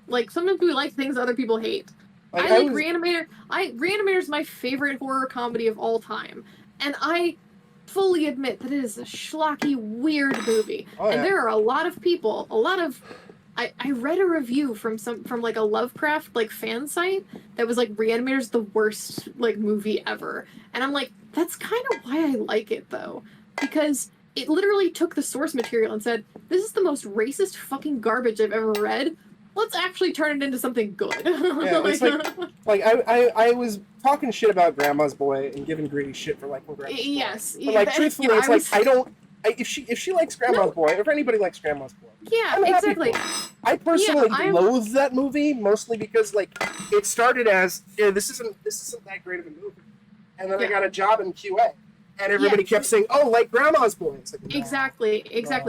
Like, sometimes we like things other people hate. Like, I like was- Reanimator. Reanimator's my favorite horror comedy of all time. And I fully admit that it is a schlocky, weird movie. Oh, And yeah. there are a lot of people, I read a review from like a Lovecraft like fan site that was like Reanimator's the worst like movie ever. And I'm like, that's kind of why I like it though. Because it literally took the source material and said, this is the most racist fucking garbage I've ever read. Let's actually turn it into something good. Yeah, it's like I was talking shit about Grandma's Boy and giving Greedy shit for liking Grandma's Boy. Yes. But like, truthfully, it's I was- like if she likes Grandma's Boy, if anybody likes Grandma's Boy, Yeah, I'm happy exactly. for it. I personally I'm- loathe that movie mostly because like it started as this isn't that great of a movie, and then I Yeah. got a job in QA, and everybody Yes. kept saying, "Oh, like Grandma's Boy." It's like, no. Exactly.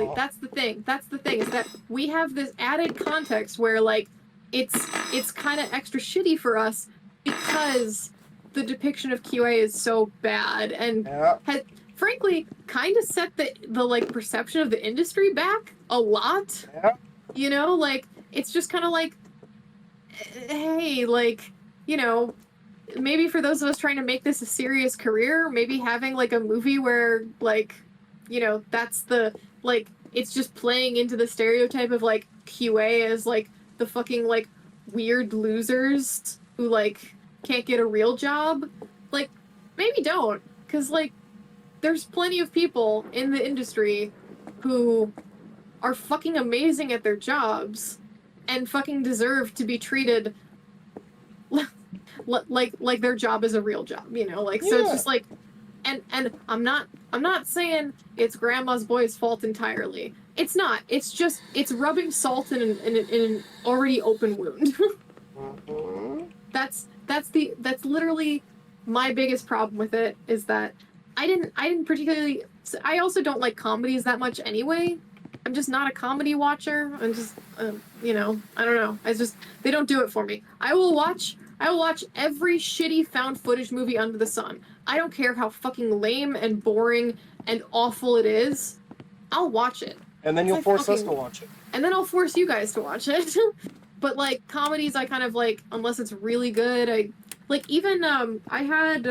No. That's the thing is that we have this added context where like it's kind of extra shitty for us because the depiction of QA is so bad and Yeah. has frankly kind of set the like perception of the industry back a lot. Yeah. You know, like it's just kind of like, hey, like, you know, maybe for those of us trying to make this a serious career, maybe having like a movie where like, you know, that's the like it's just playing into the stereotype of like QA as like the fucking like weird losers who like can't get a real job. Like maybe don't, because like there's plenty of people in the industry who are fucking amazing at their jobs and fucking deserve to be treated like their job is a real job, you know, like so it's Yeah. just like and I'm not saying it's Grandma's Boy's fault entirely. It's not. It's just it's rubbing salt in an already open wound. Mhm. That's literally my biggest problem with it is that I didn't particularly. I also don't like comedies that much anyway. I'm just not a comedy watcher. I'm just you know, I don't know. They don't do it for me. I will watch every shitty found footage movie under the sun. I don't care how fucking lame and boring and awful it is. I'll watch it. And then It's you'll like force us fucking- to watch it. And then I'll force you guys to watch it. But like comedies I kind of like unless it's really good. I like even I had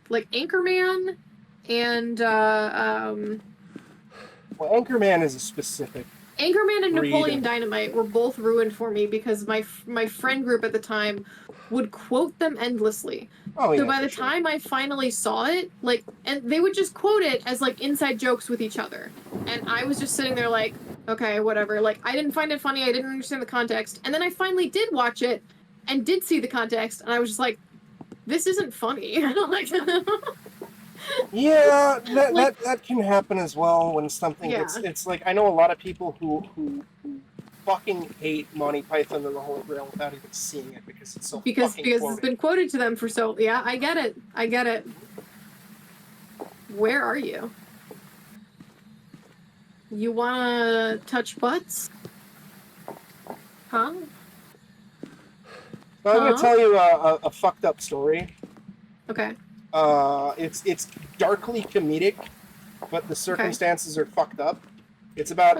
like Anchorman and Well, Anchorman is a specific. Anchorman and Read. Napoleon Dynamite were both ruined for me because my friend group at the time would quote them endlessly. Oh yeah. So by for the sure. time I finally saw it, like, and they would just quote it as like inside jokes with each other, and I was just sitting there like, okay, whatever. Like, I didn't find it funny. I didn't understand the context, and then I finally did watch it, and did see the context, and I was just like, this isn't funny. like, Yeah, Like- that can happen as well when something Yeah. it's like I know a lot of people who fucking hate Monty Python and the Holy Grail without even seeing it because it's so because fucking it's quoted. been quoted to them for so. Yeah, I get it. Where are you? You wanna touch butts? Huh? So I'm gonna Huh? tell you a fucked up story. Okay. It's darkly comedic, but the circumstances are fucked up. It's about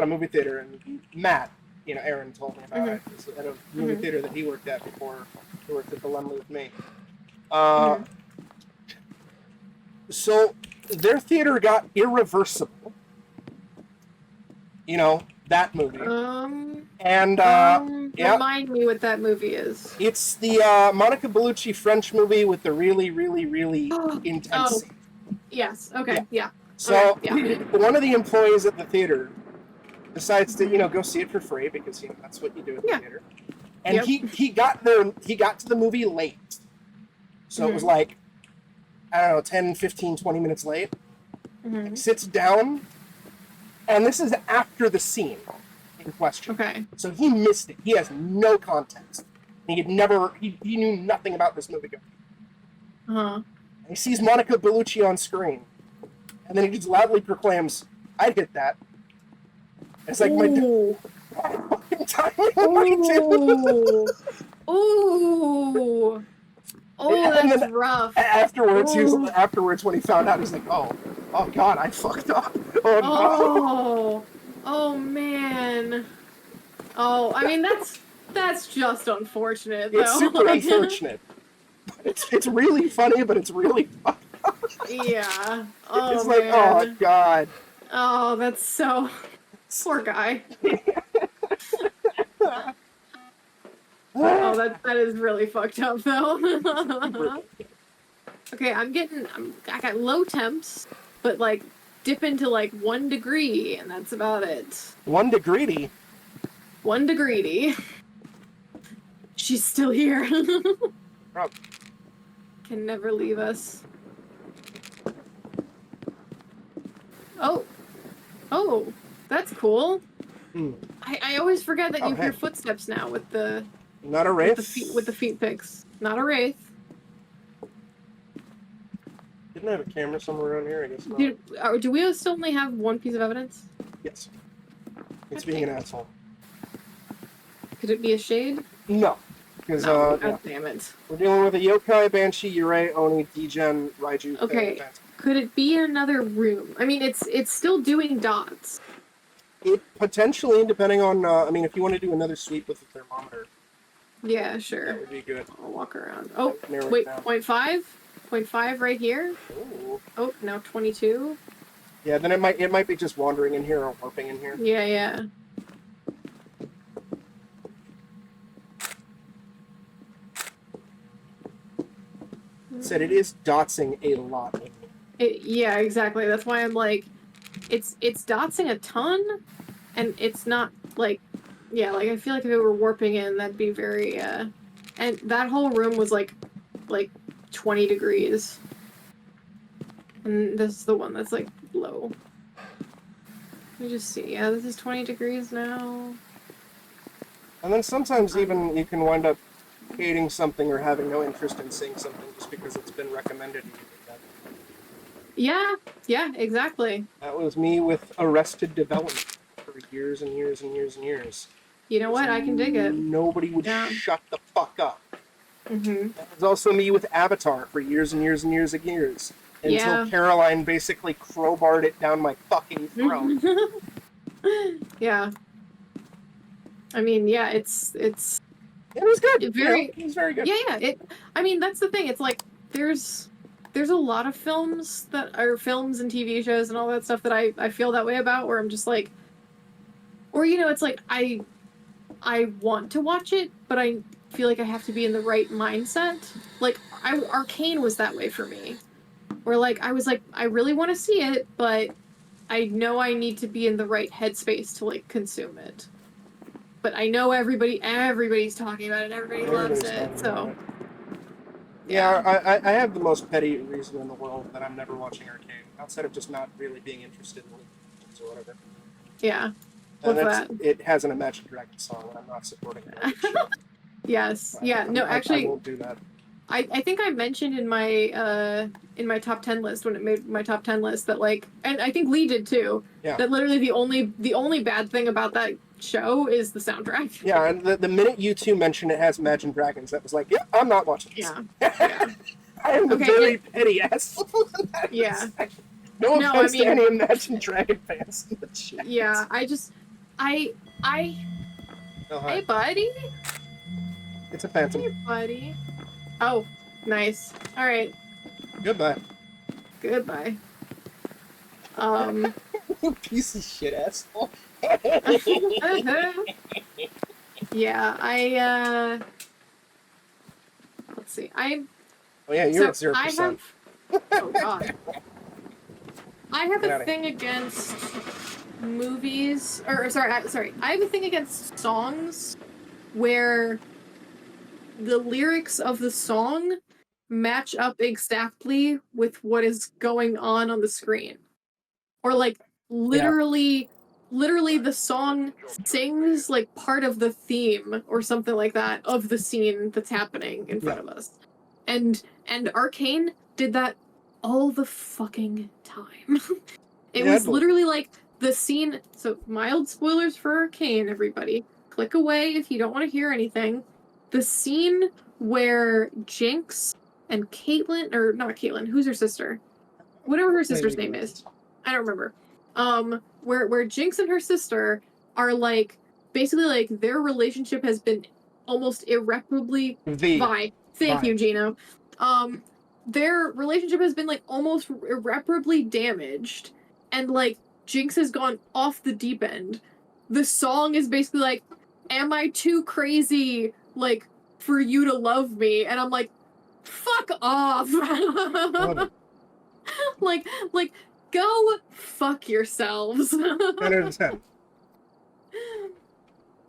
a movie theater, and Matt, you know, Aaron told me about it. It's at a movie Mhm. theater that he worked at before he worked at the Lemley with me. Mhm. So their theater got Irreversible. You know, that movie. And yeah. Remind me what that movie is. It's the Monica Bellucci French movie with the really, really, really intense Oh. scene. Yes. Okay. Yeah. So Okay, yeah. one of the employees at the theater decides to, go see it for free because that's what you do at the Yeah. theater. And Yep. he got there. He got to the movie late, so it was like, I don't know, 10, 15, 20 minutes late. Mhm. Sits down, and this is after the scene in question. Okay. So he missed it. He has no context. He knew nothing about this movie. Uh-huh. He sees Monica Bellucci on screen, and then he just loudly proclaims, "I'd hit that." It's like my fucking timing. Ooh. Ooh. Oh, And that's then rough. Afterwards, Ooh. afterwards when he found out, he's like, "Oh God, I fucked up. Oh no." Oh. Oh man. Oh, I mean that's just unfortunate though. It's super unfortunate. It's really funny, but it's really fucked up. Yeah. Oh It's man. like, oh God. Oh, that's so poor guy. Oh, that is really fucked up though. Okay, I got low temps, but like dip into like 1 degree, and that's about it. 1 degree. 1 degree. She's still here. Oh. Can never leave us. Oh, that's cool. Hmm. I always forget that Oh, you hear hey. footsteps now with the Not a wraith. with the feet picks. Not a wraith. Didn't I have a camera somewhere around here? I guess not. Do we still only have 1 piece of evidence? Yes. It's being an asshole. Could it be a shade? No. Because No, God damn it. we're dealing with a yokai, banshee, yurei, oni, degen, raiju. Okay. Could it be in another room? I mean, it's still doing dots. It potentially, depending on, if you want to do another sweep with the thermometer, Yeah, that sure. would be good. I'll walk around. Oh, Narrow it wait, down. 0.5? 0.5 right here? Ooh. Oh, now 22? Yeah, then it might be just wandering in here or warping in here. Yeah, yeah. Said it is dotsing a lot. Yeah, exactly. That's why I'm like, it's dotsing a ton, and it's not like, yeah, like I feel like if it were warping in, that'd be very, and that whole room was like 20 degrees. And this is the one that's like low. Let me just see. Yeah, this is 20 degrees now. And then sometimes even you can wind up hating something or having no interest in seeing something just because it's been recommended to you. Yeah, exactly. That was me with Arrested Development for years and years and years and years. You know what? I can dig it. Nobody would Yeah. shut the fuck up. Mm-hmm. That was also me with Avatar for years and years and years and years. Until Yeah. Caroline basically crowbarred it down my fucking throat. Yeah. I mean, yeah, it's It was good. It very- it was very good. yeah. I mean, that's the thing. It's like there's a lot of films that are films and TV shows and all that stuff that I feel that way about, where I'm just like, or it's like I want to watch it, but I feel like I have to be in the right mindset. Like Arcane was that way for me, where like I was like, I really want to see it, but I know I need to be in the right headspace to like consume it. But I know everybody's talking about it, everybody loves it, so. Yeah, I have the most petty reason in the world that I'm never watching Arcane, outside of just not really being interested in it or whatever. Yeah. And What's that? It has an Imagine Dragon song, and I'm not supporting that. Yes. Yeah. No, I actually, won't do that. I think I mentioned in my top 10 list when it made my top 10 list that like, and I think Lee did too. Yeah. That literally the only bad thing about that show is the soundtrack. Yeah, and the minute you two mentioned it has Imagine Dragons, that was like, yeah, I'm not watching this. Yeah. Yeah. I am a Okay, very petty asshole. in that Yeah. respect. No No, offense I mean- to any Imagine Dragon fans in the chat. Yeah. I Oh, hi. Hey buddy. It's a phantom. Hey buddy. Oh, nice. All right. Goodbye. Goodbye. You piece of shit asshole. Yeah, let's see. Oh yeah, you're at So I 0%. have. Oh god. I have Get a outta thing against movies, or sorry, I have a thing against songs where the lyrics of the song match up exactly with what is going on the screen. Or like literally the song sings like part of the theme or something like that of the scene that's happening in front of us. And Arcane did that all the fucking time. It Yeah, was literally like the scene, so mild spoilers for Arcane, everybody. Click away if you don't want to hear anything. The scene where Jinx and Caitlyn, or not Caitlyn, who's her sister? Whatever her sister's name is. I don't remember. Where Jinx and her sister are like, basically like their relationship has been almost irreparably Thank you, Gino. Their relationship has been like almost irreparably damaged, and like Jinx has gone off the deep end. The song is basically like, "Am I too crazy, like, for you to love me?" And I'm like, "Fuck off!" like, go fuck yourselves. 10 out of 10.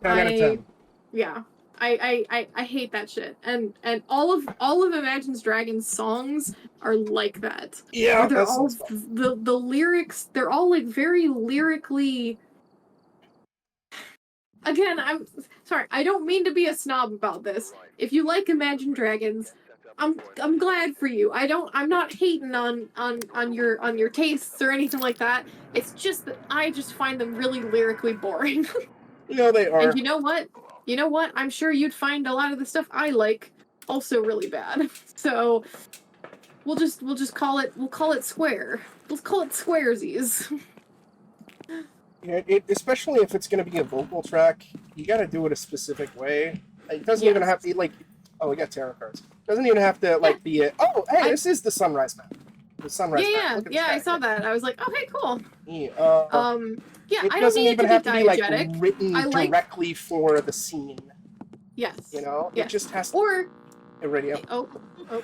10 out of 10. Yeah. I hate that shit. And all of Imagine Dragons songs are like that. Yeah, Where they're that's all the lyrics, they're all like very lyrically. Again, I'm sorry, I don't mean to be a snob about this. If you like Imagine Dragons, I'm glad for you. I'm not hating on your tastes or anything like that. It's just that I just find them really lyrically boring. They are. And you know what? I'm sure you'd find a lot of the stuff I like also really bad. So we'll just call it square. Let's call it squaresies. Yeah, especially if it's going to be a vocal track, you got to do it a specific way. It doesn't even have to be like, oh, we got tarot cards. It doesn't even have to like be this is the sunrise map. The sunrise map. Yeah, I saw that. I was like, okay, cool. Yeah, yeah, it I don't doesn't need even it to have be to be like diegetic. written directly for the scene. Yes. It Yes. just has to. Or A radio. Oh,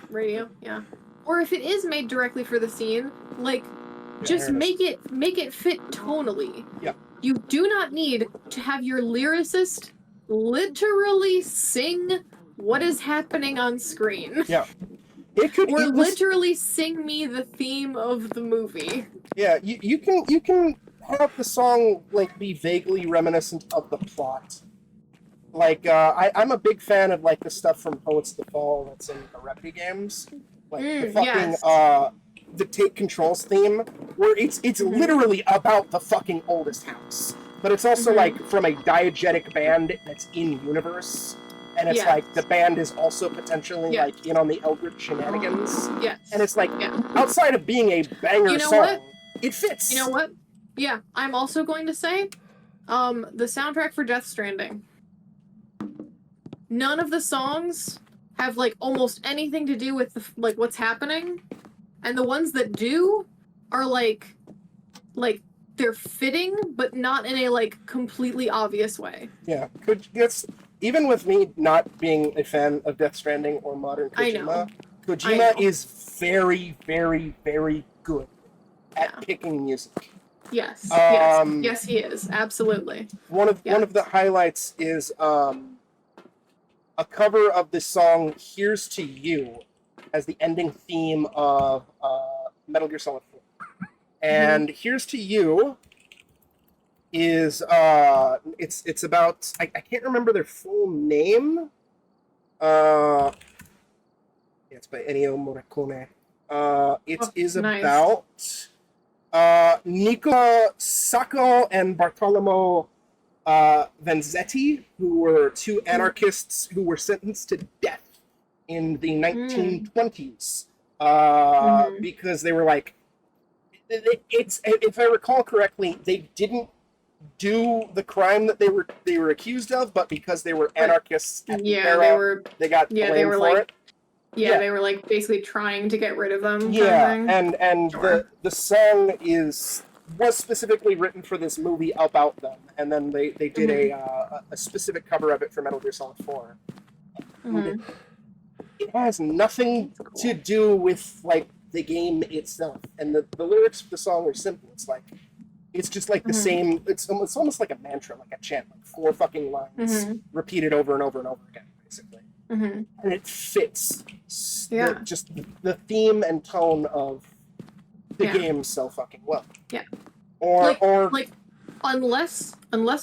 radio. Yeah. Or if it is made directly for the scene, like just make it fit tonally. Yeah. You do not need to have your lyricist literally sing what is happening on screen. Yeah. It could or literally sing me the theme of the movie. Yeah, you can have the song like be vaguely reminiscent of the plot. Like I'm a big fan of like the stuff from Poets of the Fall that's in the Repy games. Like the fucking the Take Control's theme, where it's literally about the fucking oldest house. But it's also like from a diegetic band that's in universe. And it's like the band is also potentially like in on the Eldritch shenanigans. Yes. And it's like outside of being a banger song, it fits. You know what? Yeah, I'm also going to say the soundtrack for Death Stranding. None of the songs have like almost anything to do with like what's happening, and the ones that do are like they're fitting, but not in a like completely obvious way. Yeah, even with me not being a fan of Death Stranding or modern Kojima, Kojima is very, very, very good at picking music. Yes, yes, he is absolutely. One of the highlights is a cover of the song "Here's to You" as the ending theme of Metal Gear Solid 4. And "Here's to You" is it's about I can't remember their full name. It's by Ennio Morricone. It is about Nicola Sacco and Bartolomeo Vanzetti, who were two anarchists who were sentenced to death in the 1920s because they were like, if I recall correctly, they didn't do the crime that they were accused of, but because they were anarchists at the era, they got blamed for it. Yeah, they were like basically trying to get rid of them. And the song was specifically written for this movie about them, and then they did a specific cover of it for Metal Gear Solid 4. It has nothing to do with like the game itself. And the lyrics of the song are simple. It's just like the same. It's almost like a mantra, like a chant, like 4 fucking lines repeated over and over and over again, basically. And it fits just the theme and tone of the game so fucking well. Yeah. Or unless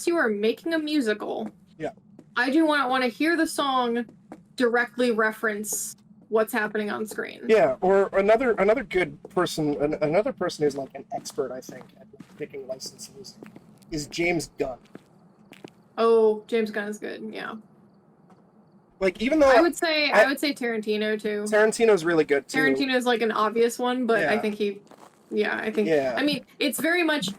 you are making a musical, yeah, I do want to hear the song directly reference what's happening on screen. Yeah, or another good person, another person who's like an expert, I think, at picking licensed music is James Gunn. Oh, James Gunn is good. Yeah. Like, even though I would say Tarantino too. Tarantino's really good too. Tarantino's like an obvious one, but Yeah. I think I mean, it's very much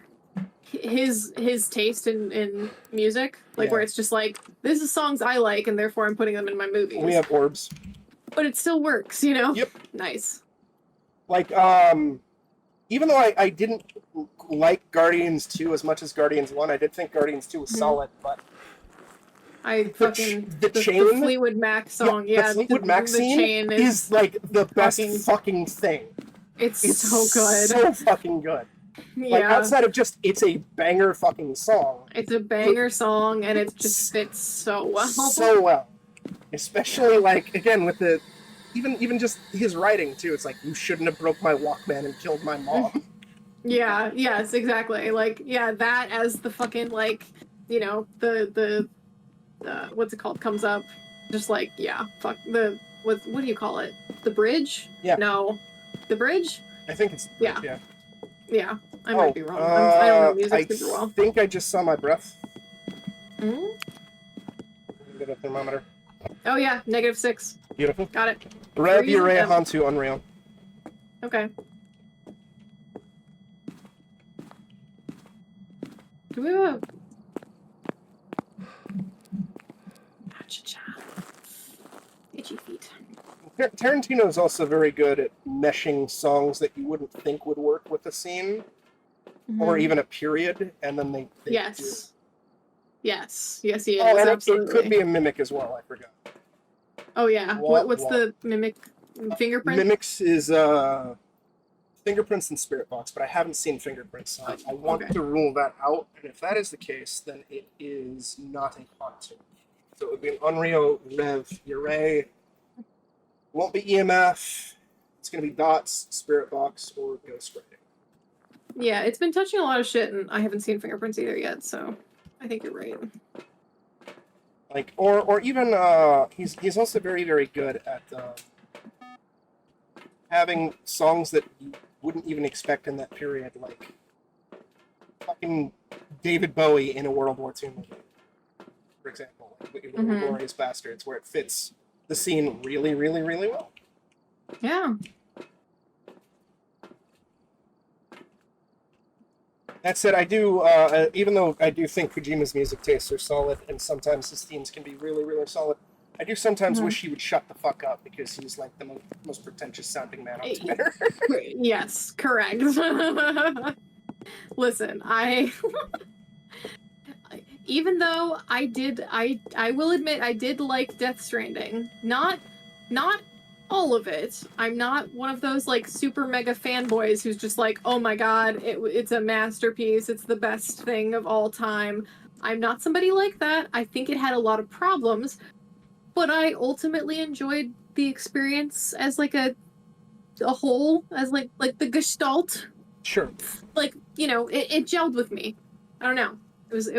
his taste in music, like where it's just like, this is songs I like and therefore I'm putting them in my movies. We have orbs. But it still works, you know? Yep. Nice. Like, even though I didn't like Guardians 2 as much as Guardians 1, I did think Guardians 2 was solid, but The chain, Fleetwood Mac song, the Fleetwood Mac scene chain is like the best fucking thing. It's so good. So fucking good. Yeah. Like, outside of just, it's a banger fucking song. It's a banger song, and it just fits so well. So well. Especially, like, again, with the... Even just his writing, too. It's like, you shouldn't have broke my Walkman and killed my mom. Yeah, yes, exactly. Like, yeah, that as the fucking, like, you know, the what's it called, comes up. Just like, yeah, fuck, what do you call it? The bridge? Yeah. No. The bridge? I think it's... Yeah. Yeah, I might be wrong. I don't know music super well. I think I just saw my breath. Mm-hmm. Get a thermometer. Oh yeah, -6. Beautiful. Got it. Rev, Freezing Urea, them. Hantu, Unreal. Okay. Do we have a... Itchy feet. Tarantino is also very good at meshing songs that you wouldn't think would work with a scene, or even a period, and then they yes. do. Yes, he is, Oh, and absolutely. it could be a mimic as well, I forgot. Oh yeah, what's the mimic? Fingerprint? Mimics is Fingerprints and Spirit Box, but I haven't seen Fingerprints, so I want to rule that out, and if that is the case, then it is not a Hantu. So it would be an Unreal, Rev, Uray. Won't be EMF. It's going to be Dots, Spirit Box, or Ghost Writing. Yeah, it's been touching a lot of shit, and I haven't seen Fingerprints either yet, so I think you're right. Like, or even he's also very, very good at having songs that you wouldn't even expect in that period, like fucking David Bowie in a World War II movie, for example, like Glorious Bastards, where it fits the scene really, really, really well. Yeah. That said, I do, even though I do think Kojima's music tastes are solid, and sometimes his themes can be really, really solid, I do sometimes wish he would shut the fuck up, because he's like the most pretentious sounding man on Twitter. Yes, correct. Listen, even though I will admit I did like Death Stranding. Not all of it. I'm not one of those like super mega fanboys who's just like, oh my god, it's a masterpiece, it's the best thing of all time. I'm not somebody like that. I think it had a lot of problems, but I ultimately enjoyed the experience as like a whole, as like the gestalt. Sure. Like, you know, it gelled with me. I don't know. It was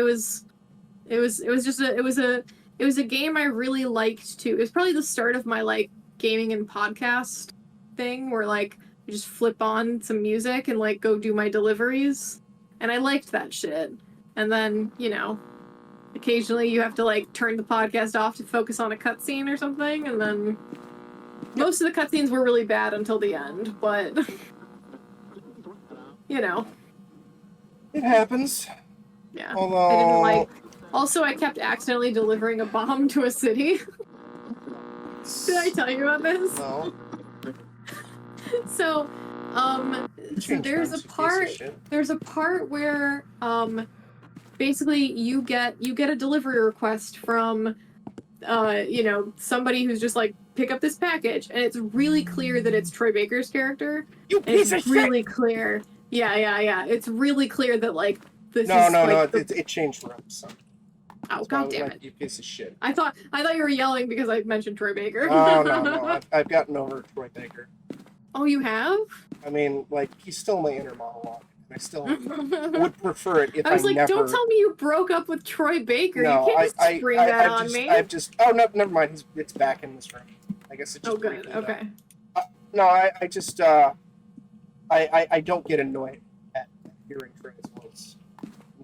a game I really liked too. It was probably the start of my like gaming and podcast thing where like I just flip on some music and like go do my deliveries, and I liked that shit. And then, you know, occasionally you have to like turn the podcast off to focus on a cutscene or something, and then most of the cutscenes were really bad until the end, but you know, it happens. Yeah. Although I didn't like. Also, I kept accidentally delivering a bomb to a city. Did I tell you about this? No. So, there's a part where, basically you get a delivery request from, you know, somebody who's just like, pick up this package, and it's really clear that it's Troy Baker's character. You piece It's of really shit! clear. Yeah. It's really clear that like this No, is like it changed rooms. So. oh That's why I god was damn like, it! you piece of shit. I thought you were yelling because I mentioned Troy Baker. Oh, no. I've gotten over Troy Baker. Oh, you have? I mean, like, he's still my inner monologue. I still would prefer it if I was like, never... don't tell me you broke up with Troy Baker. No, you can't just spring that on me. Oh, no, never mind. It's back in this room. I guess it just... Oh, good. Okay. No, I just, I don't get annoyed at hearing Troy's voice.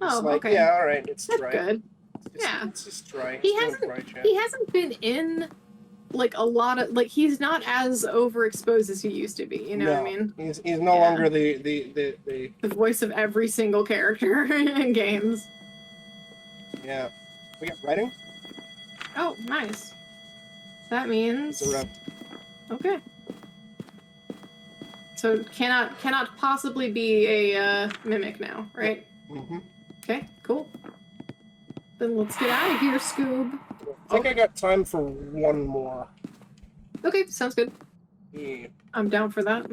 I'm just like, okay. yeah, all right, it's That's Troy. good. Yeah. It's just Troy. He hasn't been in like a lot of like he's not as overexposed as he used to be. You know what I mean? He's no longer the voice of every single character in games. Yeah. We got writing? Oh, nice. That means It's a rep. okay. So cannot possibly be a mimic now, right? Mm-hmm. Okay, cool. Then let's get out of here, Scoob. I think I got time for one more. Okay, sounds good. Yeah. I'm down for that.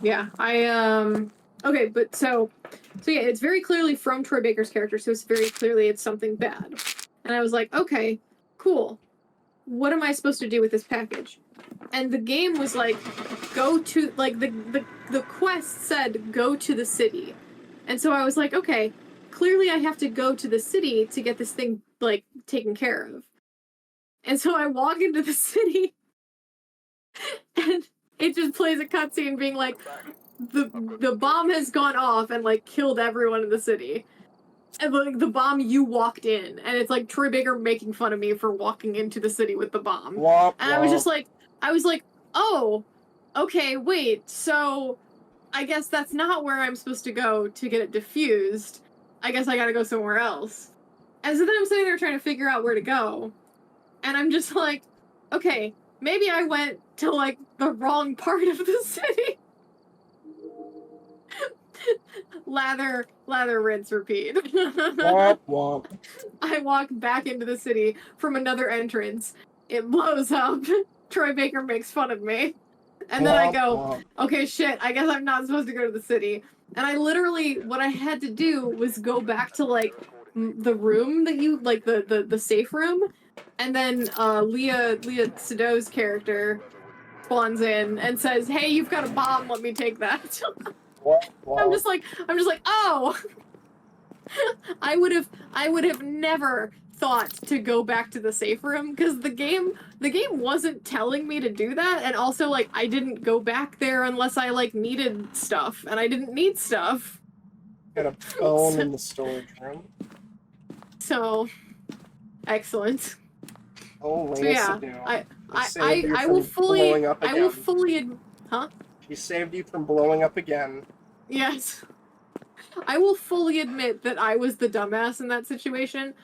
Yeah, okay, but so yeah, it's very clearly from Troy Baker's character, so it's very clearly it's something bad. And I was like, okay, cool. What am I supposed to do with this package? And the game was like, go to, like, the quest said, go to the city. And so I was like, okay, clearly I have to go to the city to get this thing, like, taken care of. And so I walk into the city, and it just plays a cutscene being like, the bomb has gone off and, like, killed everyone in the city. And, like, the bomb you walked in. And it's, like, Troy Baker making fun of me for walking into the city with the bomb. Womp, and I was just like, oh, okay, wait, so I guess that's not where I'm supposed to go to get it diffused. I guess I gotta go somewhere else. And so then I'm sitting there trying to figure out where to go. And I'm just like, okay, maybe I went to, like, the wrong part of the city. Lather, rinse, repeat. Womp, womp. I walk back into the city from another entrance. It blows up. Troy Baker makes fun of me. And then I go, okay, shit, I guess I'm not supposed to go to the city. And I literally, what I had to do was go back to, like, the room that you, like, the safe room. And then Leah Sado character spawns in and says, hey, you've got a bomb, let me take that. I'm just like, oh! I would have never thought to go back to the safe room because the game wasn't telling me to do that, and also like I didn't go back there unless I like needed stuff, and I didn't need stuff. Got a phone in the storage room. So excellent. Oh, so yeah, I will fully huh? She saved you from blowing up again. Yes. I will fully admit that I was the dumbass in that situation.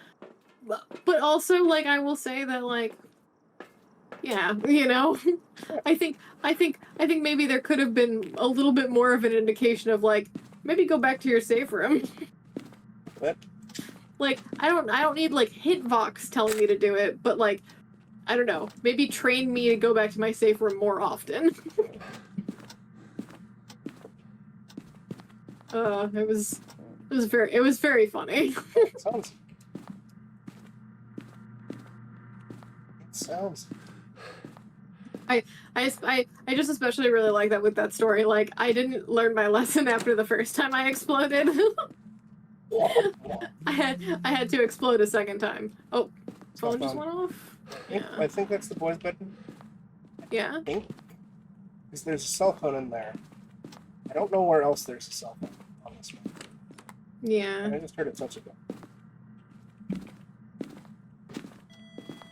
But also, like, I will say that, like, yeah, you know, I think maybe there could have been a little bit more of an indication of, like, maybe go back to your safe room. What? Like, I don't need, like, Hitbox telling me to do it, but, like, I don't know, maybe train me to go back to my safe room more often. It was very funny. Sounds. I just especially really like that with that story. Like, I didn't learn my lesson after the first time I exploded. I had to explode a second time. Oh, phone just went off? I think that's the boys' bedroom. Yeah. I think. Because there's a cell phone in there. I don't know where else there's a cell phone on this one. Yeah. I just heard it touch it.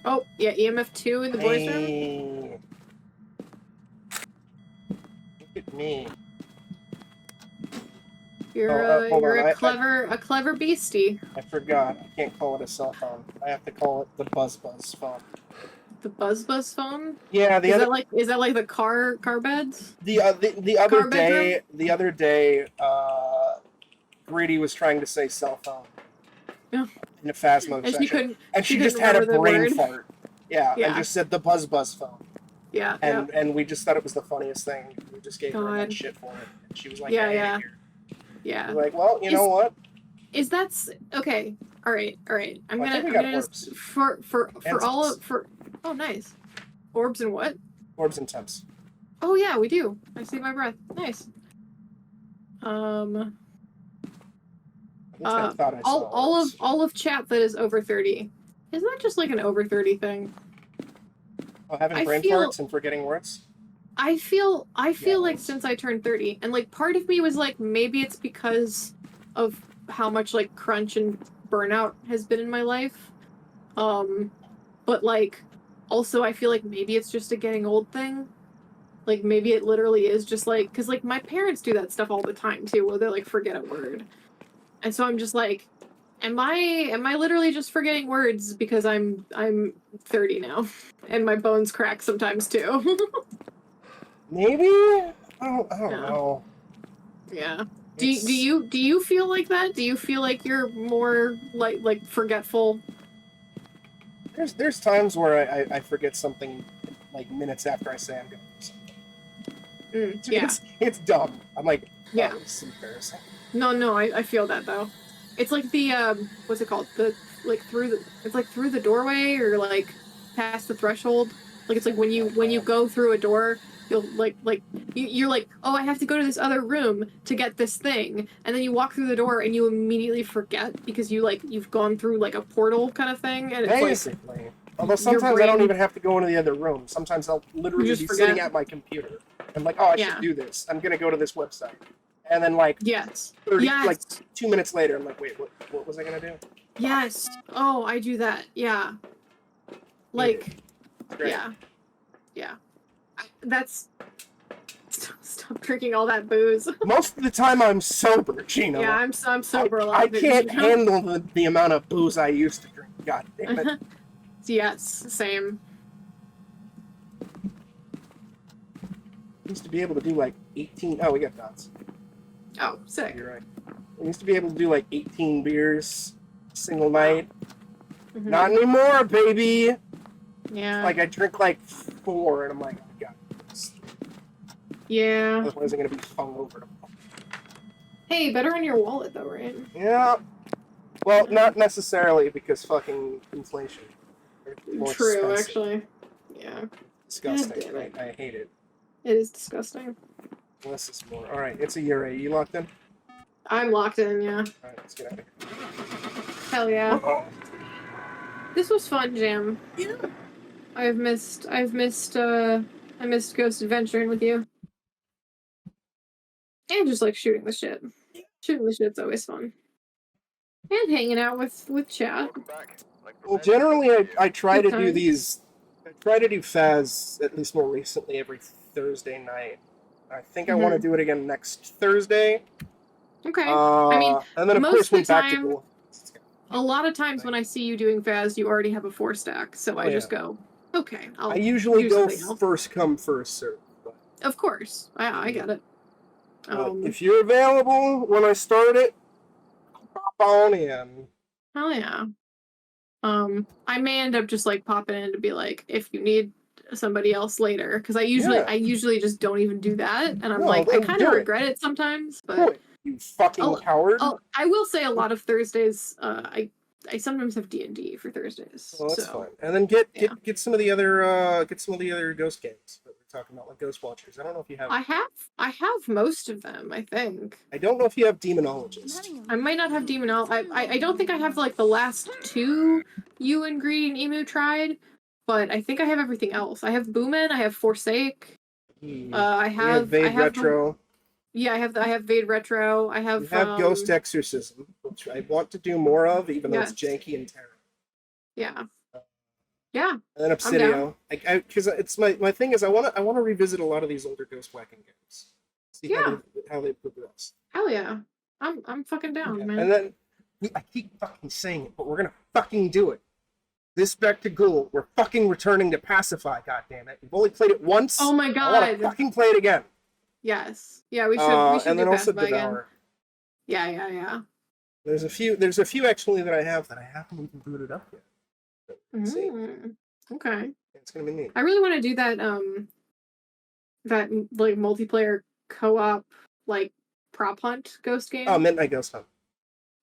Oh, yeah, EMF 2 in the boys' room? Look at me. You're a clever beastie. I forgot. I can't call it a cell phone. I have to call it the Buzz phone. The Buzz phone? Yeah, is that like the car beds? The other day, Greedy was trying to say cell phone. Yeah. In a Phasmo And she session. couldn't. And she couldn't just had a remember the brain word. fart. Yeah, Yeah. and just said the buzz phone. Yeah. And we just thought it was the funniest thing. We just gave her God. that shit for it. And she was like, Yeah, "I hate yeah. it here." Yeah. We're like, well, you know what? Is that okay? All right. I'm Well, I gonna. think we I'm got gonna orbs. just for all temps. of for. Oh, nice. Orbs and what? Orbs and temps. Oh yeah, we do. I see my breath. Nice. At least I thought I saw orbs. all of chat that is over 30. Isn't that just like an over 30 thing? Oh, having I brain feel- farts and forgetting words? I feel Yeah, like it's- since I turned 30, and like part of me was like, maybe it's because of how much like crunch and burnout has been in my life. But like also I feel like maybe it's just a getting old thing. Like maybe it literally is just like, because like my parents do that stuff all the time too, where they like forget a word. And so I'm just like, am I literally just forgetting words because I'm 30 now, and my bones crack sometimes too. Maybe? I don't Yeah. know. Yeah. Do you feel like that? Do you feel like you're more like forgetful? There's times where I forget something like minutes after I say I'm going to do something. Yeah. It's dumb. I'm like, Yeah. oh, this is embarrassing. No, I feel that though. It's like the what's it called? It's like through the doorway or like past the threshold. Like it's like when you go through a door, you'll you're like, oh, I have to go to this other room to get this thing, and then you walk through the door and you immediately forget because you've gone through like a portal kind of thing, and it's Basically. Although your sometimes I don't brain- even have to go into the other room. Sometimes I'll literally You be just sitting forget. at my computer. I'm like, oh, I Yeah. should do this. I'm going to go to this website. And then like yes, 30, yes, like 2 minutes later, I'm like, wait, what was I going to do? yes. Oh, I do that. Yeah. Like, It's great. yeah. That's stop drinking all that booze. Most of the time I'm sober, Gina. Yeah, I'm sober a lot. I of it, can't you know? handle the amount of booze I used to drink. God damn it. Yes, same. I used to be able to do like 18. Oh, we got dots. Oh, sick. You're right. I used to be able to do like 18 beers single night. Mhm. Not anymore, baby. Yeah. Like I drink like 4, and I'm like, oh god. Yeah. Otherwise, I'm gonna be hungover tomorrow. Hey, better on your wallet though, right? Yeah. Well, not necessarily because fucking inflation. They're more True, expensive. actually. Yeah. Disgusting. God damn it. I hate it. It is disgusting. Less is more. All right, it's a year. You locked in? I'm locked in, yeah. All right, let's get out of here. Hell yeah. Oh, This was fun, Jam. yeah. I missed Ghost Adventuring with you. And just like shooting the shit. Shooting the shit's always fun. And hanging out with chat. Welcome back. Like Well, prevention. generally, I try Good to do times. these. I try to do Phaz at least more recently every Thursday night. I think I want to do it again next Thursday. Okay. mean, and then of most course of the went back to time- Ghoul. A lot of times when I see you doing Phaz, you already have a 4-stack, so I Oh, just go, okay, I'll I usually do go something else. first come first serve. But, Of course. I get it. if you're available when I start it, pop on in. Hell yeah. I may end up just like popping in to be like, if you need somebody else later, because I usually just don't even do that, and I'm No, like, I then kind do of it. regret it sometimes, but Boy, you fucking Oh, coward. oh, I will say a lot of Thursdays, I sometimes have D&D for Thursdays. Well, that's so fine. And then get yeah. some of the other ghost games that we're talking about, like Ghost Watchers. I don't know if you have. I have most of them, I think. I don't know if you have Demonologist. I might not have I don't think I have like the last 2 you and Greedy and Emu tried, but I think I have everything else. I have Boomin, I have Forsake. I You have have Vade Retro. I have Vade Retro. I have You have Ghost Exorcism, which I want to do more of, even though it's Yes. janky and terrible. Yeah. Yeah. And then Obsidio, because it's my thing is I want to revisit a lot of these older Ghost whacking games. See how they progress. Hell yeah. I'm fucking down, Yeah. man. And then I keep fucking saying it, but we're gonna fucking do it. This back to Ghoul, we're fucking returning to Pacify. God damn it, we've only played it once. Oh my I want to god. fucking play it again. Yes. Yeah, we should And then do also Pacify again. Devour. Yeah. There's a few actually that I haven't even booted up yet. Let's see. Okay. It's gonna be neat. I really want to do that that like multiplayer co-op like prop hunt ghost game. Oh, Midnight Ghost Hunt.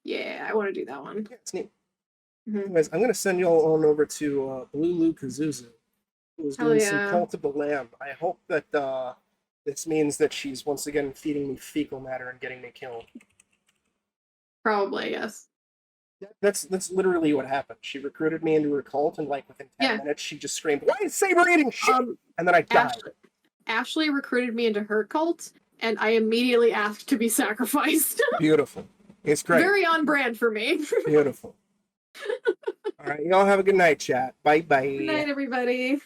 Yeah, I want to do that one. Yeah, it's neat. Mhm. Anyways, I'm gonna send you all on over to Blue Lou Kazuzu, who's Hell doing yeah. some Cult of the Lamb. I hope that this means that she's once again feeding me fecal matter and getting me killed. Probably, yes. That's literally what happened. She recruited me into her cult, and like within 10 Yeah. minutes, she just screamed, "Why is Saber eating shit?" And then I died. Ashley recruited me into her cult, and I immediately asked to be sacrificed. Beautiful. It's great. Very on brand for me. Beautiful. All right, y'all have a good night, chat. Bye bye. Good night, everybody.